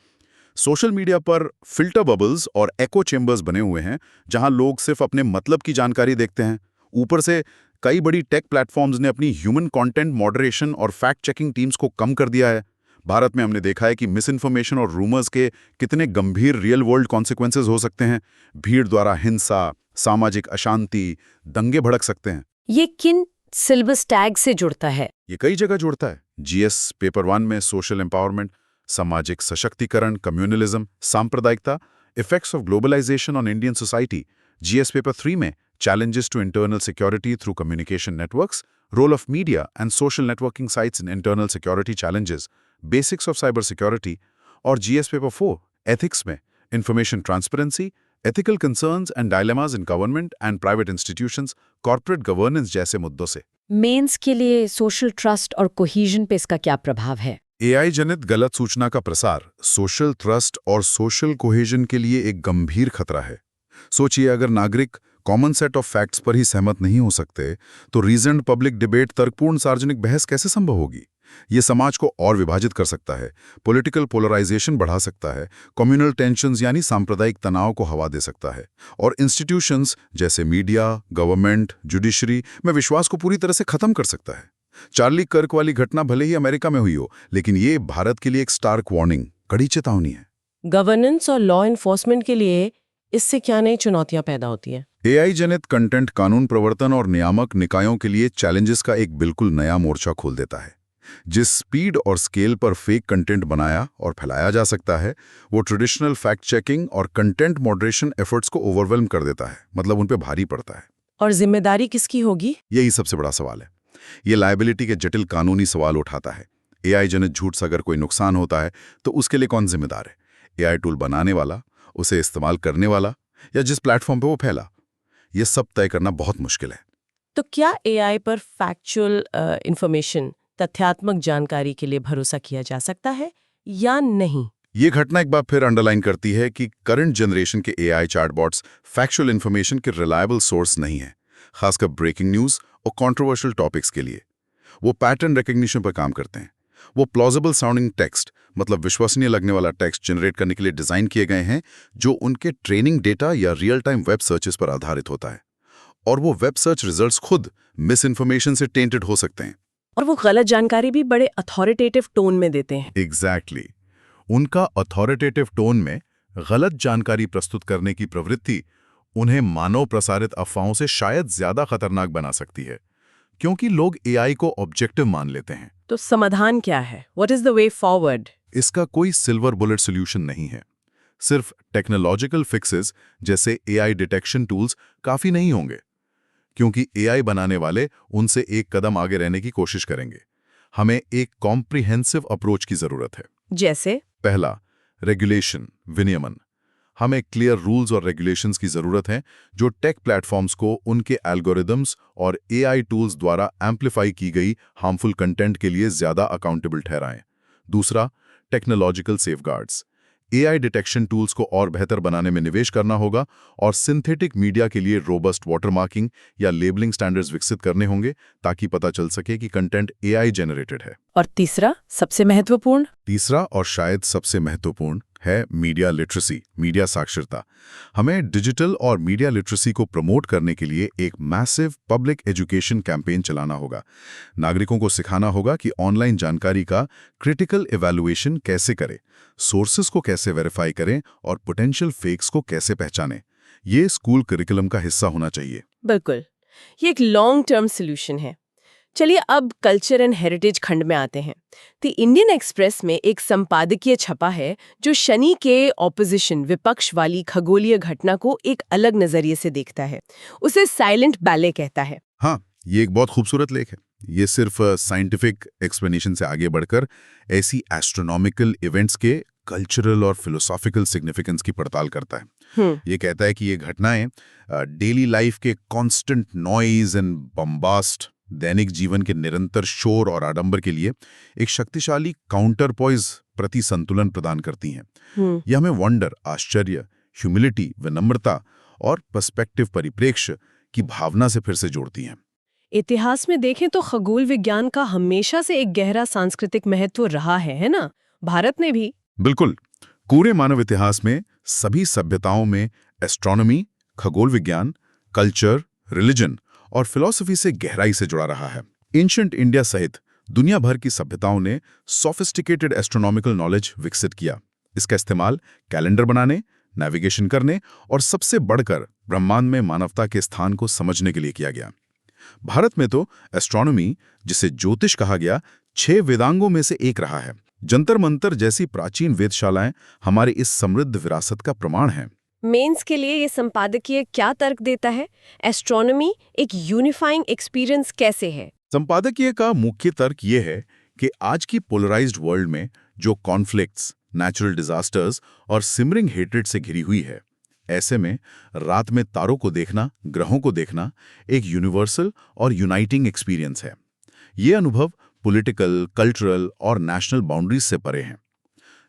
[SPEAKER 2] सोशल मीडिया पर फिल्टर बबल्स और एको चेम्बर्स बने हुए हैं, जहां लोग सिर्फ अपने मतलब की जानकारी देखते हैं। ऊपर से कई बड़ी टेक प्लेटफॉर्म्स ने अपनी ह्यूमन कंटेंट मॉडरेशन और फैक्ट चेकिंग टीम्स को कम कर दिया है। भारत में हमने देखा है कि मिस इन्फॉर्मेशन और रूमर्स के कितने गंभीर रियल वर्ल्ड कॉन्सिक्वेंसेस हो सकते हैं। भीड़ द्वारा हिंसा, सामाजिक अशांति, दंगे भड़क सकते हैं।
[SPEAKER 1] ये किन सिलेबस टैग से जुड़ता है?
[SPEAKER 2] ये कई जगह जुड़ता है। GS पेपर 1 में सोशल एम्पावरमेंट, सामाजिक सशक्तिकरण, कम्युनलिज्म, सांप्रदायिकता, effects of globalisation on Indian society. GS paper 3 में challenges to internal security through communication networks, role of media and social networking sites in internal security challenges, basics of cyber security, और GS paper 4 ethics में information transparency, ethical concerns and dilemmas in government and private institutions, corporate governance जैसे मुद्दों से।
[SPEAKER 3] Mains के लिए social trust और कोहीजन पे इसका क्या प्रभाव है?
[SPEAKER 2] AI जनित गलत सूचना का प्रसार सोशल ट्रस्ट और सोशल कोहेजन के लिए एक गंभीर खतरा है। सोचिए, अगर नागरिक कॉमन सेट ऑफ फैक्ट्स पर ही सहमत नहीं हो सकते तो रीजन्ड पब्लिक डिबेट, तर्कपूर्ण सार्वजनिक बहस कैसे संभव होगी? ये समाज को और विभाजित कर सकता है, पॉलिटिकल पोलराइजेशन बढ़ा सकता है, कम्युनल टेंशन्स यानी सांप्रदायिक तनाव को हवा दे सकता है, और इंस्टीट्यूशंस जैसे मीडिया, गवर्नमेंट, जुडिशरी में विश्वास को पूरी तरह से खत्म कर सकता है। चार्ली कर्क वाली घटना भले ही अमेरिका में हुई हो, लेकिन ये भारत के लिए एक स्टार्क वार्निंग, कड़ी चेतावनी है।
[SPEAKER 1] गवर्नेंस और लॉ एनफोर्समेंट के लिए इससे क्या नई चुनौतियां पैदा होती हैं?
[SPEAKER 2] AI जनित कंटेंट कानून प्रवर्तन और नियामक निकायों के लिए चैलेंजेस का एक बिल्कुल नया मोर्चा खोल देता है। जिस स्पीड और स्केल पर फेक कंटेंट बनाया और फैलाया जा सकता है, वो ट्रेडिशनल फैक्ट चेकिंग और कंटेंट मॉडरेशन एफर्ट्स को ओवरवेल्म कर देता है, मतलब उन पे भारी पड़ता है।
[SPEAKER 1] और जिम्मेदारी किसकी होगी?
[SPEAKER 2] यही सबसे बड़ा सवाल है। ये लायबिलिटी के जटिल कानूनी सवाल उठाता है। AI जनित झूठ से अगर कोई नुकसान होता है तो उसके लिए कौन जिम्मेदार है? AI टूल बनाने वाला, उसे इस्तेमाल करने वाला, या जिस प्लेटफॉर्म पे वो फैला? ये सब तय करना बहुत मुश्किल है।
[SPEAKER 1] तो क्या AI पर फैक्चुअल इंफॉर्मेशन, तथ्यात्मक जानकारी के लिए भरोसा किया जा सकता है या नहीं?
[SPEAKER 2] ये घटना एक बार फिर अंडरलाइन करती है कि करंट जनरेशन के AI चैटबॉट्स फैक्चुअल इंफॉर्मेशन के रिलायबल सोर्स नहीं है, खासकर ब्रेकिंग न्यूज और कंट्रोवर्शियल टॉपिक्स के लिए। वो पैटर्न रिकग्निशन पर काम करते हैं। वो प्लॉजिबल साउंडिंग टेक्स्ट, मतलब विश्वसनीय लगने वाला टेक्स्ट जनरेट करने के लिए डिजाइन किए गए हैं, जो उनके ट्रेनिंग डेटा या रियल टाइम वेब सर्चेस पर आधारित होता है। और वो वेब सर्च रिजल्ट्स खुद मिस इन्फॉर्मेशन से टेंटेड हो सकते हैं।
[SPEAKER 1] और वो गलत जानकारी भी बड़े अथॉरिटेटिव टोन में देते हैं।
[SPEAKER 2] एग्जैक्टली। उनका अथॉरिटेटिव टोन में गलत जानकारी प्रस्तुत करने की प्रवृत्ति उन्हें मानव प्रसारित अफवाहों से शायद ज्यादा खतरनाक बना सकती है, क्योंकि लोग AI को ऑब्जेक्टिव मान लेते हैं।
[SPEAKER 1] तो समाधान क्या है? What is the way forward?
[SPEAKER 2] इसका कोई सिल्वर बुलेट सॉल्यूशन नहीं है। सिर्फ टेक्नोलॉजिकल फिक्सेस जैसे AI डिटेक्शन टूल्स काफी नहीं होंगे, क्योंकि AI बनाने वाले उनसे एक कदम आगे रहने की कोशिश करेंगे। हमें एक कॉम्प्रिहेंसिव अप्रोच की जरूरत है।
[SPEAKER 1] जैसे?
[SPEAKER 2] पहला, रेगुलेशन, विनियमन। हमें क्लियर रूल्स और रेगुलेशंस की जरूरत है जो टेक प्लेटफॉर्म्स को उनके एल्गोरिदम्स और AI टूल्स द्वारा एम्प्लीफाई की गई हार्मफुल कंटेंट के लिए ज्यादा अकाउंटेबल ठहराएं। दूसरा, technological safeguards. AI detection tools को और बेहतर बनाने में निवेश करना होगा और सिंथेटिक मीडिया के लिए रोबस्ट वाटरमार्किंग या लेबलिंग स्टैंडर्ड्स विकसित करने होंगे ताकि पता चल सके कि कंटेंट AI जनरेटेड है।
[SPEAKER 1] और तीसरा, सबसे महत्वपूर्ण?
[SPEAKER 2] तीसरा और शायद सबसे महत्वपूर्ण है मीडिया लिटरेसी, मीडिया साक्षरता। हमें डिजिटल और मीडिया लिटरेसी को प्रमोट करने के लिए एक मैसिव पब्लिक एजुकेशन कैंपेन चलाना होगा। नागरिकों को सिखाना होगा कि ऑनलाइन जानकारी का क्रिटिकल इवैल्यूएशन कैसे करें, सोर्सेस को कैसे वेरीफाई करें और पोटेंशियल फेक्स को कैसे पहचानें। ये स्कूल करिकुलम का हिस्सा होना चाहिए।
[SPEAKER 1] बिल्कुल, ये एक लॉन्ग टर्म सोल्यूशन है। चलिए अब कल्चर एंड हेरिटेज खंड में आते हैं। द इंडियन एक्सप्रेस में एक संपादकीय छपा है जो शनि के ऑपोजिशन, विपक्ष वाली खगोलीय घटना को एक अलग नजरिए से देखता है। उसे साइलेंट बैले कहता है।
[SPEAKER 2] हाँ, ये एक बहुत खूबसूरत लेख है। ये सिर्फ साइंटिफिक एक्सप्लेनेशन से आगे बढ़कर ऐसी एस्ट्रोनॉमिकल इवेंट्स के कल्चरल और फिलोसॉफिकल सिग्निफिकेंस की पड़ताल करता है। ये कहता है कि ये घटनाएं डेली लाइफ के कांस्टेंट नॉइज एंड बम्बास्ट, दैनिक जीवन के निरंतर शोर और आडंबर के लिए एक शक्तिशाली काउंटर पॉइज प्रति संतुलन प्रदान करती हैं। यह हमें वंडर, आश्चर्य, ह्यूमिलिटी, विनम्रता और पर्सपेक्टिव, परिप्रेक्ष्य की भावना से फिर से जोड़ती हैं।
[SPEAKER 1] इतिहास में देखें तो खगोल विज्ञान का हमेशा से एक गहरा सांस्कृतिक महत्व रहा है ना? भारत ने भी।
[SPEAKER 2] बिल्कुल, पूरे मानव इतिहास में सभी सभ्यताओं में एस्ट्रोनॉमी, खगोल विज्ञान, कल्चर, रिलीजन और फिलॉसफी से गहराई से जुड़ा रहा है। एंशिएंट इंडिया सहित दुनिया भर की सभ्यताओं ने सोफिस्टिकेटेड एस्ट्रोनॉमिकल नॉलेज विकसित किया। इसका इस्तेमाल कैलेंडर बनाने, नेविगेशन करने और सबसे बढ़कर ब्रह्मांड में मानवता के स्थान को समझने के लिए किया गया। भारत में तो एस्ट्रोनॉमी, जिसे ज्योतिष कहा गया, 6 वेदांगों में से एक रहा है। जंतर मंतर जैसी प्राचीन वेधशालाएं हमारी इस समृद्ध विरासत का प्रमाण हैं।
[SPEAKER 1] मेंस के लिए ये संपादकीय क्या तर्क देता है? एस्ट्रोनॉमी एक यूनिफाइंग एक्सपीरियंस कैसे है?
[SPEAKER 2] संपादकीय का मुख्य तर्क ये है कि आज की पोलराइज्ड वर्ल्ड में जो कॉन्फ्लिक्ट्स, नेचुरल डिजास्टर्स और सिमरिंग हेट्रेड से घिरी हुई है, ऐसे में रात में तारों को देखना, ग्रहों को देखना एक यूनिवर्सल और यूनाइटिंग एक्सपीरियंस है। ये अनुभव पॉलिटिकल, कल्चरल और नेशनल बाउंड्रीज से परे हैं।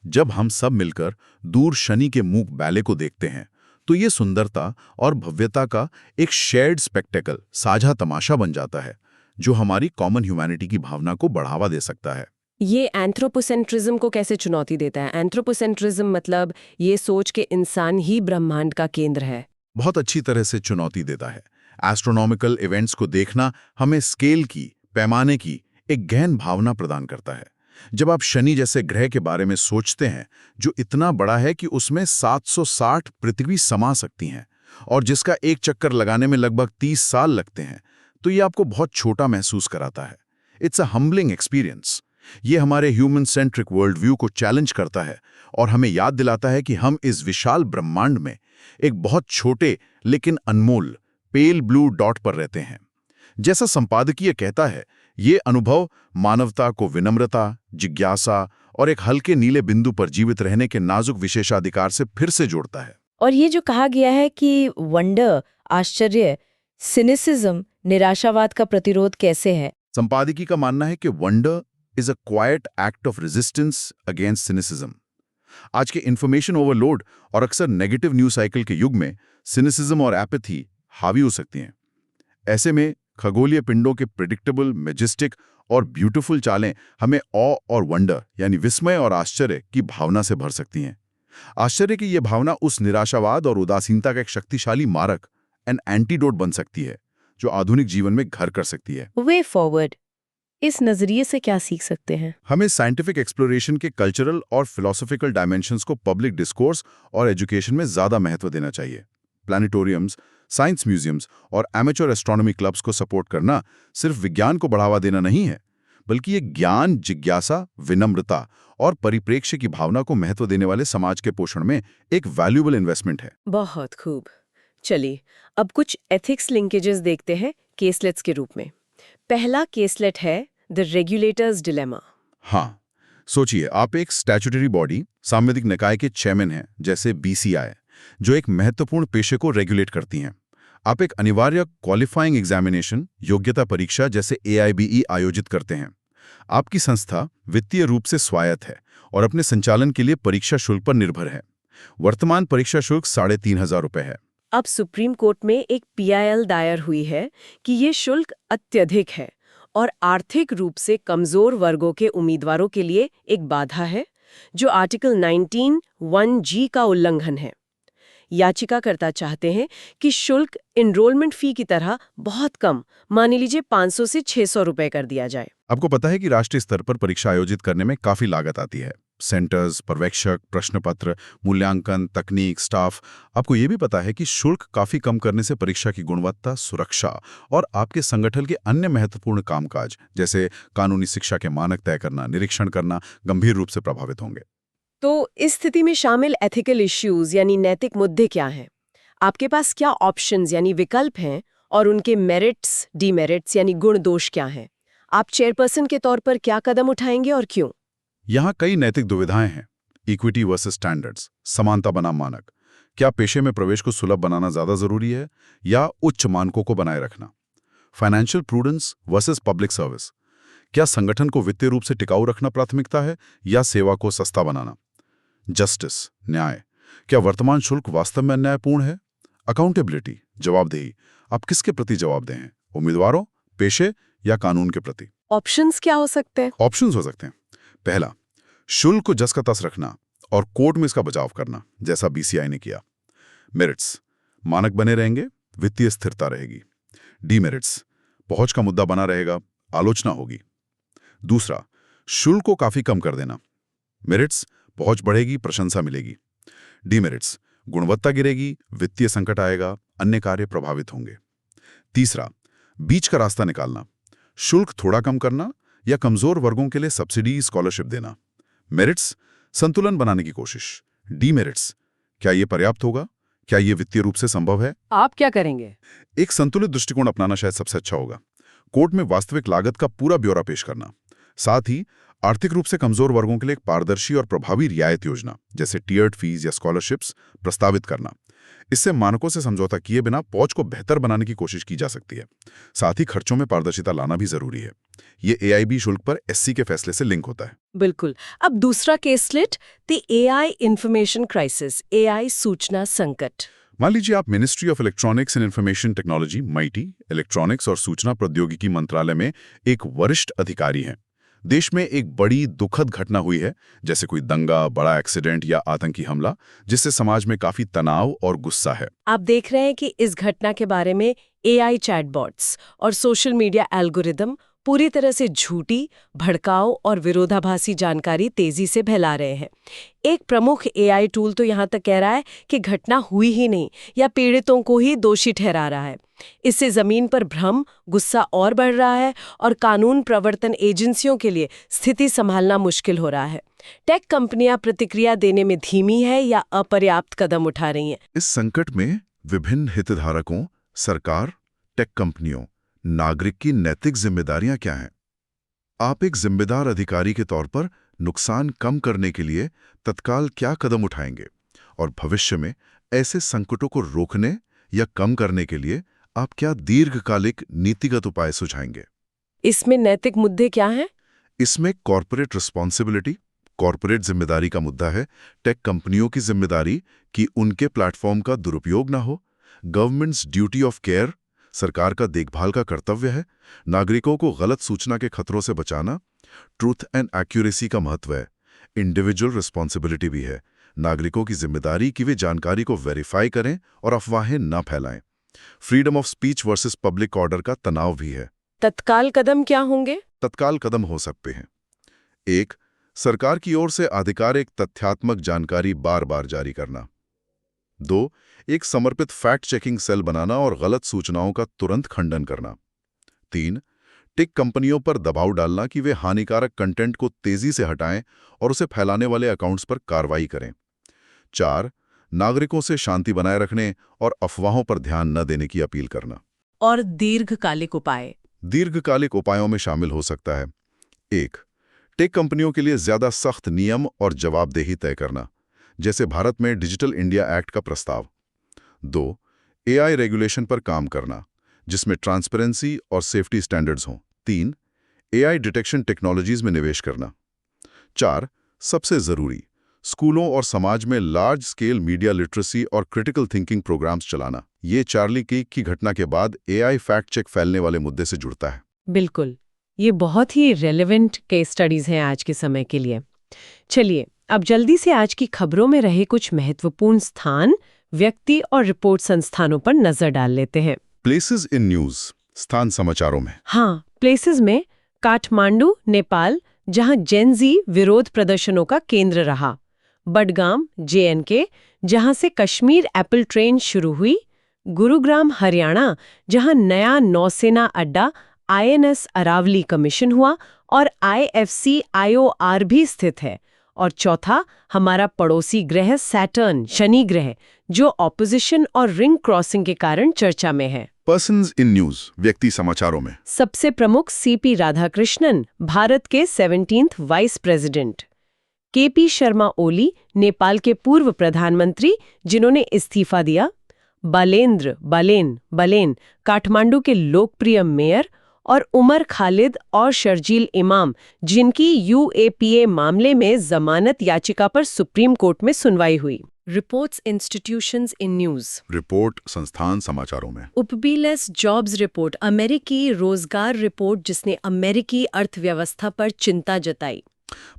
[SPEAKER 2] जब हम सब मिलकर दूर शनि के मूक बैले को देखते हैं, तो ये सुंदरता और भव्यता का एक शेयर्ड स्पेक्टेकल, साझा तमाशा बन जाता है, जो हमारी कॉमन ह्यूमैनिटी की भावना को बढ़ावा दे सकता है।
[SPEAKER 1] ये एंथ्रोपोसेंट्रिज्म को कैसे चुनौती देता है? एंथ्रोपोसेंट्रिज्म मतलब ये सोच के इंसान ही ब्रह्मांड का केंद्र है।
[SPEAKER 2] बहुत अच्छी तरह से चुनौती देता है। एस्ट्रोनॉमिकल इवेंट्स को देखना हमें स्केल की, पैमाने की एक गहन भावना प्रदान करता है। जब आप शनि जैसे ग्रह के बारे में सोचते हैं, जो इतना बड़ा है कि उसमें 760 पृथ्वी समा सकती हैं और जिसका एक चक्कर लगाने में लगभग 30 साल लगते हैं, तो ये आपको बहुत छोटा महसूस कराता है। It's a humbling experience. ये हमारे ह्यूमन सेंट्रिक वर्ल्ड व्यू को चैलेंज करता है और हमें याद दिलाता है कि हम इस विशाल ब्रह्मांड में एक बहुत छोटे लेकिन अनमोल पेल ब्लू डॉट पर रहते हैं। जैसा संपादकीय कहता है, ये अनुभव मानवता को विनम्रता, जिज्ञासा और एक हल्के नीले बिंदु पर जीवित रहने के नाजुक विशेषाधिकार से फिर से जोड़ता है।
[SPEAKER 3] और ये जो कहा गया है कि वंडर, आश्चर्य, सिनिसिज्म, निराशावाद का प्रतिरोध कैसे है?
[SPEAKER 2] संपादकीय का मानना है कि wonder is a quite act of resistance against cynicism. आज के इंफॉर्मेशन ओवरलोड और अक्सर नेगेटिव न्यूज साइकिल के युग में सिनिसिज्म और एपैथी हावी हो सकती हैं। ऐसे में खगोलीय पिंडों के प्रेडिक्टेबल, मैजेस्टिक और ब्यूटीफुल चालें हमें ऑ और वंडर यानी विस्मय और आश्चर्य की भावना से भर सकती हैं। आश्चर्य की यह भावना उस निराशावाद और उदासीनता का एक शक्तिशाली मारक, एन एंटीडोट बन सकती है, जो आधुनिक जीवन में घर कर सकती है।
[SPEAKER 3] वे फॉरवर्ड, इस नजरिए से क्या सीख सकते हैं?
[SPEAKER 2] हमें साइंटिफिक एक्सप्लोरेशन के कल्चरल और फिलोसॉफिकल डायमेंशंस को पब्लिक डिस्कोर्स और एजुकेशन में ज्यादा महत्व देना चाहिए। प्लैनेटोरियम्स, साइंस म्यूजियम्स और एमेच्योर एस्ट्रोनॉमी क्लब्स को सपोर्ट करना सिर्फ विज्ञान को बढ़ावा देना नहीं है, बल्कि ये ज्ञान, जिज्ञासा, विनम्रता और परिप्रेक्ष्य की भावना को महत्व देने वाले समाज के पोषण में एक वैल्यूएबल इन्वेस्टमेंट है।
[SPEAKER 1] बहुत खूब। चलिए, अब कुछ एथिक्स लिंकेजेस देखते हैं केसलेट्स के रूप में। पहला केसलेट है द रेगुलेटर्स डिलेमा।
[SPEAKER 2] हाँ, सोचिए, आप एक स्टैट्यूटरी बॉडी, सांविधिक निकाय के चेयरमैन हैं, जैसे BCI, जो एक महत्वपूर्ण पेशे को रेगुलेट करती हैं। आप एक अनिवार्य क्वालिफाइंग एग्जामिनेशन, योग्यता परीक्षा जैसे AIBE आयोजित करते हैं। आपकी संस्था वित्तीय रूप से स्वायत्त है और अपने संचालन के लिए परीक्षा शुल्क पर निर्भर है। वर्तमान परीक्षा शुल्क 3,500 रुपये है।
[SPEAKER 1] अब सुप्रीम कोर्ट में एक PIL दायर हुई है कि ये शुल्क अत्यधिक है और आर्थिक रूप से कमजोर वर्गों के उम्मीदवारों के लिए एक बाधा है, जो आर्टिकल 19(1)G का उल्लंघन है। याचिकाकर्ता चाहते हैं कि शुल्क एनरोलमेंट फी की तरह बहुत कम, मान लीजिए 500 से 600 रुपए कर दिया जाए।
[SPEAKER 2] आपको पता है कि राष्ट्रीय स्तर पर परीक्षा आयोजित करने में काफी लागत आती है। सेंटर्स, पर्यवेक्षक, प्रश्न पत्र, मूल्यांकन, तकनीक, स्टाफ। आपको ये भी पता है कि शुल्क काफी कम करने से परीक्षा की गुणवत्ता, सुरक्षा और आपके संगठन के अन्य महत्वपूर्ण कामकाज जैसे कानूनी शिक्षा के मानक तय करना, निरीक्षण करना गंभीर रूप से प्रभावित होंगे।
[SPEAKER 1] तो इस स्थिति में शामिल एथिकल इश्यूज यानी नैतिक मुद्दे क्या हैं? आपके पास क्या ऑप्शंस यानी विकल्प हैं और उनके मेरिट्स, डीमेरिट्स यानी गुण दोष क्या हैं? आप चेयरपर्सन के तौर पर क्या कदम उठाएंगे और क्यों?
[SPEAKER 2] यहाँ कई नैतिक दुविधाएं हैं। इक्विटी वर्सेस स्टैंडर्ड्स, समानता बनाम मानक। क्या पेशे में प्रवेश को सुलभ बनाना ज्यादा जरूरी है या उच्च मानकों को बनाए रखना? Financial prudence versus public service. क्या संगठन को वित्तीय रूप से टिकाऊ रखना प्राथमिकता है या सेवा को सस्ता बनाना? जस्टिस, न्याय। क्या वर्तमान शुल्क वास्तव में अन्यायपूर्ण है? अकाउंटेबिलिटी, जवाबदेही। आप किसके प्रति जवाबदेह हैं? उम्मीदवारों, पेशे या कानून के प्रति?
[SPEAKER 1] ऑप्शंस क्या हो सकते हैं?
[SPEAKER 2] ऑप्शंस हो सकते हैं। पहला, शुल्क को जस का तस रखना और कोर्ट में इसका बचाव करना, जैसा BCI ने किया। मेरिट्स, मानक बने रहेंगे, वित्तीय स्थिरता रहेगी। डीमेरिट्स, पहुंच का मुद्दा बना रहेगा, आलोचना होगी। दूसरा, शुल्क को काफी कम कर देना। मेरिट्स, पहुंच बढ़ेगी, प्रशंसा मिलेगी। डीमेरिट्स, गुणवत्ता गिरेगी, वित्तीय संकट आएगा, अन्य कार्य प्रभावित होंगे। तीसरा, बीच का रास्ता निकालना, शुल्क थोड़ा कम करना या कमजोर वर्गों के लिए सब्सिडी स्कॉलरशिप देना। मेरिट्स, संतुलन बनाने की कोशिश। डीमेरिट्स, क्या ये पर्याप्त होगा? क्या ये वित्तीय रूप से संभव है?
[SPEAKER 1] आप क्या करेंगे?
[SPEAKER 2] एक संतुलित दृष्टिकोण अपनाना शायद सबसे अच्छा होगा। कोर्ट में वास्तविक लागत का पूरा ब्यौरा पेश करना, साथ ही आर्थिक रूप से कमजोर वर्गों के लिए एक पारदर्शी और प्रभावी रियायत योजना जैसे टियर्ड फीस या स्कॉलरशिप्स प्रस्तावित करना। इससे मानकों से समझौता किए बिना पहुंच को बेहतर बनाने की कोशिश की जा सकती है। साथ ही खर्चों में पारदर्शिता लाना भी जरूरी है। ये एआईबी शुल्क पर एससी के फैसले से लिंक होता है।
[SPEAKER 1] बिल्कुल। अब दूसरा case slit, the AI information crisis, AI सूचना संकट।
[SPEAKER 2] मान लीजिए आप ministry of electronics and information technology mighty electronics और सूचना प्रौद्योगिकी मंत्रालय में एक वरिष्ठ अधिकारी हैं। देश में एक बड़ी दुखद घटना हुई है, जैसे कोई दंगा, बड़ा एक्सीडेंट या आतंकी हमला, जिससे समाज में काफी तनाव और गुस्सा है।
[SPEAKER 1] आप देख रहे हैं कि इस घटना के बारे में एआई चैटबॉट्स और सोशल मीडिया एल्गोरिदम पूरी तरह से झूठी, भड़काऊ और विरोधाभासी जानकारी तेजी से फैला रहे हैं। एक प्रमुख एआई टूल तो यहाँ तक कह रहा है कि घटना हुई ही नहीं या पीड़ितों को ही दोषी ठहरा रहा है। इससे जमीन पर भ्रम, गुस्सा और बढ़ रहा है और कानून प्रवर्तन एजेंसियों के लिए स्थिति संभालना मुश्किल हो रहा है। टेक कंपनियां प्रतिक्रिया देने में धीमी है या अपर्याप्त कदम उठा रही हैं।
[SPEAKER 2] इस संकट में विभिन्न हितधारकों, सरकार, टेक कंपनियों, नागरिक की नैतिक जिम्मेदारियां क्या हैं? आप एक जिम्मेदार अधिकारी के तौर पर नुकसान कम करने के लिए तत्काल क्या कदम उठाएंगे? और भविष्य में ऐसे संकटों को रोकने या कम करने के लिए आप क्या दीर्घकालिक नीतिगत उपाय सुझाएंगे?
[SPEAKER 1] इसमें नैतिक मुद्दे क्या हैं?
[SPEAKER 2] इसमें कॉर्पोरेट रिस्पॉन्सिबिलिटी, कॉर्पोरेट जिम्मेदारी का मुद्दा है। टेक कंपनियों की जिम्मेदारी कि उनके प्लेटफॉर्म का दुरुपयोग ना हो। गवर्नमेंट्स ड्यूटी ऑफ केयर, सरकार का देखभाल का कर्तव्य है। नागरिकों को गलत सूचना के खतरों से बचाना। ट्रूथ एंड एक्यूरेसी का महत्व है। इंडिविजुअल रिस्पॉन्सिबिलिटी भी है, नागरिकों की जिम्मेदारी कि वे जानकारी को वेरीफाई करें और अफवाहें न फैलाएं। Freedom of speech versus public order का तनाव भी है।
[SPEAKER 1] तत्काल कदम क्या होंगे?
[SPEAKER 2] तत्काल कदम हो सकते हैं। 1. सरकार की ओर से आधिकारिक तथ्यात्मक जानकारी बार बार जारी करना। 2. एक समर्पित फैक्ट चेकिंग सेल बनाना और गलत सूचनाओं का तुरंत खंडन करना। 3. टेक कंपनियों पर दबाव डालना कि वे हानिकारक कंटेंट को तेजी से हटाएं और उसे फैलाने वाले अकाउंट्स पर कार्रवाई करें। 4. नागरिकों से शांति बनाए रखने और अफवाहों पर ध्यान न देने की अपील करना।
[SPEAKER 1] और दीर्घकालिक उपाय?
[SPEAKER 2] दीर्घकालिक उपायों में शामिल हो सकता है 1. टेक कंपनियों के लिए ज्यादा सख्त नियम और जवाबदेही तय करना, जैसे भारत में डिजिटल इंडिया एक्ट का प्रस्ताव। 2. एआई रेगुलेशन पर काम करना, जिसमें ट्रांसपेरेंसी और सेफ्टी स्टैंडर्ड्स हों। 3. एआई डिटेक्शन टेक्नोलॉजीज में निवेश करना। 4. सबसे जरूरी, स्कूलों और समाज में लार्ज स्केल मीडिया लिटरेसी और क्रिटिकल थिंकिंग प्रोग्राम्स चलाना। ये चार्ली किर्क की घटना के बाद एआई फैक्ट चेक फैलने वाले मुद्दे से जुड़ता है।
[SPEAKER 1] बिल्कुल, ये बहुत ही रेलेवेंट केस स्टडीज हैं आज के समय के लिए। चलिए, अब जल्दी से आज की खबरों में रहे कुछ महत्वपूर्ण स्थान, व्यक्ति और रिपोर्ट संस्थानों पर नजर डाल लेते हैं।
[SPEAKER 2] प्लेसेस इन न्यूज, स्थान समाचारों में।
[SPEAKER 1] हाँ, प्लेसेस में काठमांडू, नेपाल, जहां जेन-ज़ी विरोध प्रदर्शनों का केंद्र रहा। बडगाम, जेएनके, जहां से कश्मीर एप्पल ट्रेन शुरू हुई। गुरुग्राम, हरियाणा, जहां नया नौसेना अड्डा आईएनएस अरावली कमीशन हुआ और आईएफसी आईओआर भी स्थित है। और चौथा, हमारा पड़ोसी ग्रह सैटर्न, शनि ग्रह, जो ऑपोजिशन और रिंग क्रॉसिंग के कारण चर्चा में है।
[SPEAKER 2] पर्सन्स इन न्यूज, व्यक्ति समाचारों में।
[SPEAKER 1] सबसे प्रमुख सीपी राधाकृष्णन, भारत के 17th vice president. KP Sharma Oli, Nepal के पूर्व प्रधानमंत्री जिन्होंने इस्तीफा दिया। बालेंद्र बलेन, काठमांडू के लोकप्रिय मेयर। और उमर खालिद और शर्जील इमाम, जिनकी यूएपीए मामले में जमानत याचिका पर सुप्रीम कोर्ट में सुनवाई हुई। Reports institutions in news,
[SPEAKER 2] report संस्थान समाचारों में।
[SPEAKER 1] उपबीलेस जॉब्स रिपोर्ट, अमेरिकी रोजगार रिपोर्ट जिसने अमेरिकी अर्थव्यवस्था पर चिंता जताई।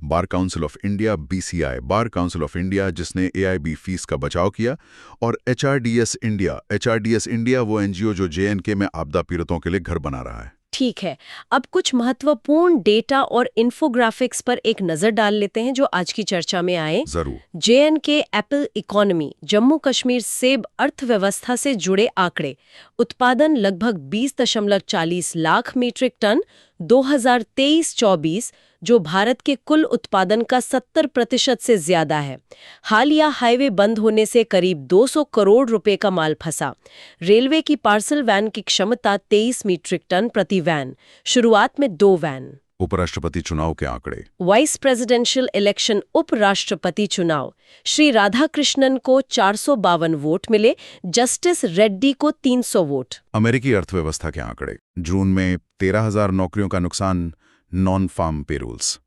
[SPEAKER 2] Bar council of India BCI, bar council of India जिसने एआईबी फीस का बचाव किया। और एचआरडीएस इंडिया वो एनजीओ जो जेएनके में आपदा पीड़ितों के लिए घर बना रहा है।
[SPEAKER 1] ठीक है, अब कुछ महत्वपूर्ण डेटा और इन्फोग्राफिक्स पर एक नजर डाल लेते हैं जो आज की चर्चा में आए।
[SPEAKER 2] जरूर।
[SPEAKER 1] JNK Apple economy, Jammu Kashmir सेब अर्थव्यवस्था से जुड़े आंकड़े। उत्पादन लगभग 20.40 लाख मीट्रिक टन 2023-24, जो भारत के कुल उत्पादन का 70% से ज्यादा है। हालिया हाईवे बंद होने से करीब 200 करोड़ रुपए का माल फंसा। रेलवे की पार्सल वैन की क्षमता 23 मीट्रिक टन प्रति वैन, शुरुआत में 2 वैन।
[SPEAKER 2] उपराष्ट्रपति चुनाव के आंकड़े।
[SPEAKER 1] वाइस प्रेसिडेंशियल इलेक्शन, उपराष्ट्रपति चुनाव, श्री राधाकृष्णन को 452 वोट मिले, जस्टिस रेड्डी को 300 वोट।
[SPEAKER 2] अमेरिकी अर्थव्यवस्था के आंकड़े। जून में 13,000 नौकरियों का नुकसान, नॉन फार्म पेरोल्स।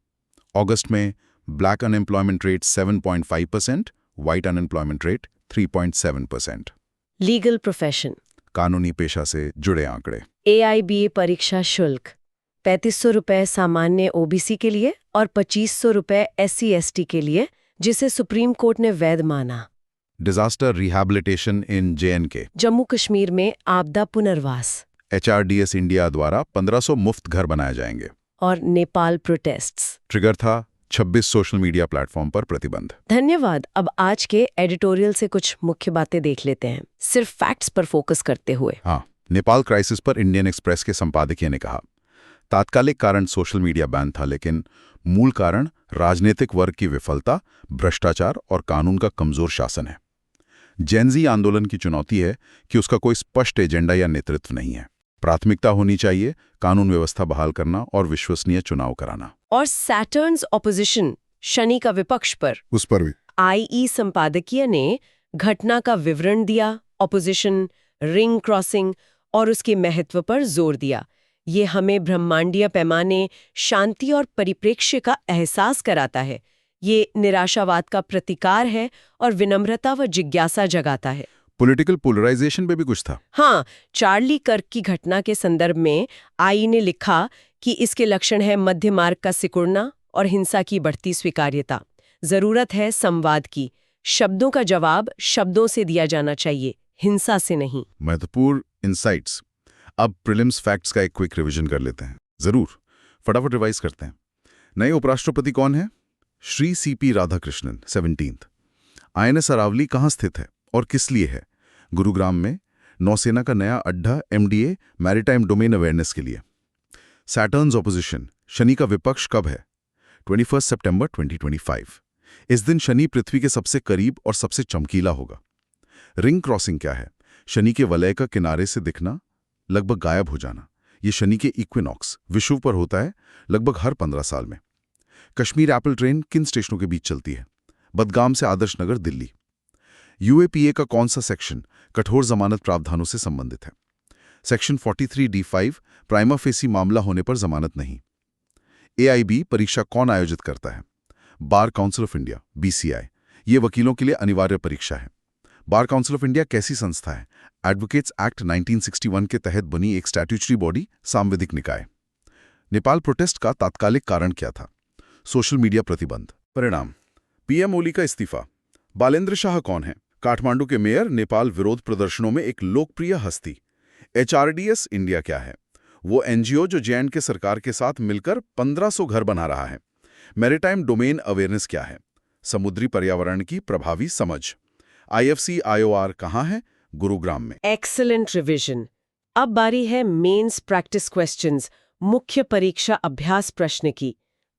[SPEAKER 2] अगस्त में black unemployment rate 7.5%, white unemployment rate 3.7%।
[SPEAKER 1] Legal profession,
[SPEAKER 2] कानूनी पेशा से जुड़े आंकड़े।
[SPEAKER 1] AIBA परीक्षा शुल्क 3500 रुपए सामान्य OBC के लिए और 2500 रुपए SC/ST के लिए, जिसे सुप्रीम कोर्ट ने वैध माना।
[SPEAKER 2] डिजास्टर रिहैबिलिटेशन इन JNK।
[SPEAKER 1] जम्मू कश्मीर में आपदा पुनर्वास।
[SPEAKER 2] HRDS इंडिया द्वारा 1500 मुफ्त घर बनाए जाएंगे।
[SPEAKER 1] और नेपाल प्रोटेस्ट्स।
[SPEAKER 2] ट्रिगर था 26 सोशल मीडिया प्लेटफॉर्म पर प्रतिबंध।
[SPEAKER 1] धन्यवाद। अब आज के एडिटोरियल से कुछ मुख्य बातें देख लेते हैं, सिर्फ फैक्ट्स पर फोकस करते हुए।
[SPEAKER 2] हाँ, नेपाल क्राइसिस पर इंडियन एक्सप्रेस के संपादकीय ने कहा, तात्कालिक कारण सोशल मीडिया बैन था, लेकिन मूल कारण राजनीतिक वर्ग की विफलता, भ्रष्टाचार और कानून का कमजोर शासन है। जेनजी आंदोलन की चुनौती है कि उसका कोई स्पष्ट एजेंडा या नेतृत्व नहीं है। प्राथमिकता होनी चाहिए कानून व्यवस्था बहाल करना और विश्वसनीय चुनाव कराना।
[SPEAKER 1] और सैटर्न्स ऑपोजिशन, शनि का विपक्ष पर,
[SPEAKER 2] उस पर भी
[SPEAKER 1] IE संपादकीय ने घटना का विवरण दिया, ऑपोजिशन, रिंग क्रॉसिंग और उसके महत्व पर जोर दिया। ये हमें ब्रह्मांडीय पैमाने, शांति और परिप्रेक्ष्य का एहसास कराता है। ये निराशावाद का प्रतिकार है और विनम्रता व जिज्ञासा जगाता है।
[SPEAKER 2] पॉलिटिकल पोलराइजेशन पे भी कुछ था।
[SPEAKER 1] हाँ, चार्ली कर्क की घटना के संदर्भ में आई ने लिखा कि इसके लक्षण है मध्य मार्ग का सिकुड़ना और हिंसा की बढ़ती स्वीकार्यता। जरूरत है संवाद की। शब्दों का जवाब शब्दों से दिया जाना चाहिए, हिंसा से नहीं।
[SPEAKER 2] महत्वपूर्ण इनसाइट्स। अब प्रीलिम्स फैक्ट्स का एक क्विक रिवीजन कर लेते हैं। जरूर, फटाफट रिवाइज करते हैं। नए उपराष्ट्रपति कौन है? Shri CP Radhakrishnan, 17th। INS Aravalli कहाँ स्थित है और किस लिए है? गुरुग्राम में। नौसेना का नया अड्डा MDA, मैरीटाइम डोमेन अवेयरनेस के लिए। सैटर्न्स ऑपोजिशन, शनि का विपक्ष कब है? 21 सितंबर 2025। इस दिन शनि पृथ्वी के सबसे करीब और सबसे चमकीला होगा। रिंग क्रॉसिंग क्या है? शनि के वलय का किनारे से दिखना, लगभग गायब हो जाना। ये शनि के इक्विनॉक्स, विषुव पर होता है, लगभग हर 15 साल में। कश्मीर एप्पल ट्रेन किन स्टेशनों के बीच चलती है? बदगाम से आदर्श नगर, दिल्ली। UAPA का कौन सा सेक्शन कठोर जमानत प्रावधानों से संबंधित है? सेक्शन 43D5, प्राइमा फेसी मामला होने पर जमानत नहीं। AIB परीक्षा कौन आयोजित करता है? Bar council of India, BCI। ये वकीलों के लिए अनिवार्य परीक्षा है। बार काउंसिल ऑफ इंडिया कैसी संस्था है? एडवोकेट्स एक्ट 1961 के तहत बनी एक स्टैट्यूटरी बॉडी, सांविधिक निकाय। नेपाल प्रोटेस्ट का तात्कालिक कारण क्या था? सोशल मीडिया प्रतिबंध। परिणाम, PM ओली का इस्तीफा। बालेंद्र शाह कौन है? काठमांडू के मेयर, नेपाल विरोध प्रदर्शनों में एक लोकप्रिय हस्ती। HRDS इंडिया क्या है? वो NGO जो JNK सरकार के साथ मिलकर 1500 घर बना रहा है। मैरीटाइम डोमेन अवेयरनेस क्या है? समुद्री पर्यावरण की प्रभावी समझ। IFC IOR कहाँ है? गुरुग्राम में।
[SPEAKER 1] Excellent revision. अब बारी है मेंस प्रैक्टिस क्वेश्चंस, मुख्य परीक्षा अभ्यास प्रश्न की।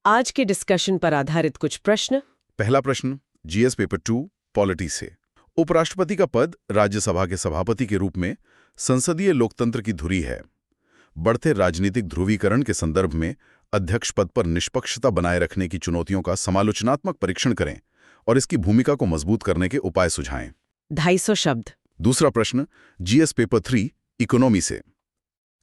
[SPEAKER 1] आज के डिस्कशन पर आधारित कुछ प्रश्न।
[SPEAKER 2] पहला प्रश्न GS पेपर 2 पॉलिटी से। उपराष्ट्रपति का पद राज्यसभा के सभापति के रूप में संसदीय लोकतंत्र की धुरी है। बढ़ते राजनीतिक ध्रुवीकरण के संदर्भ में अध्यक्ष पद पर निष्पक्षता बनाए रखने की चुनौतियों का समालोचनात्मक परीक्षण करें और इसकी भूमिका को मजबूत करने के उपाय सुझाएं।
[SPEAKER 1] 250 शब्द।
[SPEAKER 2] दूसरा प्रश्न GS पेपर 3 इकोनॉमी से।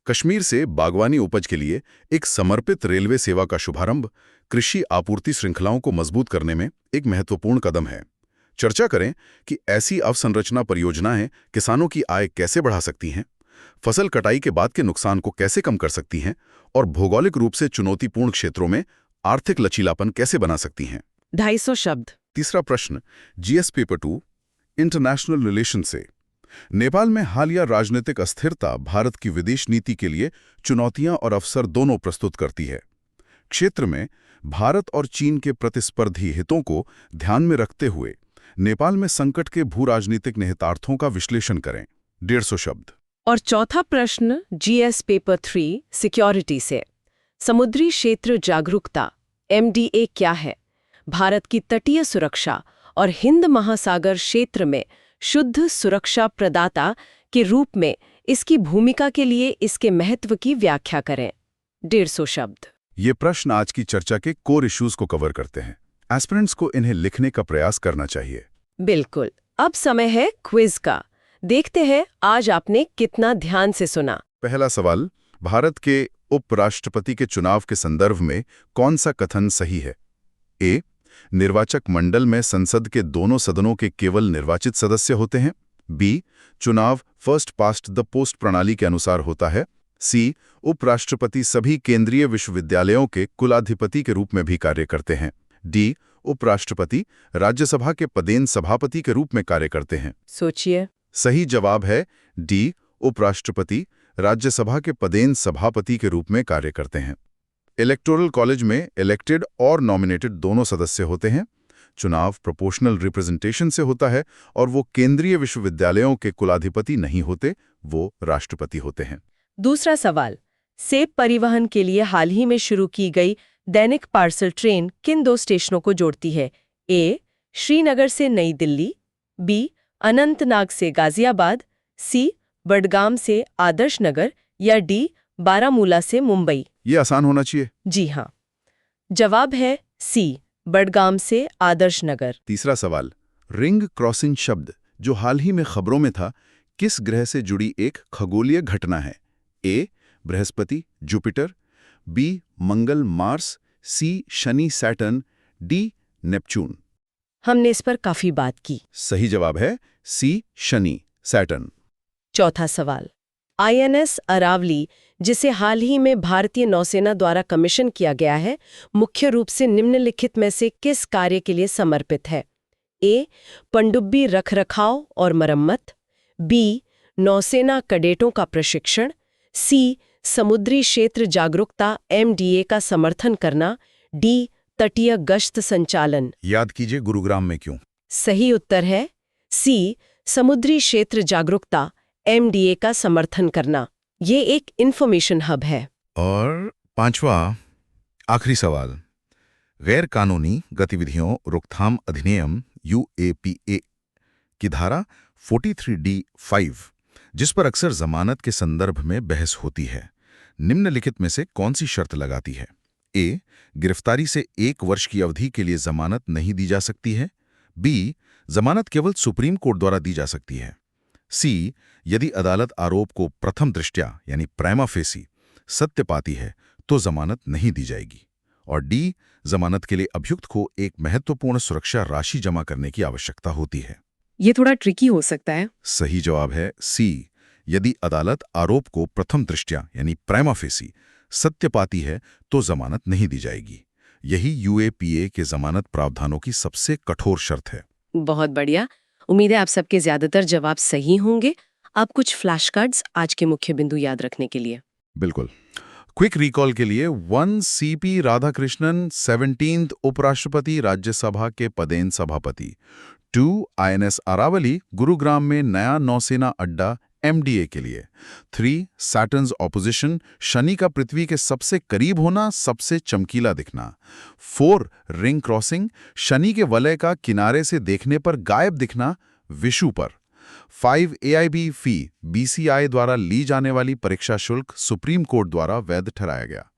[SPEAKER 2] कश्मीर से बागवानी उपज के लिए एक समर्पित रेलवे सेवा का शुभारंभ कृषि आपूर्ति श्रृंखलाओं को मजबूत करने में एक महत्वपूर्ण कदम है। चर्चा करें कि ऐसी अवसंरचना परियोजनाएं किसानों की आय कैसे बढ़ा सकती हैं, फसल कटाई के बाद के नुकसान को कैसे कम कर सकती हैं और भौगोलिक रूप से चुनौतीपूर्ण क्षेत्रों में आर्थिक लचीलापन कैसे बना सकती हैं।
[SPEAKER 1] 250 शब्द।
[SPEAKER 2] तीसरा प्रश्न GS पेपर 2 इंटरनेशनल रिलेशन से। नेपाल में हालिया राजनीतिक अस्थिरता भारत की विदेश नीति के लिए चुनौतियां और अवसर दोनों प्रस्तुत करती है। क्षेत्र में भारत और चीन के प्रतिस्पर्धी हितों को ध्यान में रखते हुए नेपाल में संकट के भू-राजनीतिक निहितार्थों का विश्लेषण करें। 150 शब्द।
[SPEAKER 1] और चौथा प्रश्न जीएस पेपर 3 सिक्योरिटी से। समुद्री क्षेत्र जागरूकता MDA क्या है? भारत की तटीय सुरक्षा और हिंद महासागर क्षेत्र में शुद्ध सुरक्षा प्रदाता के रूप में इसकी भूमिका के लिए इसके महत्व की व्याख्या करें। 150 शब्द।
[SPEAKER 2] ये प्रश्न आज की चर्चा के कोर इश्यूज को कवर करते हैं। एस्पिरेंट्स को इन्हें लिखने का प्रयास करना चाहिए।
[SPEAKER 1] बिल्कुल। अब समय है क्विज का। देखते हैं आज आपने कितना ध्यान से सुना।
[SPEAKER 2] पहला सवाल, भारत के उपराष्ट्रपति के चुनाव के संदर्भ में कौन सा कथन सही है? ए, निर्वाचक मंडल में संसद के दोनों सदनों के केवल निर्वाचित सदस्य होते हैं। बी, चुनाव फर्स्ट पास्ट द पोस्ट प्रणाली के अनुसार होता है। सी, उपराष्ट्रपति सभी केंद्रीय विश्वविद्यालयों के कुलाधिपति के रूप में भी कार्य करते हैं। डी, उपराष्ट्रपति राज्यसभा के पदेन सभापति के रूप में कार्य करते हैं।
[SPEAKER 1] सोचिए।
[SPEAKER 2] सही जवाब है डी, उपराष्ट्रपति राज्यसभा के पदेन सभापति के रूप में कार्य करते हैं। इलेक्टोरल कॉलेज में इलेक्टेड और नॉमिनेटेड दोनों सदस्य होते हैं। चुनाव प्रोपोर्शनल रिप्रेजेंटेशन से होता है और वो केंद्रीय विश्वविद्यालयों के कुलाधिपति नहीं होते, वो राष्ट्रपति होते हैं।
[SPEAKER 1] दूसरा सवाल, सेब परिवहन के लिए हाल ही में शुरू की गई दैनिक पार्सल ट्रेन किन 2 स्टेशनों को जोड़ती है? ए, श्रीनगर से नई दिल्ली। बी, अनंतनाग से गाजियाबाद। सी, बडगाम से आदर्श नगर। या डी, बारामूला से मुंबई।
[SPEAKER 2] ये आसान होना चाहिए।
[SPEAKER 1] जी हाँ, जवाब है सी, बडगाम से आदर्श नगर।
[SPEAKER 2] तीसरा सवाल, रिंग क्रॉसिंग शब्द जो हाल ही में खबरों में था, किस ग्रह से जुड़ी एक खगोलीय घटना है? ए, बृहस्पति जुपिटर। बी, मंगल मार्स। सी, शनि सैटर्न। D, Neptune.
[SPEAKER 1] हमने इस पर काफी बात की।
[SPEAKER 2] सही जवाब है सी, शनि सैटर्न।
[SPEAKER 1] चौथा सवाल, INS अरावली, जिसे हाल ही में भारतीय नौसेना द्वारा कमीशन किया गया है, मुख्य रूप से निम्नलिखित में से किस कार्य के लिए समर्पित है? ए, पनडुब्बी रखरखाव और मरम्मत। बी, नौसेना कैडेटों का प्रशिक्षण। सी, समुद्री क्षेत्र जागरूकता MDA का समर्थन करना। डी, तटीय गश्त संचालन।
[SPEAKER 2] याद कीजिए गुरुग्राम में क्यों?
[SPEAKER 1] सही उत्तर है सी, समुद्री क्षेत्र जागरूकता MDA का समर्थन करना। ये एक इंफॉर्मेशन हब है।
[SPEAKER 2] और पांचवा आखिरी सवाल, गैर कानूनी गतिविधियों रोकथाम अधिनियम UAPA की धारा 43D(5), जिस पर अक्सर जमानत के संदर्भ में बहस होती है, निम्नलिखित में से कौन सी शर्त लगाती है? ए, गिरफ्तारी से 1 वर्ष की अवधि के लिए जमानत नहीं दी जा सकती है। बी, जमानत केवल सुप्रीम कोर्ट द्वारा दी जा सकती है। सी, यदि अदालत आरोप को प्रथम दृष्टया यानी प्राइमा फेसी सत्य पाती है तो जमानत नहीं दी जाएगी। और डी, जमानत के लिए अभियुक्त को एक महत्वपूर्ण सुरक्षा राशि जमा करने की आवश्यकता होती है।
[SPEAKER 1] ये थोड़ा ट्रिकी हो सकता है।
[SPEAKER 2] सही जवाब है सी, यदि अदालत आरोप को प्रथम दृष्टया यानी प्राइमा फेसी सत्य पाती है तो जमानत नहीं दी जाएगी। यही UAPA के जमानत प्रावधानों की सबसे कठोर शर्त है।
[SPEAKER 1] बहुत बढ़िया। उम्मीद है आप सबके ज्यादातर जवाब सही होंगे। आप कुछ फ्लैश कार्ड्स आज के मुख्य बिंदु याद रखने के लिए।
[SPEAKER 2] बिल्कुल। क्विक रिकॉल के लिए 1 CP राधाकृष्णन 17th उपराष्ट्रपति राज्यसभा के पदेन सभापति। 2 INS अरावली गुरुग्राम में नया नौसेना अड्डा MDA के लिए। 3 सैटर्न्स ऑपोजिशन शनि का पृथ्वी के सबसे करीब होना, सबसे चमकीला दिखना। 4 रिंग क्रॉसिंग शनि के वलय का किनारे से देखने पर गायब दिखना, विषु पर। 5 AIB फी BCI द्वारा ली जाने वाली परीक्षा शुल्क सुप्रीम कोर्ट द्वारा वैध ठहराया गया।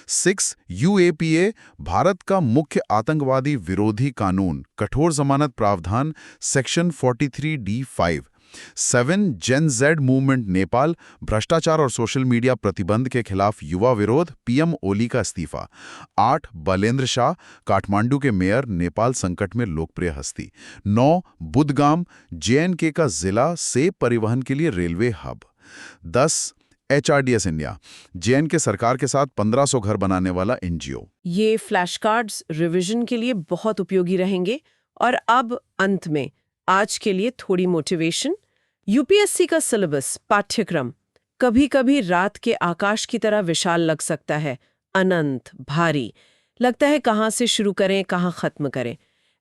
[SPEAKER 2] 6 UAPA भारत का मुख्य आतंकवादी विरोधी कानून कठोर जमानत प्रावधान सेक्शन 43D(5). 7 जेन जेड मूवमेंट नेपाल भ्रष्टाचार और सोशल मीडिया प्रतिबंध के खिलाफ युवा विरोध PM ओली का इस्तीफा। 8 बलेंद्र शाह काठमांडू के मेयर नेपाल संकट में लोकप्रिय हस्ती। 9 बुद्धगाम JNK का जिला से परिवहन के लिए railway hub. 10 HRDS India JNK सरकार के साथ 1500 घर बनाने वाला NGO।
[SPEAKER 1] ये फ्लैश कार्ड्स रिवीजन के लिए बहुत उपयोगी रहेंगे। और अब अंत में आज के लिए थोड़ी मोटिवेशन। यूपीएससी का सिलेबस, पाठ्यक्रम कभी कभी रात के आकाश की तरह विशाल लग सकता है, अनंत, भारी। लगता है कहाँ से शुरू करें, कहाँ खत्म करें।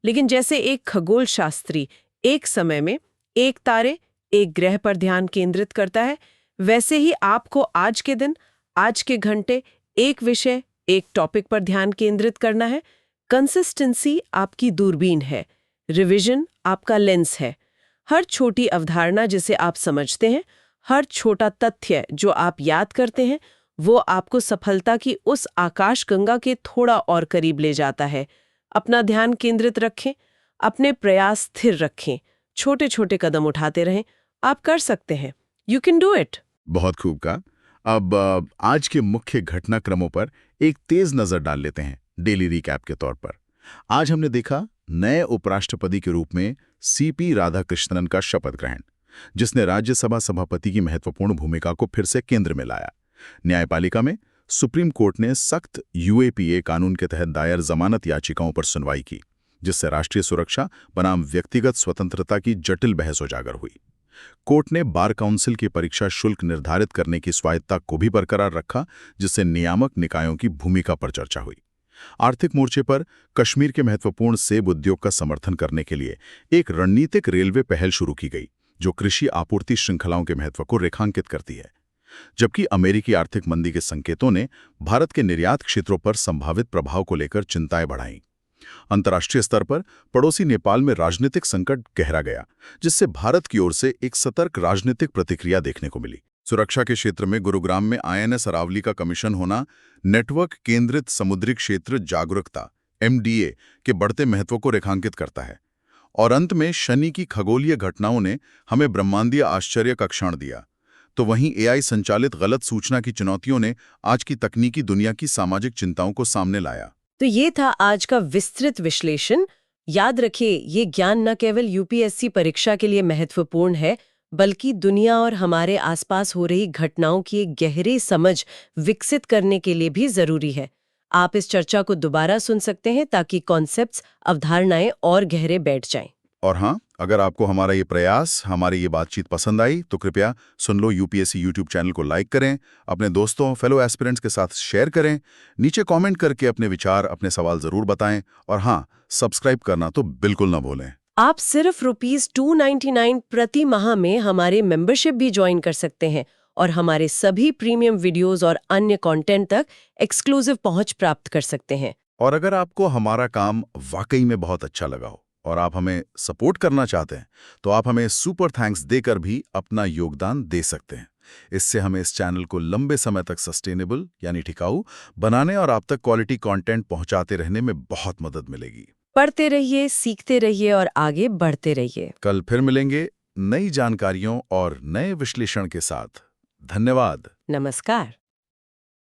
[SPEAKER 1] लेकिन जैसे एक खगोल शास्त्री एक समय में एक तारे, एक ग्रह पर ध्यान केंद्रित करता है, वैसे ही आपको आज के दिन, आज के घंटे, एक विषय, एक टॉपिक पर ध्यान केंद्रित करना है। कंसिस्टेंसी आपकी दूरबीन है, रिवीजन आपका लेंस है। हर छोटी अवधारणा जिसे आप समझते हैं, हर छोटा तथ्य जो आप याद करते हैं, वो आपको सफलता की उस आकाशगंगा के थोड़ा और करीब ले जाता है। अपना ध्यान केंद्रित रखें, अपने प्रयास स्थिर रखें, छोटे छोटे कदम उठाते रहें। आप कर सकते हैं। You can do it.
[SPEAKER 2] बहुत खूब कहा। अब आज के मुख्य घटनाक्रमों पर एक तेज नजर डाल लेते हैं डेली रिकैप के तौर पर। आज हमने देखा नए उपराष्ट्रपति के रूप में सीपी राधाकृष्णन का शपथ ग्रहण, जिसने राज्यसभा सभापति की महत्वपूर्ण भूमिका को फिर से केंद्र में लाया। न्यायपालिका में सुप्रीम कोर्ट ने सख्त यूएपीए कानून के तहत दायर जमानत याचिकाओं पर सुनवाई की, जिससे राष्ट्रीय सुरक्षा बनाम व्यक्तिगत स्वतंत्रता की जटिल बहस उजागर हुई। कोर्ट ने बार काउंसिल की परीक्षा शुल्क निर्धारित करने की स्वायत्तता को भी बरकरार रखा, जिससे नियामक निकायों की भूमिका पर चर्चा हुई। आर्थिक मोर्चे पर कश्मीर के महत्वपूर्ण सेब उद्योग का समर्थन करने के लिए एक रणनीतिक रेलवे पहल शुरू की गई, जो कृषि आपूर्ति श्रृंखलाओं के महत्व को रेखांकित करती है। जबकि अमेरिकी आर्थिक मंदी के संकेतों ने भारत के निर्यात क्षेत्रों पर संभावित प्रभाव को लेकर चिंताएं बढ़ाईं। अंतर्राष्ट्रीय स्तर पर पड़ोसी नेपाल में राजनीतिक संकट गहरा गया, जिससे भारत की ओर से एक सतर्क राजनीतिक प्रतिक्रिया देखने को मिली। सुरक्षा के क्षेत्र में गुरुग्राम में आईएनएस अरावली का कमीशन होना नेटवर्क केंद्रित समुद्री क्षेत्र जागरूकता एमडीए के बढ़ते महत्व को रेखांकित करता है। और अंत में शनि की खगोलीय घटनाओं ने हमें ब्रह्मांडीय आश्चर्य का क्षण दिया। तो वहीं एआई संचालित गलत सूचना की चुनौतियों ने आज की तकनीकी दुनिया की सामाजिक चिंताओं को सामने लाया।
[SPEAKER 1] तो ये था आज का विस्तृत विश्लेषण। याद रखिए, ये ज्ञान न केवल यूपीएससी परीक्षा के लिए महत्वपूर्ण है, बल्कि दुनिया और हमारे आसपास हो रही घटनाओं की एक गहरी समझ विकसित करने के लिए भी जरूरी है। आप इस चर्चा को दोबारा सुन सकते हैं ताकि कॉन्सेप्ट्स, अवधारणाएं और गहरे बैठ जाएं।
[SPEAKER 2] और हाँ, अगर आपको हमारा ये प्रयास, हमारी ये बातचीत पसंद आई तो कृपया सुन लो यूपीएससी यूट्यूब चैनल को लाइक करें, अपने दोस्तों, फेलो एस्पिरेंट्स के साथ शेयर करें, नीचे कमेंट करके अपने विचार, अपने सवाल जरूर बताएं, और हाँ, सब्सक्राइब करना तो बिल्कुल ना भूलें।
[SPEAKER 1] आप सिर्फ ₹299 प्रति माह में हमारे मेंबरशिप भी ज्वाइन कर सकते हैं और हमारे सभी प्रीमियम वीडियोस और अन्य कंटेंट तक एक्सक्लूसिव पहुंच प्राप्त कर सकते हैं।
[SPEAKER 2] और अगर आपको हमारा काम वाकई में बहुत अच्छा लगा हो और आप हमें सपोर्ट करना चाहते हैं, तो आप हमें सुपर थैंक्स देकर भी अपना योगदान दे सकते हैं। इससे हमें इस चैनल को लंबे समय तक सस्टेनेबल यानी टिकाऊ बनाने और आप तक क्वालिटी कंटेंट पहुंचाते रहने में बहुत मदद मिलेगी।
[SPEAKER 1] पढ़ते रहिए, सीखते रहिए और आगे बढ़ते रहिए।
[SPEAKER 2] कल फिर मिलेंगे नई जानकारियों और नए विश्लेषण के साथ। धन्यवाद।
[SPEAKER 1] नमस्कार।